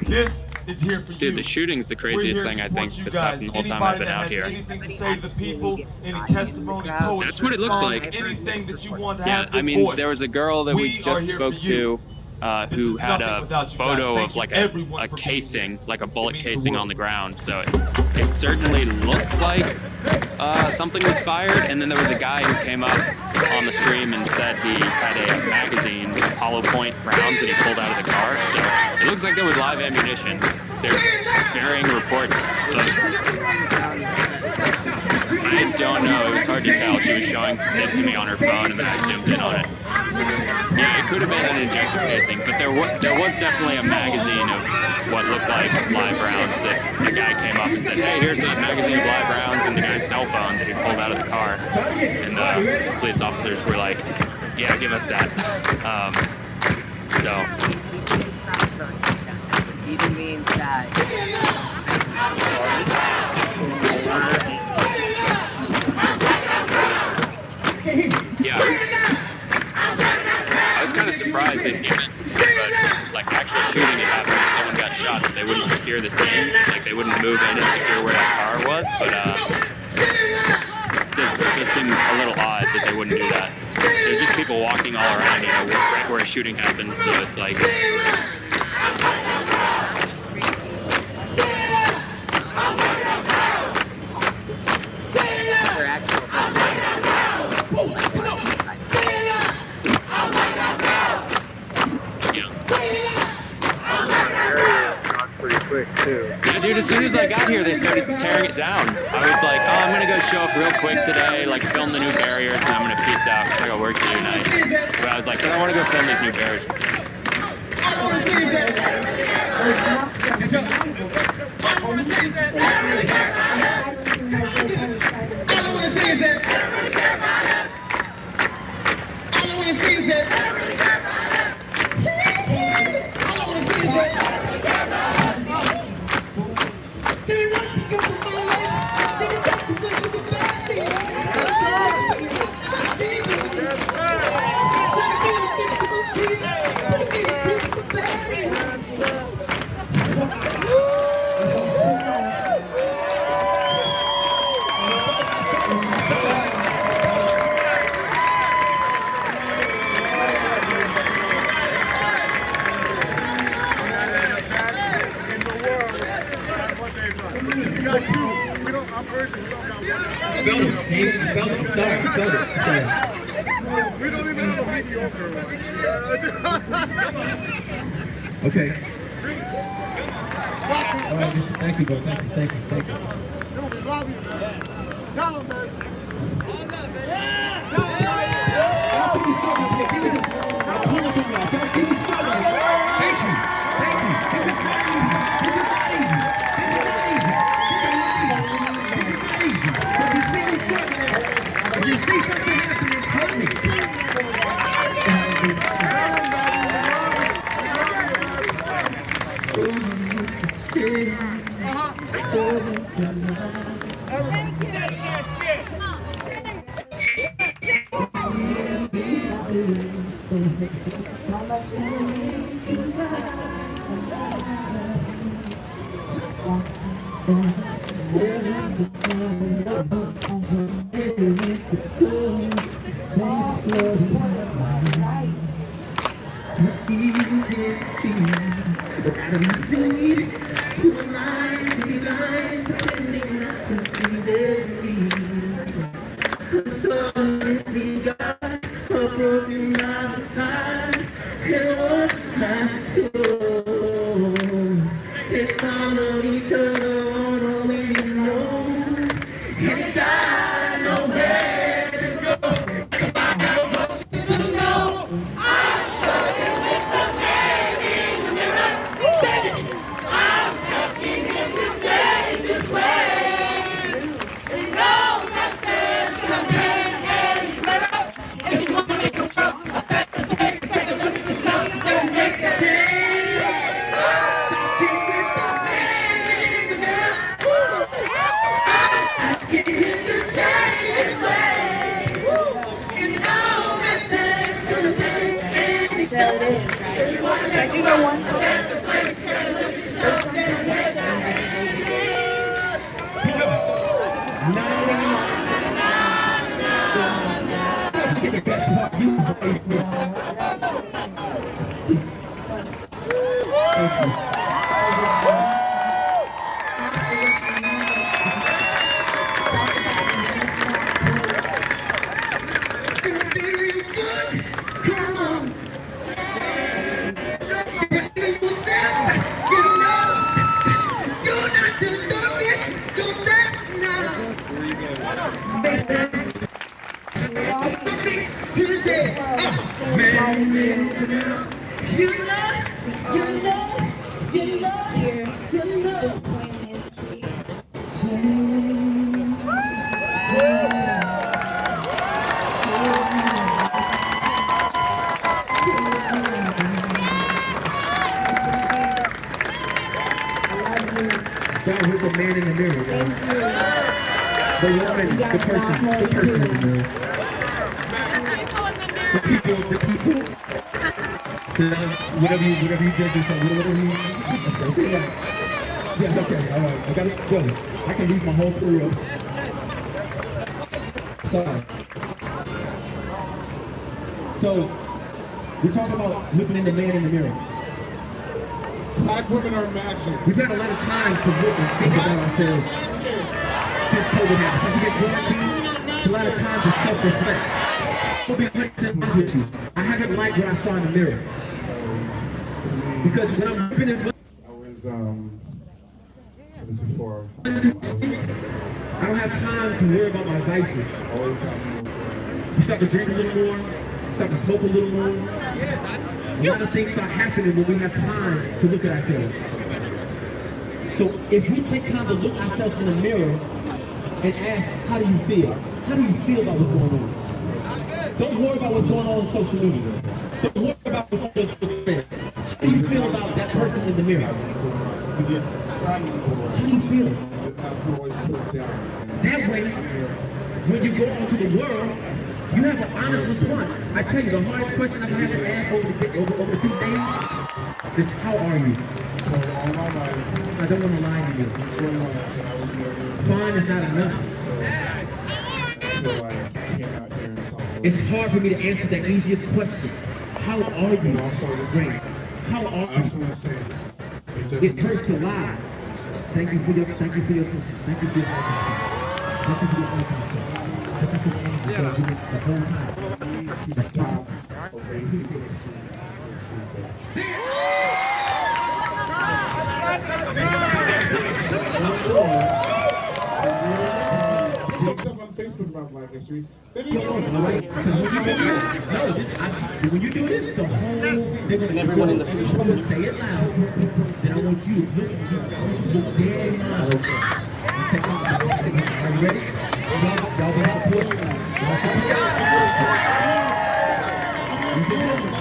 this is here for you. Dude, the shooting's the craziest thing I think that's happened the whole time I've been out here. Anything to say to the people, any testimony, poetry, That's what it looks songs, like. anything that you want to Yeah, have this I mean, voice. there was a girl that we are just here spoke for you. to who had a photo of like a casing, like a bullet casing on the ground. So it certainly looks like something was fired. And then there was a guy who came up on the stream and said he had a magazine with hollow point rounds that he pulled out of the car. So it looks like there was live ammunition. There's varying reports of, I don't know, it was hard to tell. She was showing it to me on her phone and then I zoomed in on it. Yeah, it could have been an injector casing, but there was definitely a magazine of what looked like live rounds that a guy came up and said, hey, here's a magazine of live rounds, and the guy's cell phone that he pulled out of the car. And the police officers were like, yeah, give us that. Even means that yeah, I was kind of surprised that even like actual shooting had happened and someone got shot, that they wouldn't secure the scene, like they wouldn't move in and secure where that car was. But it does seem a little odd that they wouldn't do that. There's just people walking all around, you know, right where a shooting happened. So it's like. pretty quick too. Yeah, dude, as soon as I got here, they started tearing it down. I was like, oh, I'm gonna go show up real quick today, like film the new barriers, and I'm gonna peace out because I got work to do tonight. But I was like, I want to go film these new barriers. We don't even have a mediocre one. Okay. All right, thank you, bro. Thank you. Tell him, man. It's on each other on the woman, the person in the mirror. The people, whatever you judge yourself, whatever you, yeah, okay, all right, I gotta go. I can lose my whole career. Sorry. So, we're talking about looking in the man in the mirror. Black women are magic. We've had a lot of time to look and think about ourselves since COVID happened. Since we get quarantined, it's a lot of time to self-reflect. I'll be 100% honest with you. I haven't liked what I saw in the mirror. Because when I'm looking at... I was, this before. I don't have time to worry about my vices. You start to drink a little more, start to smoke a little more. A lot of things start happening when we have time to look at ourselves. So if we take time to look ourselves in the mirror and ask, how do you feel? How do you feel about what's going on? Don't worry about what's going on social media. Don't worry about what's on your Facebook. How do you feel about that person in the mirror? How do you feel? That way, when you go out into the world, you have an honest response. I tell you, the hardest question I've had to ask over 2 days is, how are you? I don't want to lie to you. Fine is not enough. It's hard for me to answer the easiest question. How are you? Great. How are you? It hurts to lie. Thank you for your honesty. Thank you for your honesty. Thank you for your honesty. Thank you for the whole time. On Facebook about Black History. When you do this, the whole and everyone in the future will say it loud. Then I want you to look dead loud. Are you ready? Y'all be support.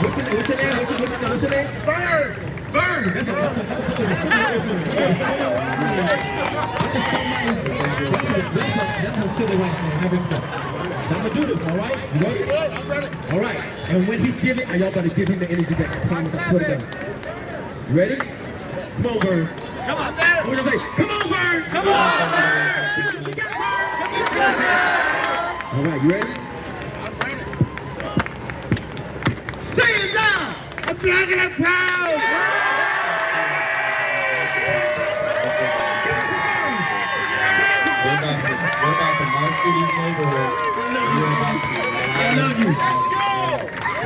What's your name? What's your name? Bird! Bird! That's how silly right now. Have it done. I'm gonna do this, all right? You ready? I'm ready. All right. And when he give it, y'all gotta give him the energy back. I promise I put it down. You ready? Come on, Bird. Come on, Bird. We're gonna say, come on, Bird. Come on, Bird. All right, you ready? I'm ready. Say it down. I'm black and I'm proud. What about the Mark City's neighborhood? I love you.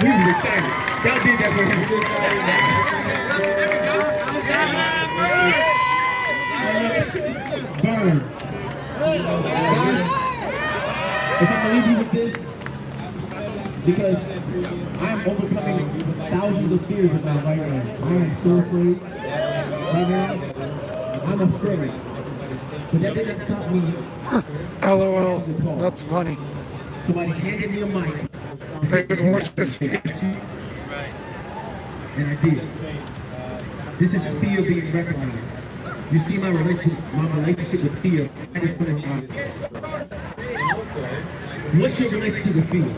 We was excited. Y'all did that for him. Burn. If I'm gonna leave you with this, because I'm overcoming thousands of fears of my right now. I am so afraid. Right now, I'm afraid. But that didn't stop me. LOL, that's funny. Somebody handed me a mic. Watch this video. And I did. This is fear being recognized. You see my relationship with fear. What's your relationship with fear?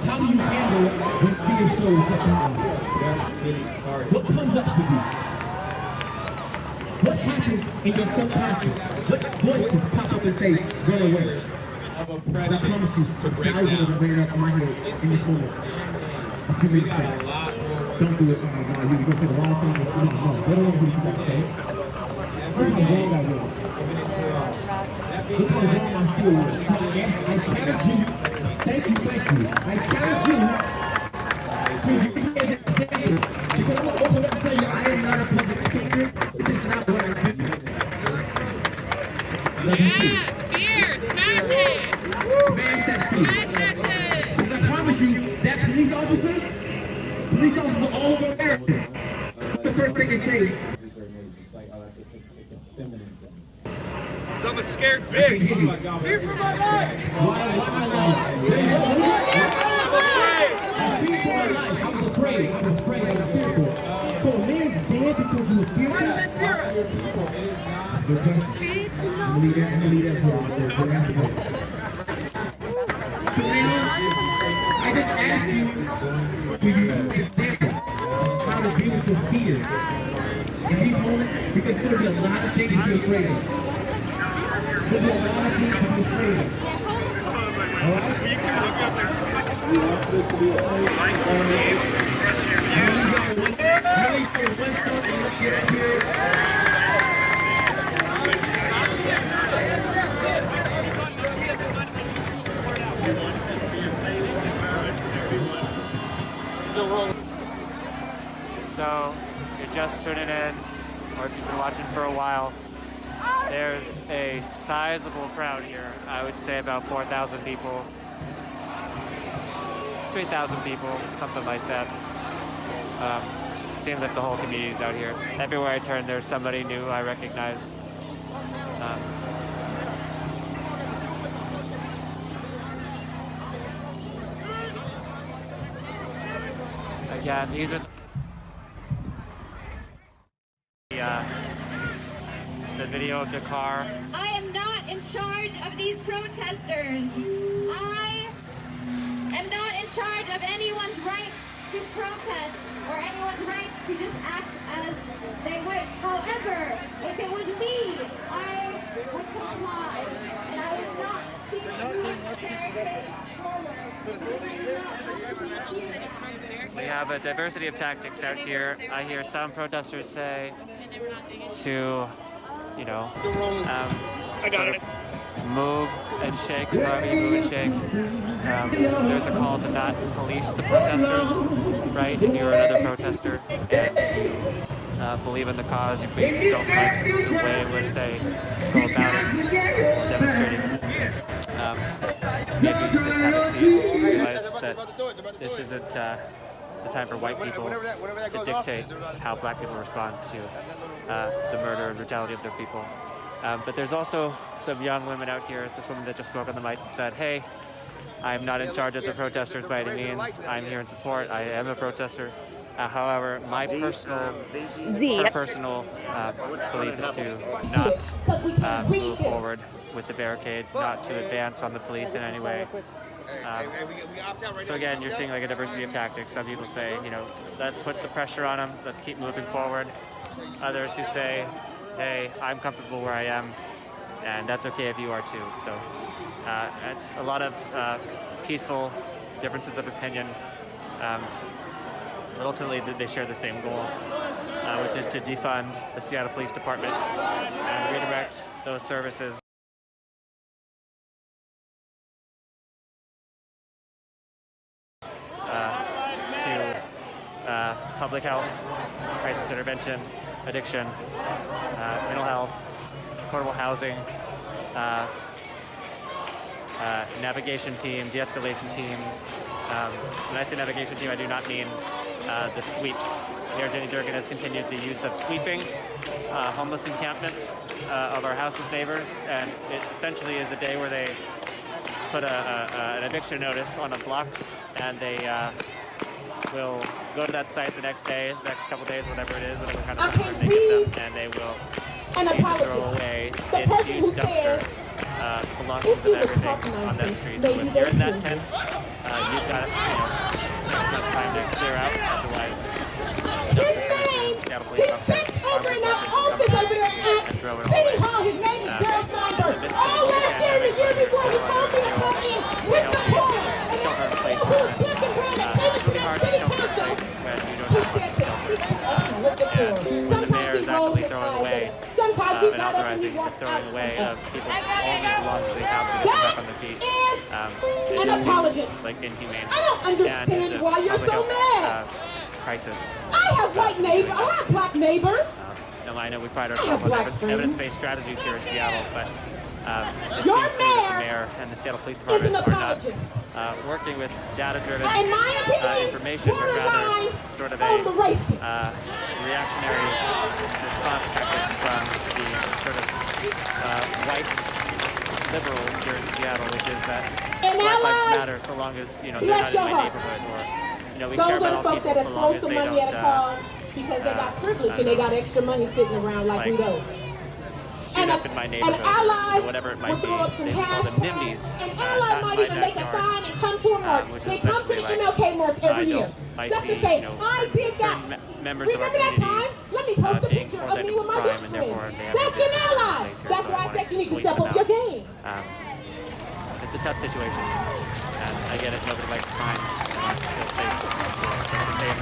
How do you handle when fear shows up in your life? What comes up for you? What happens in your subconscious? What voices pop up and say, run away? I promise you, thousands of them ran up in my head in this moment. A few minutes back. Don't do it. You're going to say the wrong thing. No, they don't want to do what you got to say. Look how wrong I was. Look how wrong I still was. I challenge you. Thank you. I challenge you. Because I'm going to open up and tell you, I am not a public speaker. This is not what I do. Love you too. Fear, smash it! Smash that fear. Smash that shit! Because I promise you, that police officers all over America, the first thing they say, I'm a scared bitch. Fear for my life! I was afraid. I was fearful. So a man's dead because you were fearful? Why do they fear us? I'm gonna leave that for for you to Tampa how to deal with your fears in these moments, because there's going to be a lot of things to be afraid of. There's going to be a lot of things to be afraid of. All right? We want this to be a Still rolling. So, if you're just tuning in, or if you've been watching for a while, there's a sizable crowd here. I would say about 4,000 people, 3,000 people, something like that. Seems like the whole community is out here. Everywhere I turn, there's somebody new I recognize. Again, these are the video of the car. I am not in charge of these protesters. I am not in charge of anyone's right to protest or anyone's right to just act as they wish. However, if it was me, I would comply and I would not keep moving the barricade forward. We have a diversity of tactics out here. I hear some protesters say to, you know, I got it. Move and shake, wherever you move and shake. There's a call to not police the protesters, right? If you're another protester and believe in the cause, you just don't like the way in which they go about it, demonstrating. Maybe you just have a seat, realize that this isn't the time for white people to dictate how black people respond to the murder and brutality of their people. But there's also some young women out here. This woman that just spoke on the mic said, hey, I'm not in charge of the protesters by any means. I'm here in support. I am a protester. However, my personal belief is to not move forward with the barricades, not to advance on the police in any way. So again, you're seeing like a diversity of tactics. Some people say, you know, let's put the pressure on them, let's keep moving forward. Others who say, hey, I'm comfortable where I am, and that's okay if you are too. So it's a lot of peaceful differences of opinion. But ultimately, they share the same goal, which is to defund the Seattle Police Department and redirect those services to public health, crisis intervention, addiction, mental health, affordable housing, navigation team, de-escalation team. When I say navigation team, I do not mean the sweeps. Mayor Jenny Durkan has continued the use of sweeping homeless encampments of our house's neighbors, and it essentially is a day where they put an eviction notice on a block, and they will go to that site the next day, the next couple days, whatever it is, whatever kind of record they give them, and they will proceed to throw away in huge dumpsters belongings of everything on that street. So if you're in that tent, you've got, there's enough time to clear out, otherwise dumpsters are going to Seattle police officers, armed with weapons, come and throw it all away. Shelter in place. It's really hard to shelter in place when you don't have much shelter. And when the mayor is actively throwing away and authorizing the throwing away of people's only belongings they have to get back on their feet, it just seems like inhumane. And it's a public health crisis. I have white neighbors. I have black neighbors. I know we pride ourselves on evidence-based strategies here in Seattle, but it seems to me that the mayor and the Seattle Police Department are not working with data-driven information, but rather sort of a reactionary response tactics from the sort of white liberals here in Seattle, which is that Black Lives Matter so long as they're not in my neighborhood, or we care about all people so long as they don't because they got privilege and they got extra money sitting around like we don't. Shoot up in my neighborhood, or whatever it might be. They call them NIMBYs. An ally might even make a sign and come to them march. which They is come to the essentially MLK march every year. I Just see, to say, you know, I did that. members of our Remember that community time? Let me post a being picture forced of me into with my crime, best and friend. therefore they have That's no an business in ally. place here, That's so why I wanted said you need to sweep step them up your out. game. It's a tough situation, and I get it. Nobody likes crime and wants to feel safe and secure, but the same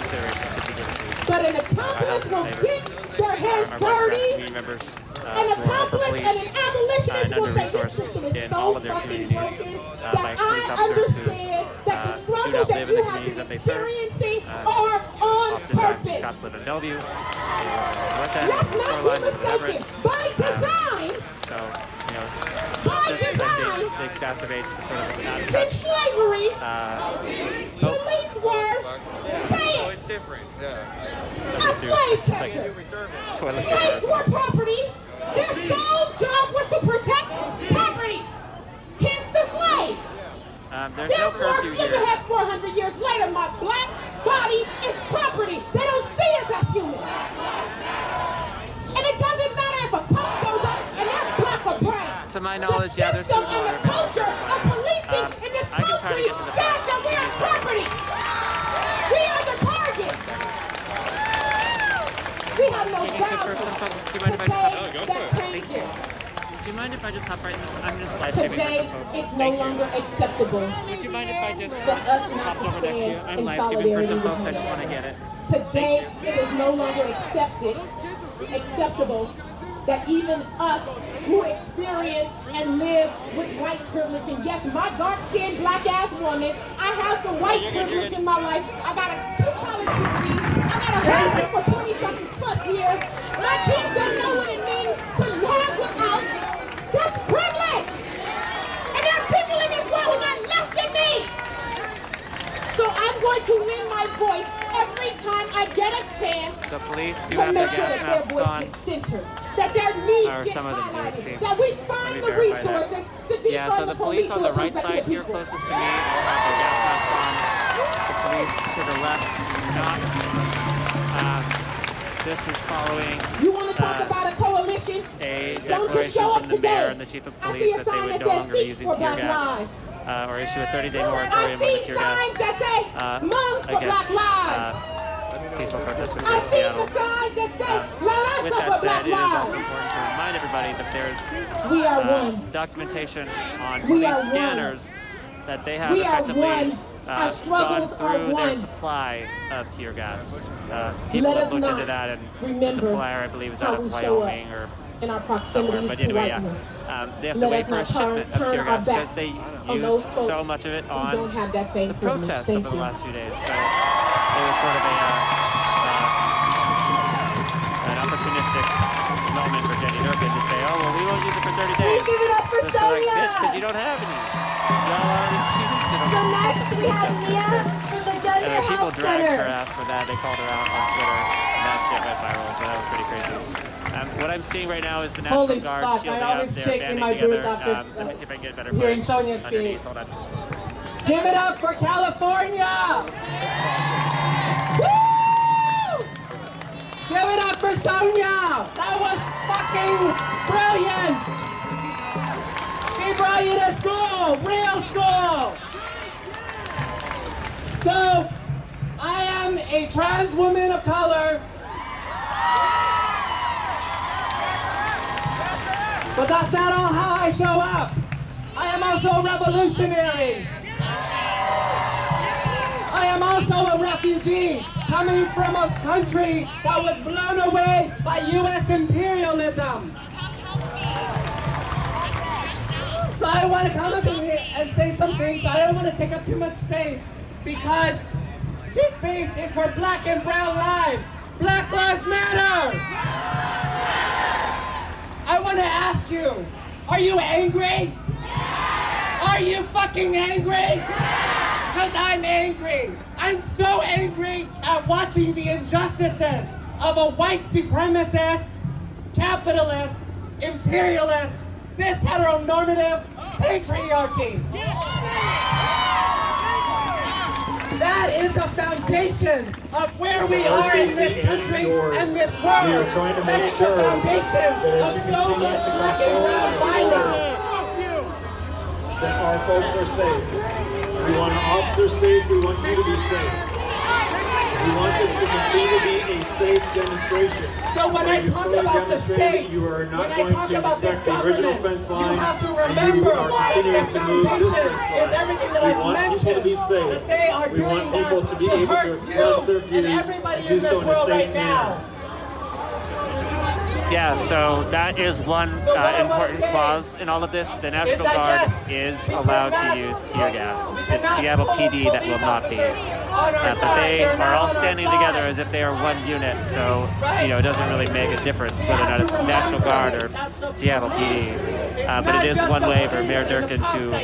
consideration should be given to But an our accomplice housing will neighbors, get their hands our white dirty. community members, An who are accomplice and overpoliced an abolitionist and will say this under-resourced system is in so all of their fucking communities broken by that police I officers who understand that the do struggles not that live in you the have communities been that they serve. experiencing are on Oftentimes, these purpose. cops live in Bellevue, they live in North End, Let's not Shoreline, be they live in Everett. mistaken. By design, So, you know, by this I design, think exacerbates the sort of not since touch. slavery, Oh, police were, say it, It's different. a slave catcher. toilet Slaves paper. were property. Their sole job was to protect property. Hence the slave. There's no Therefore, curfew look here. ahead 400 years later, my black body is property. They don't see us as human. And it doesn't matter if a cop goes up and they're black or brown. To my knowledge, yeah, there's System people and that the are culture of policing in this I can try to country get to the says fact. that we Give me are a second. property. We are the target. We have no For some value. folks, do you mind if I just hop? Today, that changes. Do you mind if I just hop right in? I'm just live streaming for Today, some folks. it's no Thank you. longer acceptable Would you mind if I just for us not hopped to over next to you? stand I'm in live streaming for some solidarity folks. I with just want to him. get it. Today, it is no longer acceptable that even us who experience and live with white privilege, and yes, my dark-skinned black-ass woman, I have some white privilege in my life. I got 2 college degrees. I got a husband for 20-something plus years. My kids don't know what it means to have without. That's privilege. And there are people in this world who got less than me. So I'm going to win my voice every time I get a chance So police do to have their make sure gas that their masks voice on. gets centered, that their needs Or get some of them do, it highlighted, seems. that we Let find me the verify that. resources to defund Yeah, so the police on the right so it side comes back to the here people. closest to me all have their gas masks on. The police to the left do not. This is following You want to talk about a coalition? a Don't just declaration show up from the today. mayor and the chief of I see police a that they sign would that no says longer be Seek using for tear Black gas Lives. or issue a 30-day I moratorium on the see tear gas signs that say Moms for against Black Lives. peaceful protesters I in see Seattle. the signs that say Let us With for that Black said, it is Lives. also important to remind everybody that there's We are one. documentation on We police are one. scanners that they have We are effectively one. Our gone struggles are through their one. supply of tear gas. People Let have us looked into not that, and the remember supplier, I believe, is how out we of show up Wyoming or in our somewhere. proximity But to anyway, yeah. whiteness. They have to Let wait us for a not shipment of turn tear our gas because back they on those used folks so much of it who on don't have that same the privilege. protests Thank over the you. last few days. So it was sort of an opportunistic moment for Jenny Durkin to say, oh, well, we won't use it for 30 days. Give it up for Just like, Sonia. bitch, because you don't have any. Y'all already used it. So next we have Mia from the And Gender then people Health dragged her Center. ass for that. They called her out on Twitter, and that shit went viral, so that was pretty crazy. What I'm seeing right now is the National Holy Guard fuck, shielding I up. always They're shake in banding my together. boots after, Let me see if I can get better hearing footage Sonia speak. underneath. Hold on. Give it up for California! Woo! Give it up for Sonia! That was fucking brilliant! She brought you to school, real school! So, I am a trans woman of color. But that's not all how I show up. I am also a revolutionary. I am also a refugee coming from a country that was blown away by U.S. imperialism. So I want to come up in here and say some things, but I don't want to take up too much space because this space is for black and brown lives. Black Lives Matter! I want to ask you, are you angry? Are you fucking angry? Because I'm angry. I'm so angry at watching the injustices of a white supremacist, capitalist, imperialist, cis heteronormative patriarchy. That is the foundation of where we are in this country and this world. We are trying to That make is sure the foundation that as of you so continue much to black come and forward brown and violence. that our folks are safe. We want our officers safe. We want you to be safe. We want this to continue to be a safe demonstration. So when I talk about the state, you are not when I going talk to about this respect the original government, fence line, you have to and remember you are why continuing the to move this foundation fence is line. everything that We I've want people to mentioned, be safe. that they are We want doing people that to be able to hurt express you their and views everybody and do in this so in a world safe right manner. now. Yeah, so that is one important clause in all of this. The National Guard is allowed to use tear gas. It's Seattle PD that will not be. But they are all standing together as if they are one unit, so it doesn't really make a difference whether or not it's National Guard or Seattle PD. But it is one way for Mayor Durkin to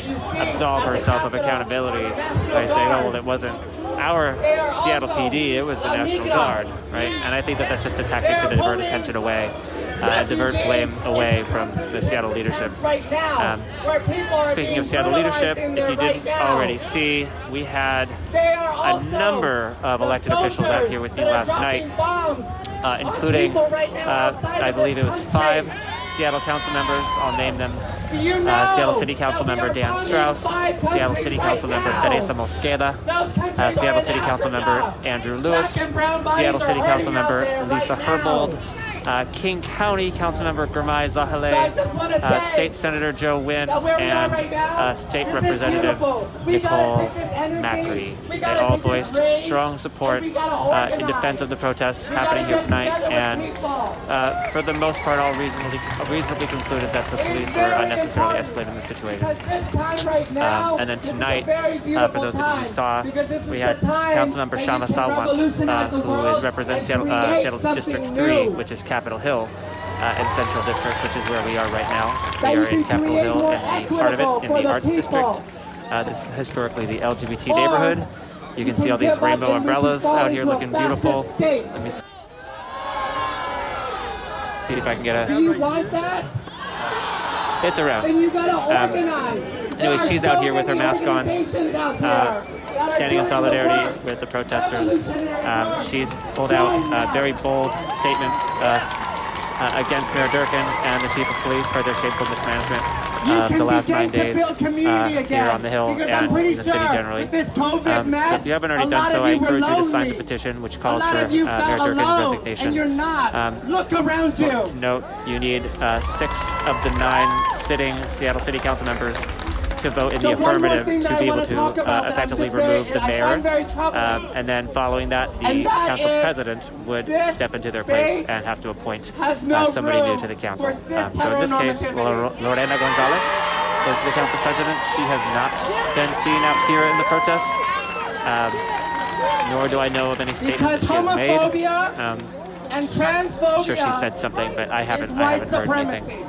absolve herself of accountability by saying, oh, well, it wasn't our Seattle PD, it was the National Guard, right? And I think that that's just a tactic to divert attention away, divert blame away from the Seattle leadership. Speaking of Seattle leadership, if you didn't already see, we had a number of elected officials out here with me last night, including, I believe it was 5 Seattle council members. I'll name them. Seattle City Council member Dan Strauss, Seattle City Council member Teresa Mosqueda, Seattle City Council member Andrew Lewis, Seattle City Council member Lisa Herbold, King County Councilmember Gurmai Zahale, State Senator Joe Wynn, and State Representative Nicole McCready. They all voiced strong support in defense of the protests happening here tonight, and for the most part, all reasonably concluded that the police were unnecessarily escalating the situation. And then tonight, for those of you who saw, we had Councilmember Shama Sawant, who represents Seattle's District 3, which is Capitol Hill and Central District, which is where we are right now. We are in Capitol Hill, in the heart of it, in the Arts District. This is historically the LGBT neighborhood. You can see all these rainbow umbrellas out here looking beautiful. Let me see if I can get a... Do you want that? It's around. Then you gotta organize. Anyway, she's out here with her mask on, standing in solidarity with the protesters. She's pulled out very bold statements against Mayor Durkin and the Chief of Police for their shameful mismanagement of the last 9 days here on the Hill and in the city generally. So if you haven't already done so, I encourage you to sign the petition, which calls for Mayor Durkin's resignation. Look around you. To note, you need 6 of the 9 sitting Seattle City Council members to vote in the affirmative to be able to effectively remove the mayor. And then following that, the council president would step into their place and have to appoint somebody new to the council. So in this case, Lorena Gonzalez is the council president. She has not been seen out here in the protests, nor do I know of any statement that she has made. And transphobia. I'm sure she said something, but I haven't heard anything.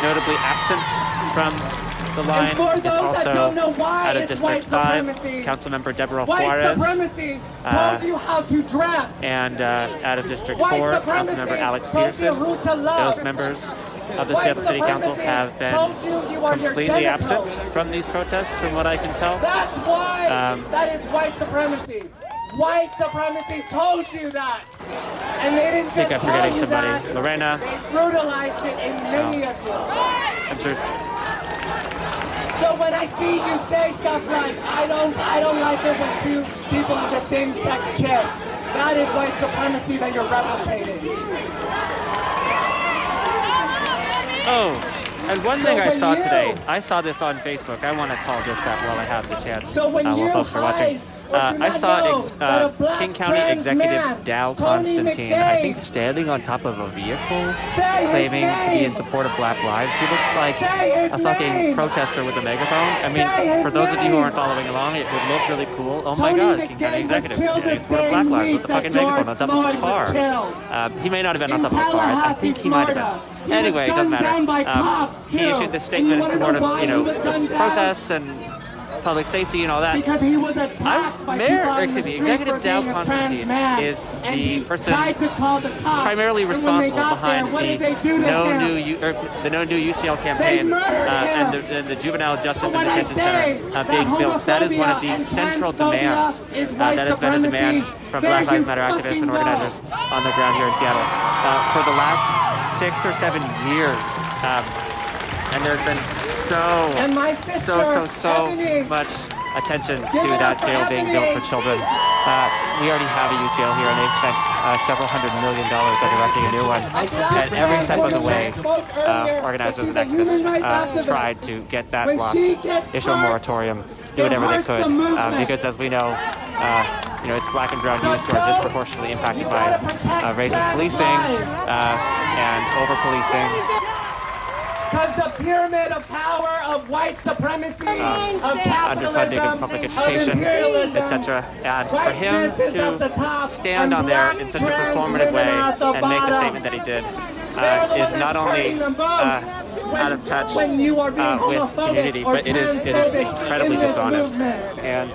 Notably absent from the line is also out of District 5, Councilmember Deborah Juarez, and out of District 4, Councilmember Alex Peterson. Those members of the Seattle City Council have been completely absent from these protests, from what I can tell. That's why. That is white supremacy. White supremacy told you that. And they didn't just tell you that. Lorena. They brutalized it in many of you. I'm sure. So when I see you say stuff like, I don't like it when 2 people of the same sex kiss, that is white supremacy that you're replicating. Oh, and one thing I saw today, I saw this on Facebook. I want to call this out while I have the chance, while folks are watching. I saw King County Executive Dow Constantine, I think, standing on top of a vehicle, claiming to be in support of Black Lives. He looked like a fucking protester with a megaphone. I mean, for those of you who aren't following along, it would look really cool. Oh my God, King County Executive standing in support of Black Lives with a fucking megaphone on top of a car. He may not have been on top of a car. I think he might have been. Anyway, it doesn't matter. He issued this statement in support of, the protests and public safety and all that. Because he was attacked by Executive Dow Constantine is the person primarily responsible behind the No New Youth Jail campaign and the Juvenile Justice and Detention Center being built. That is one of the central demands that has been a demand from Black Lives Matter activists and organizers on the ground here in Seattle. For the last 6 or 7 years, And there's been so much attention to that jail being built for children. We already have a youth jail here, and they spent several $100 million on erecting a new one. And every step of the way, organizers and activists tried to get that blocked, issue a moratorium, do whatever they could, because as we know, it's black and brown youth who are disproportionately impacted by racist policing and over-policing. Because the pyramid of power of white supremacy, of underfunding of public education, etc. And for him to stand on there in such a performative way and make the statement that he did is not only out of touch with community, but it is incredibly dishonest. And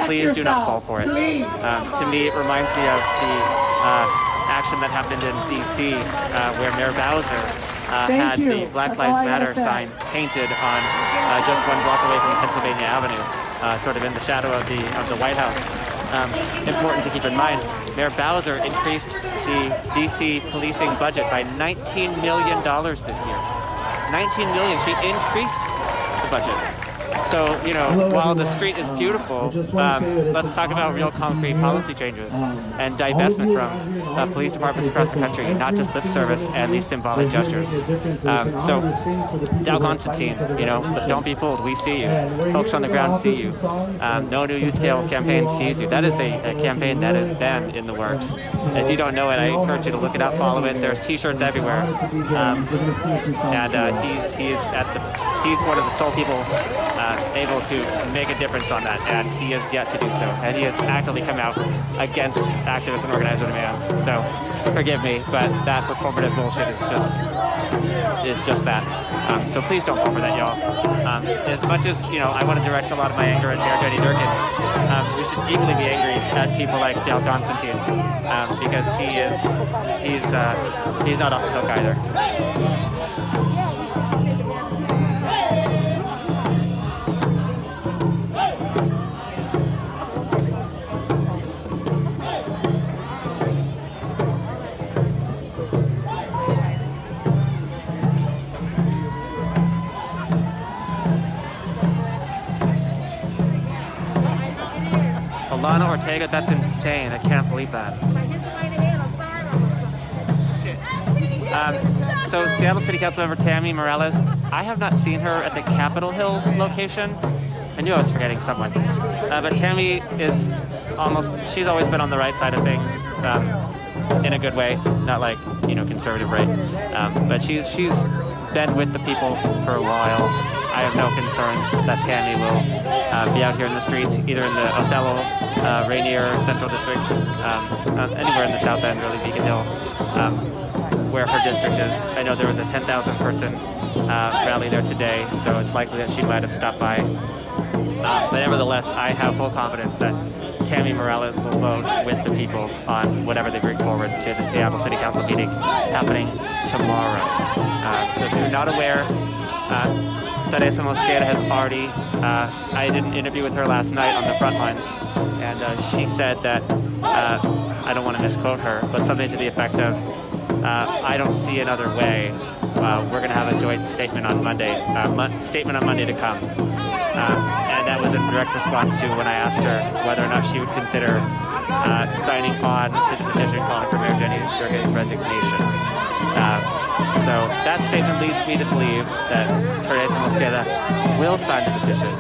please do not fall for it. To me, it reminds me of the action that happened in D.C. Where Mayor Bowser had the Black Lives Matter sign painted on just one block away from Pennsylvania Avenue, sort of in the shadow of the White House. Important to keep in mind, Mayor Bowser increased the D.C. policing budget by $19 million this year. $19 million. She increased the budget. So, while the street is beautiful, let's talk about real concrete policy changes and divestment from police departments across the country, not just lip service and these symbolic gestures. So, Dow Constantine, but don't be fooled. We see you. Folks on the ground see you. No New Youth Jail campaign sees you. That is a campaign that has been in the works. If you don't know it, I encourage you to look it up, follow it. There's T-shirts everywhere. He's one of the sole people able to make a difference on that, and he has yet to do so. And he has actively come out against activist and organizer demands. So, forgive me, but that performative bullshit is just that. So please don't fall for that, y'all. As much as I want to direct a lot of my anger at Mayor Jenny Durkin, we should equally be angry at people like Dale Constantine, because he's not off the hook either. Lana Ortega, that's insane. I can't believe that. So Seattle City Council member Tammy Morales, I have not seen her at the Capitol Hill location. I knew I was forgetting someone. But Tammy she's always been on the right side of things, in a good way, not like, conservative right. But she's been with the people for a while. I have no concerns that Tammy will be out here in the streets, either in the Othello, Rainier, Central District, anywhere in the South End, really, Beacon Hill, where her district is. I know there was a 10,000 person rally there today, so it's likely that she might have stopped by. But nevertheless, I have full confidence that Tammy Morales will vote with the people on whatever they bring forward to the Seattle City Council meeting happening tomorrow. So if you're not aware, Teresa Mosqueda has already, I did an interview with her last night on the front lines, and she said that, I don't want to misquote her, but something to the effect of, I don't see another way. We're going to have a joint statement on Monday, to come. And that was in direct response to when I asked her whether or not she would consider signing on to the petition calling for Mayor Jenny Durkin's resignation. So that statement leads me to believe that Teresa Mosqueda will sign the petition.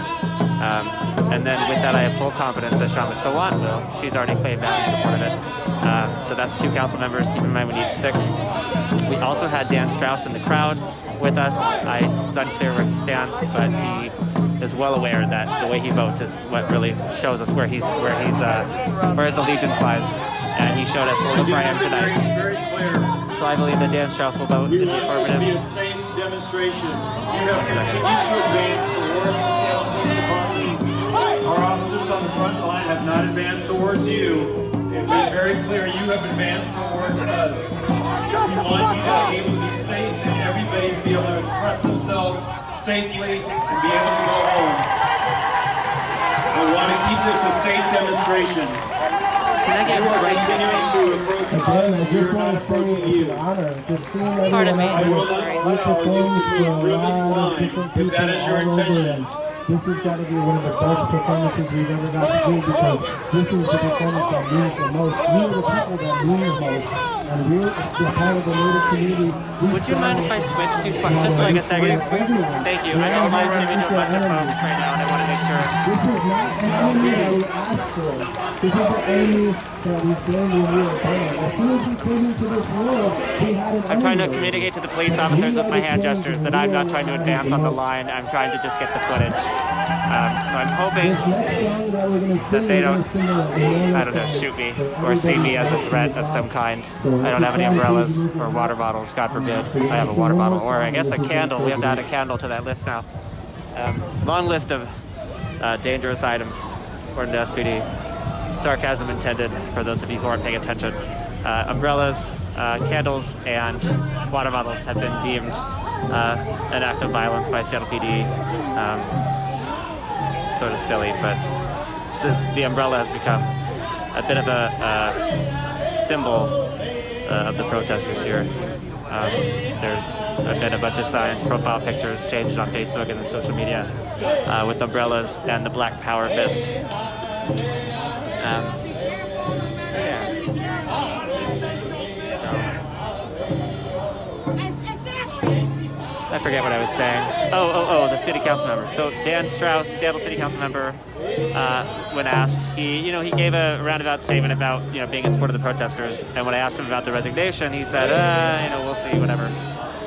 And then with that, I have full confidence that Shama Sawant will. She's already claimed out in support of it. So that's 2 council members. Keep in mind we need 6. We also had Dan Strauss in the crowd with us. It's unclear where he stands, but he is well aware that the way he votes is what really shows us where his allegiance lies. And he showed us where I am tonight. So I believe that Dan Strauss will vote in the affirmative. This is be a safe demonstration. You have continued to advance towards the Seattle Police Department. Our officers on the front line have not advanced towards you. It's been very clear you have advanced towards us. We want you to be able to be safe and everybody to be able to express themselves safely and be able to go home. I want to keep this a safe demonstration. Can I get a break? Again, I just want to say it's an honor. Just seeing everyone Pardon me. out here. Sorry. We performed for a lot of different people all over, and this has got to be one of the best performances we've ever got to do, because this is the performance that means the most. We are the people that mean the most, and we're the part of the Native community. Would you mind if I switch to spot just for like a second? Thank you. I just live streaming to a bunch of folks right now, and I want to make sure. This is not an enemy that we asked for. This is an enemy that we gained when we were born. As soon as we came into this world, we had an I'm trying to enemy. communicate to the police officers with my hand gestures that I'm not trying to advance on the line. I'm trying to just get the footage. So I'm hoping that they don't, I don't know, shoot me or see me as a threat of some kind. I don't have any umbrellas or water bottles, God forbid. I have a water bottle, or I guess a candle. We have to add a candle to that list now. Long list of dangerous items, according to SPD. Sarcasm intended for those of you who aren't paying attention. Umbrellas, candles, and water bottles have been deemed an act of violence by Seattle PD. Sort of silly, but the umbrella has become a bit of a symbol of the protesters here. There's been a bunch of signs, profile pictures changed on Facebook and on social media with umbrellas and the Black Power fist. I forget what I was saying. Oh, the city council member. So Dan Strauss, Seattle city council member, when asked, he gave a roundabout statement about, being in support of the protesters. And when I asked him about the resignation, he said, we'll see, whatever.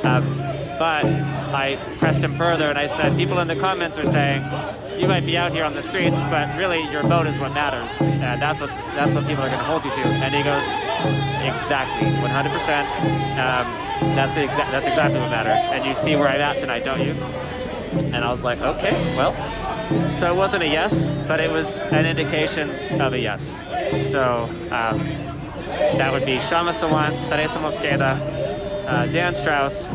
But I pressed him further and I said, people in the comments are saying, you might be out here on the streets, but really your vote is what matters. And that's what people are going to hold you to. And he goes, exactly, 100%. That's exactly what matters. And you see where I'm at tonight, don't you? And I was like, okay, well. So it wasn't a yes, but it was an indication of a yes. So that would be Shama Sawan, Teresa Mosqueda, Dan Strauss,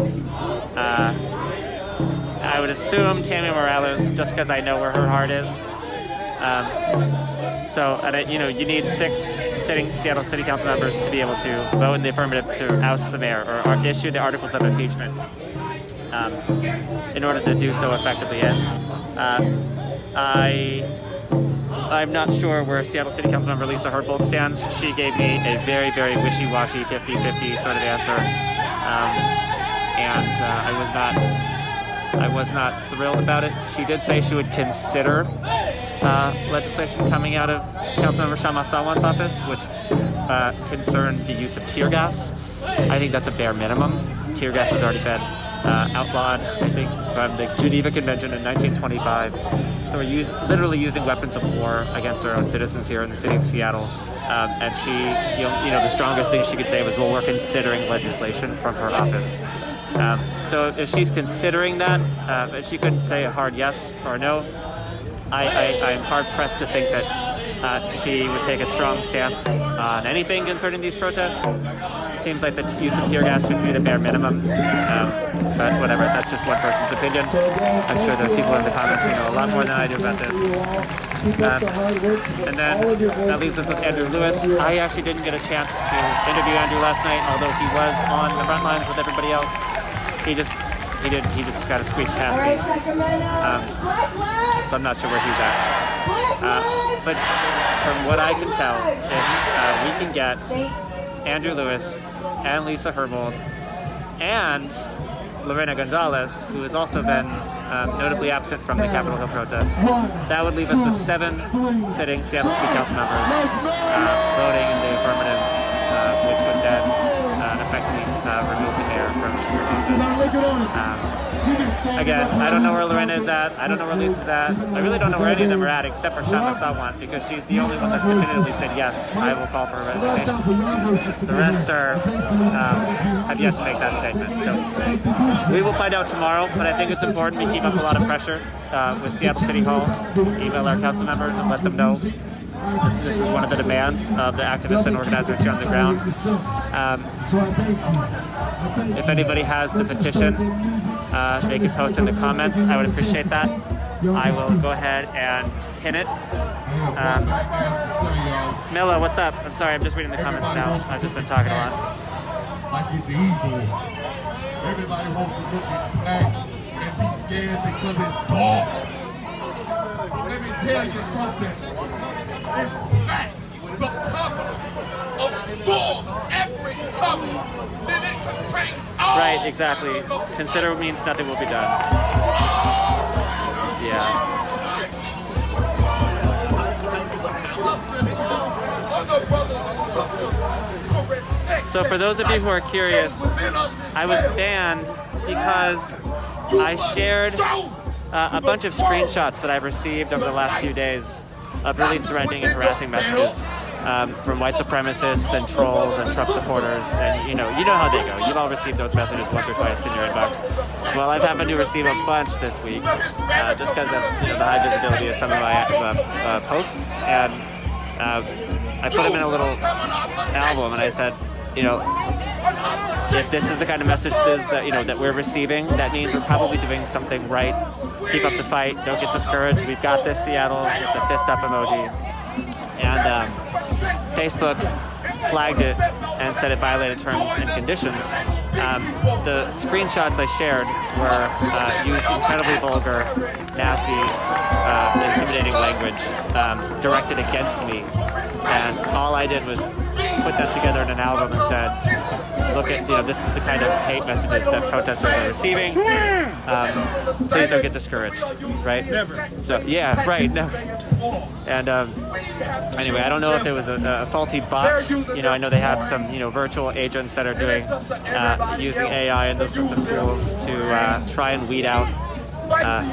I would assume Tammy Morales, just because I know where her heart is. You need 6 sitting Seattle City Council members to be able to vote in the affirmative to oust the mayor or issue the articles of impeachment in order to do so effectively. And I'm not sure where Seattle City Council member Lisa Herbold stands. She gave me a very, very wishy-washy 50-50 sort of answer. I was not thrilled about it. She did say she would consider legislation coming out of Councilmember Shama Sawan's office, which concerned the use of tear gas. I think that's a bare minimum. Tear gas has already been outlawed, I think, from the Geneva Convention in 1925. So we're literally using weapons of war against our own citizens here in the city of Seattle. And she, the strongest thing she could say was, well, we're considering legislation from her office. So if she's considering that, she couldn't say a hard yes or no. I'm hard-pressed to think that she would take a strong stance on anything concerning these protests. It seems like the use of tear gas would be the bare minimum. But whatever, that's just one person's opinion. I'm sure there's people in the comments who know a lot more than I do about this. And then that leaves us with Andrew Lewis. I actually didn't get a chance to interview Andrew last night, although he was on the front lines with everybody else. He just got to squeak past me. So I'm not sure where he's at. But from what I can tell, if we can get Andrew Lewis and Lisa Herbold and Lorena Gonzalez, who has also been notably absent from the Capitol Hill protests, that would leave us with 7 sitting Seattle City Council members voting in the affirmative, which would then effectively remove the mayor from office. Again, I don't know where Lorena is at. I don't know where Lisa's at. I really don't know where any of them are at except for Shama Sawan, because she's the only one that's definitively said, yes, I will call for a resignation. The rest have yet to make that statement. So we will find out tomorrow, but I think it's important we keep up a lot of pressure with Seattle City Hall, email our council members and let them know this is one of the demands of the activists and organizers here on the ground. If anybody has the petition, they can post in the comments. I would appreciate that. I will go ahead and pin it. Milla, what's up? I'm sorry, I'm just reading the comments now. I've just been talking a lot. Like it's evil. Everybody wants to look at black and be scared because it's dark. But let me tell you something. If black, the color, absorbs every color, then it contains all. Right, exactly. Consider means nothing will be done. Yeah. So for those of you who are curious, I was banned because I shared a bunch of screenshots that I've received over the last few days of really threatening and harassing messages from white supremacists and trolls and Trump supporters, and you know how they go. You've all received those messages once or twice in your inbox. Well, I've happened to receive a bunch this week just because of the high visibility of some of my posts, and I put them in a little album, and I said, if this is the kind of messages that we're receiving, that means we're probably doing something right. Keep up the fight. Don't get discouraged. We've got this, Seattle, with the fist up emoji. And Facebook flagged it and said it violated terms and conditions. The screenshots I shared were used incredibly vulgar, nasty, intimidating language directed against me. And all I did was put that together in an album and said, look at, this is the kind of hate messages that protesters are receiving. Please don't get discouraged, right? Never. So, yeah, right, never. And anyway, I don't know if it was a faulty bot. I know they have some, virtual agents that are doing, using AI and those sorts of tools to try and weed out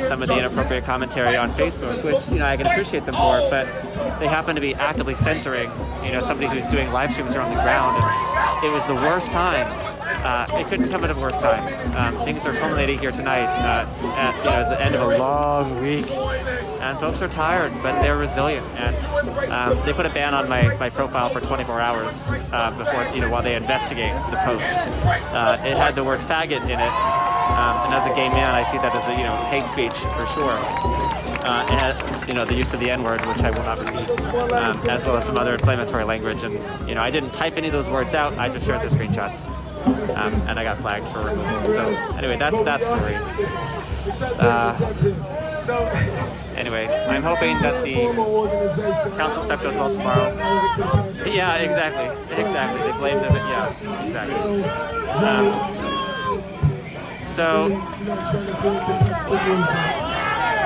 some of the inappropriate commentary on Facebook, which, I can appreciate them for, but they happen to be actively censoring, somebody who's doing live streams around the ground, and it was the worst time. It couldn't come at a worse time. Things are culminating here tonight at the end of a long week, and folks are tired, but they're resilient, and they put a ban on my profile for 24 hours before, while they investigate the post. It had the word faggot in it, and as a gay man, I see that as a hate speech for sure. And the use of the N-word, which I will not repeat, as well as some other inflammatory language. And I didn't type any of those words out. I just shared the screenshots, and I got flagged for removal. So anyway, that's that story. Anyway, I'm hoping that the council stuff goes well tomorrow. Yeah, exactly. They blame them. Yeah, exactly. So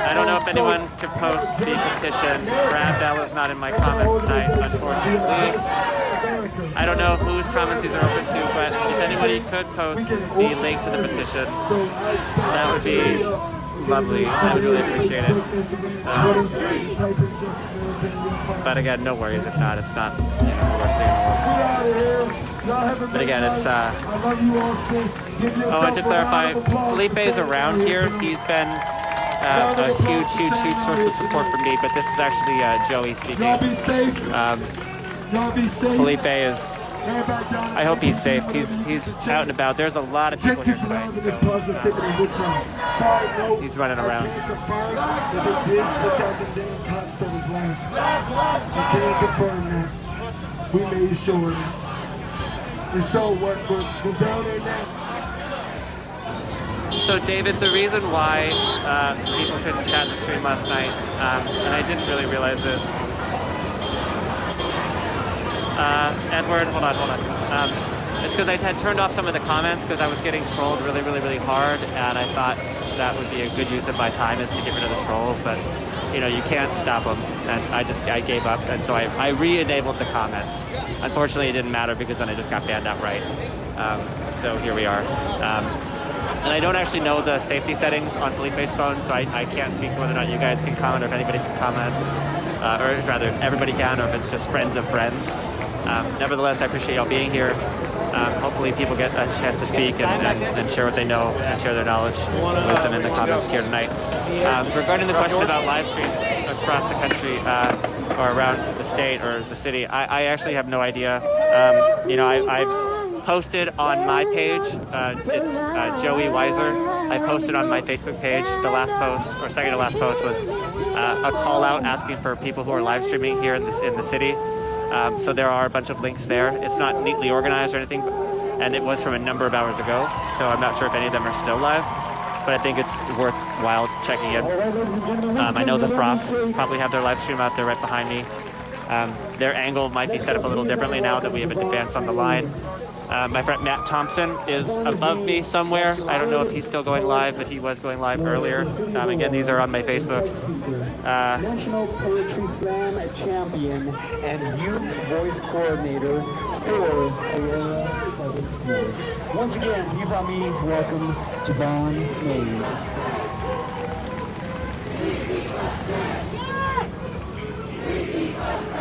I don't know if anyone could post the petition. Brad Bell is not in my comments tonight, unfortunately. I don't know whose comments these are open to, but if anybody could post the link to the petition, that would be lovely. I would really appreciate it. But again, no worries if not. It's not the worst thing in the world. But again, it's and to clarify, Felipe is around here. He's been a huge source of support for me, but this is actually Joey speaking. Y'all be safe. Felipe is, I hope he's safe. He's out and about. There's a lot of people here tonight, so he's running around. We made sure. And so what was down there now? So David, the reason why people couldn't chat in the stream last night, and I didn't really realize this. Edward, hold on. It's because I had turned off some of the comments because I was getting trolled really hard, and I thought that would be a good use of my time is to get rid of the trolls, but you can't stop them, and I gave up, and so I re-enabled the comments. Unfortunately, it didn't matter because then I just got banned outright. So here we are. And I don't actually know the safety settings on Felipe's phone, so I can't speak to whether or not you guys can comment or if anybody can comment, or rather everybody can, or if it's just friends of friends. Nevertheless, I appreciate y'all being here. Hopefully people get a chance to speak and share what they know and share their knowledge and wisdom in the comments here tonight. Regarding the question about live streams across the country or around the state or the city, I actually have no idea. I've posted on my page, it's Joey Weiser, I posted on my Facebook page, the last post, or second to last post, was a call out asking for people who are live streaming here in the city. So there are a bunch of links there. It's not neatly organized or anything, and it was from a number of hours ago, so I'm not sure if any of them are still live, but I think it's worthwhile checking in. I know the Frosts probably have their live stream out there right behind me. Their angle might be set up a little differently now that we have advanced on the line. My friend Matt Thompson is above me somewhere. I don't know if he's still going live, but he was going live earlier. Again, these are on my Facebook. National Poetry Slam champion and youth voice coordinator for Aurora Public Schools. Once again, please help me welcome Javon Mays.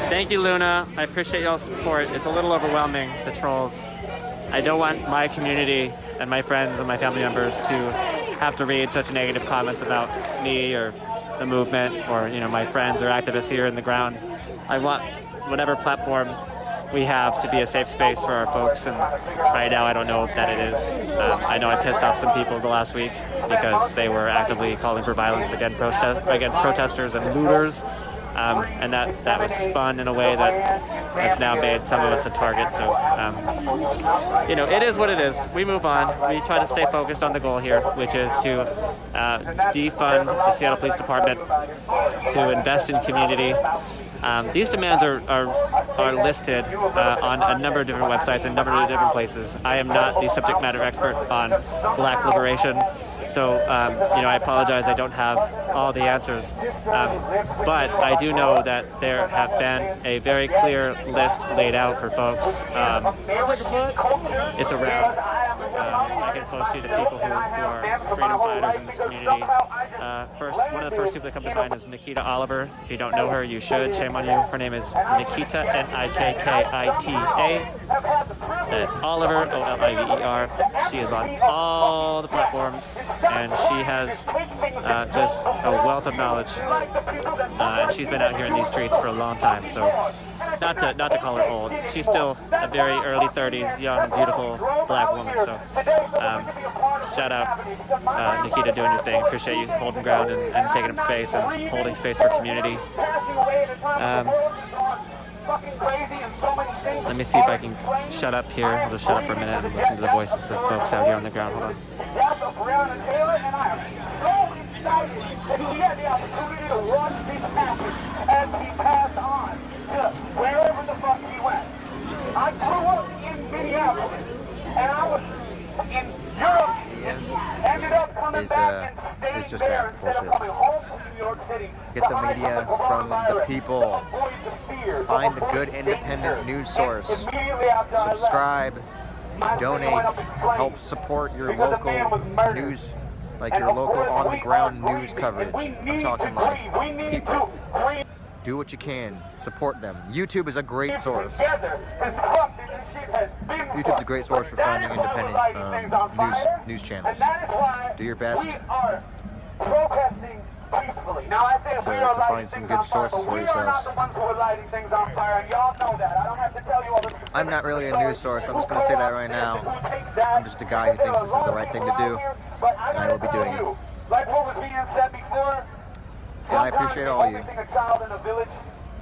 Thank you, Luna. I appreciate y'all's support. It's a little overwhelming, the trolls. I don't want my community and my friends and my family members to have to read such negative comments about me or the movement or, you know, my friends or activists here in the ground. I want whatever platform we have to be a safe space for our folks, and right now I don't know that it is. I know I pissed off some people the last week because they were actively calling for violence against protesters and looters. And that was spun in a way that has now made some of us a target. So, you know, it is what it is. We move on. We try to stay focused on the goal here, which is to defund the Seattle Police Department, to invest in community. These demands are listed on a number of different websites and a number of different places. I am not the subject matter expert on Black liberation. So, you know, I apologize, I don't have all the answers. But I do know that there have been a very clear list laid out for folks. It's around. I can post you to people who are freedom fighters in this community. One of the first people that come to mind is Nikita Oliver. If you don't know her, you should. Shame on you. Her name is Nikita, Nikkita. Oliver, Oliver. She is on all the platforms, and she has just a wealth of knowledge. And she's been out here in these streets for a long time. So, not to call her old, she's still a very early 30s, young, beautiful Black woman. So, shout out, Nikita, doing your thing. Appreciate you holding ground and taking up space and holding space for community. Let me see if I can shut up here. I'll just shut up for a minute and listen to the voices of folks out here on the ground. Hold on. He had the opportunity to watch this happen as he passed on to wherever the fuck he went. I grew up in Minneapolis, and I was in Europe, and ended up coming back and staying there instead of coming home to New York City. Get the media from the people. Find a good independent news source. Subscribe, donate, help support your local news, like your local on-the-ground news coverage. I'm talking like people. Do what you can. Support them. YouTube is a great source. YouTube's a great source for finding independent news channels. Do your best to find some good sources for yourselves. I'm not really a news source. I'm just going to say that right now. I'm just a guy who thinks this is the right thing to do, and I will be doing it. Like what was being said before, and I appreciate all you. Everything a child in a village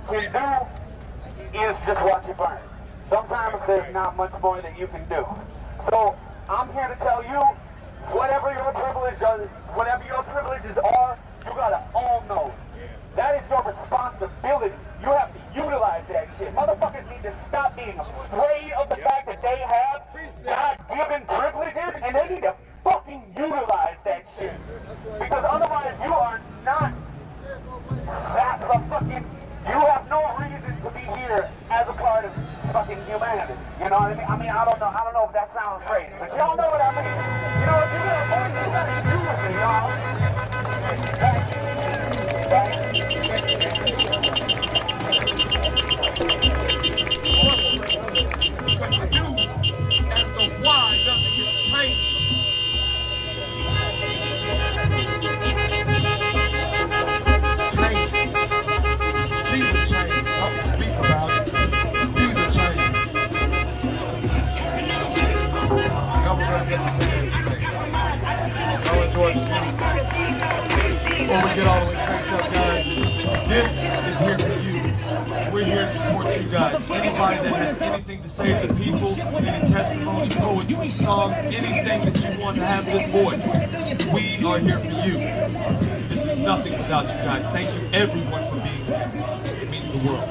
can do is just watch it burn. Sometimes there's not much more that you can do. So I'm here to tell you, whatever your privileges are, you gotta own those. That is your responsibility. You have to utilize that shit. Motherfuckers need to stop being afraid of the fact that they have God-given privileges, and they need to fucking utilize that shit. Because otherwise you are not that fucking, you have no reason to be here as a part of fucking humanity. You know what I mean? I mean, I don't know if that sounds crazy, but y'all know what I mean. You know, if you're gonna voice this, gotta do with it, y'all. As the why doesn't get changed. Be the change. Don't speak about it. Be the change. Never gonna get the same today. Y'all enjoy we're here to support you guys. Anybody that has anything to say to the people, any testimony, poetry, songs, anything that you want to have this voice, we are here for you. This is nothing without you guys. Thank you everyone for being here. It means the world.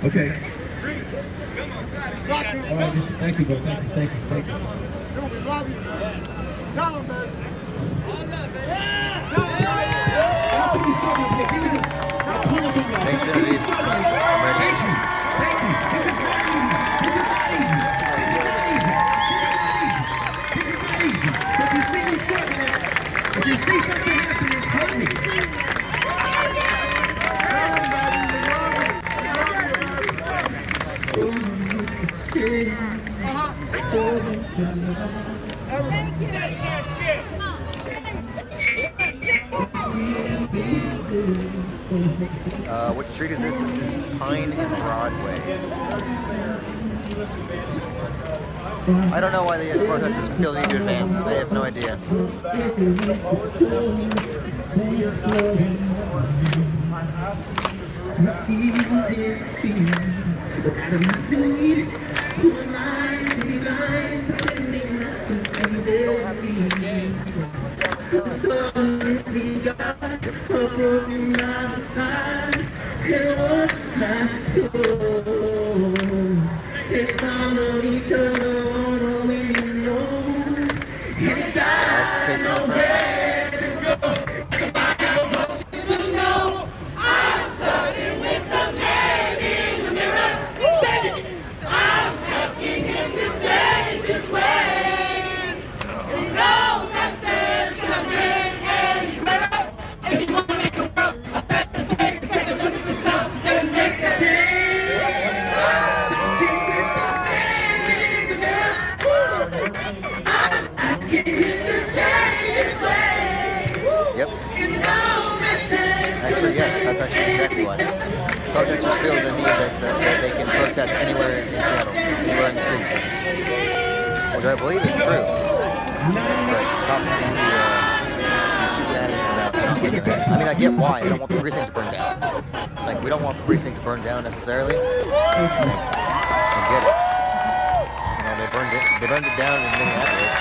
Okay. All right, thank you, bro. Thank you. Tell him, man. Thanks, Genevieve. I'm ready. If you see something happening, tell me. What street is this? This is Pine and Broadway. I don't know why the protesters feel the need to advance. I have no idea. That's actually exactly why. Protesters feel the need that they can protest anywhere in Seattle, anywhere in the streets. which I believe is true. But cops seem to be super adamant about not letting that. I mean, I get why. They don't want the precinct to burn down. Like, we don't want the precinct to burn down necessarily. I get it. You know, they burned it down in Minneapolis.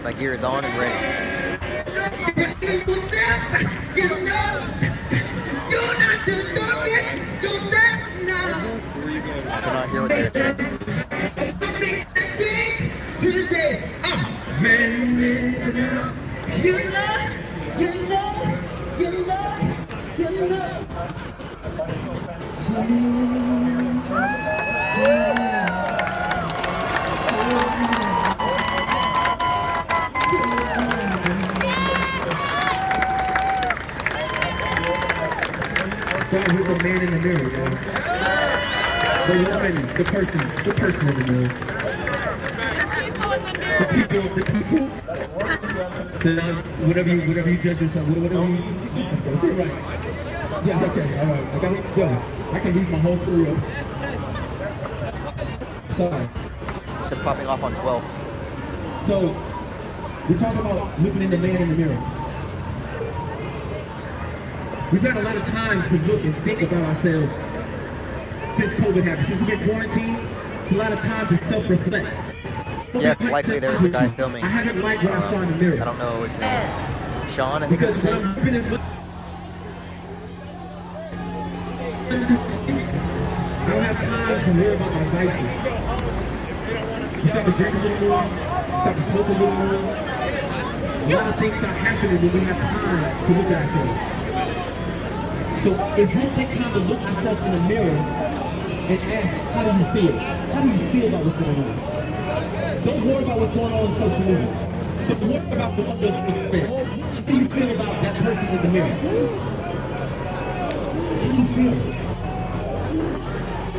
My gear is on and ready. I cannot hear what they're chanting. Start with the man in the mirror, yo. The woman, the person in the mirror. The people. Whatever you judge yourself, whatever you. Okay, right. Yes, okay, all right. I can read my whole career. Sorry. Shit's popping off on 12th. So, we're talking about looking in the man in the mirror. We've had a lot of time to look and think about ourselves since COVID happened. Since we've been quarantined, it's a lot of time to self-reflect. Yes, likely there's a guy filming. I haven't liked what I saw in the mirror. I don't know his name. Sean, I think is his name. I don't have time to worry about my vices. You start to drink a little more, start to smoke a little more. A lot of things start happening when we have time to look at ourselves. So if we take time to look ourselves in the mirror and ask, how do you feel? How do you feel about what's going on? Don't worry about what's going on social media. Don't worry about what's on your friends. How do you feel about that person in the mirror? How do you feel?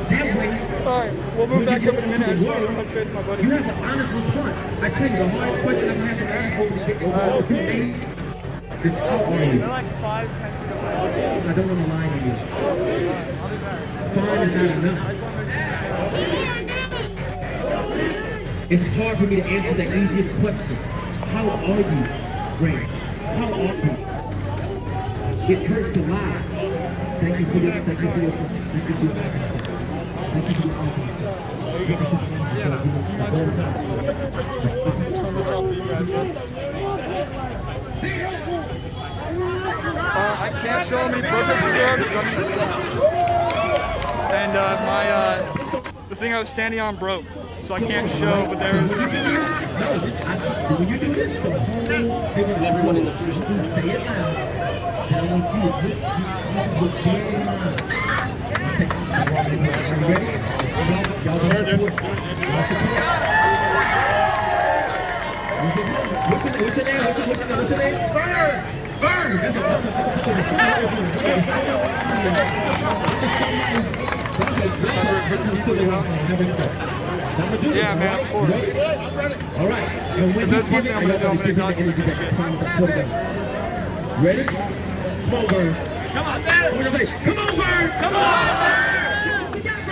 That way, alright, we'll move back up in a minute. I just want to touch base with my buddy. You have an honest response. I tell you, the hardest question I'm going to have to ask over all 2 days is how are you? They're like 5-10 feet away. I don't want to lie to you. Fine is not enough. It's hard for me to answer the easiest question. How are you, Ray? How are you? It hurts to lie. Thank you for your thank you for your thank you for your Turn this off for you guys. I can't show how many protesters there are because I'm in the crowd. And the thing I was standing on broke, so I can't show, but there is. And everyone in the future. What's your name? Burn! Burn! Yeah, man, of course. All right. If there's one thing I'm going to do, I'm going to document this shit. Ready? Come on, Bird. Come on, Bird. Come on, Bird. Come on.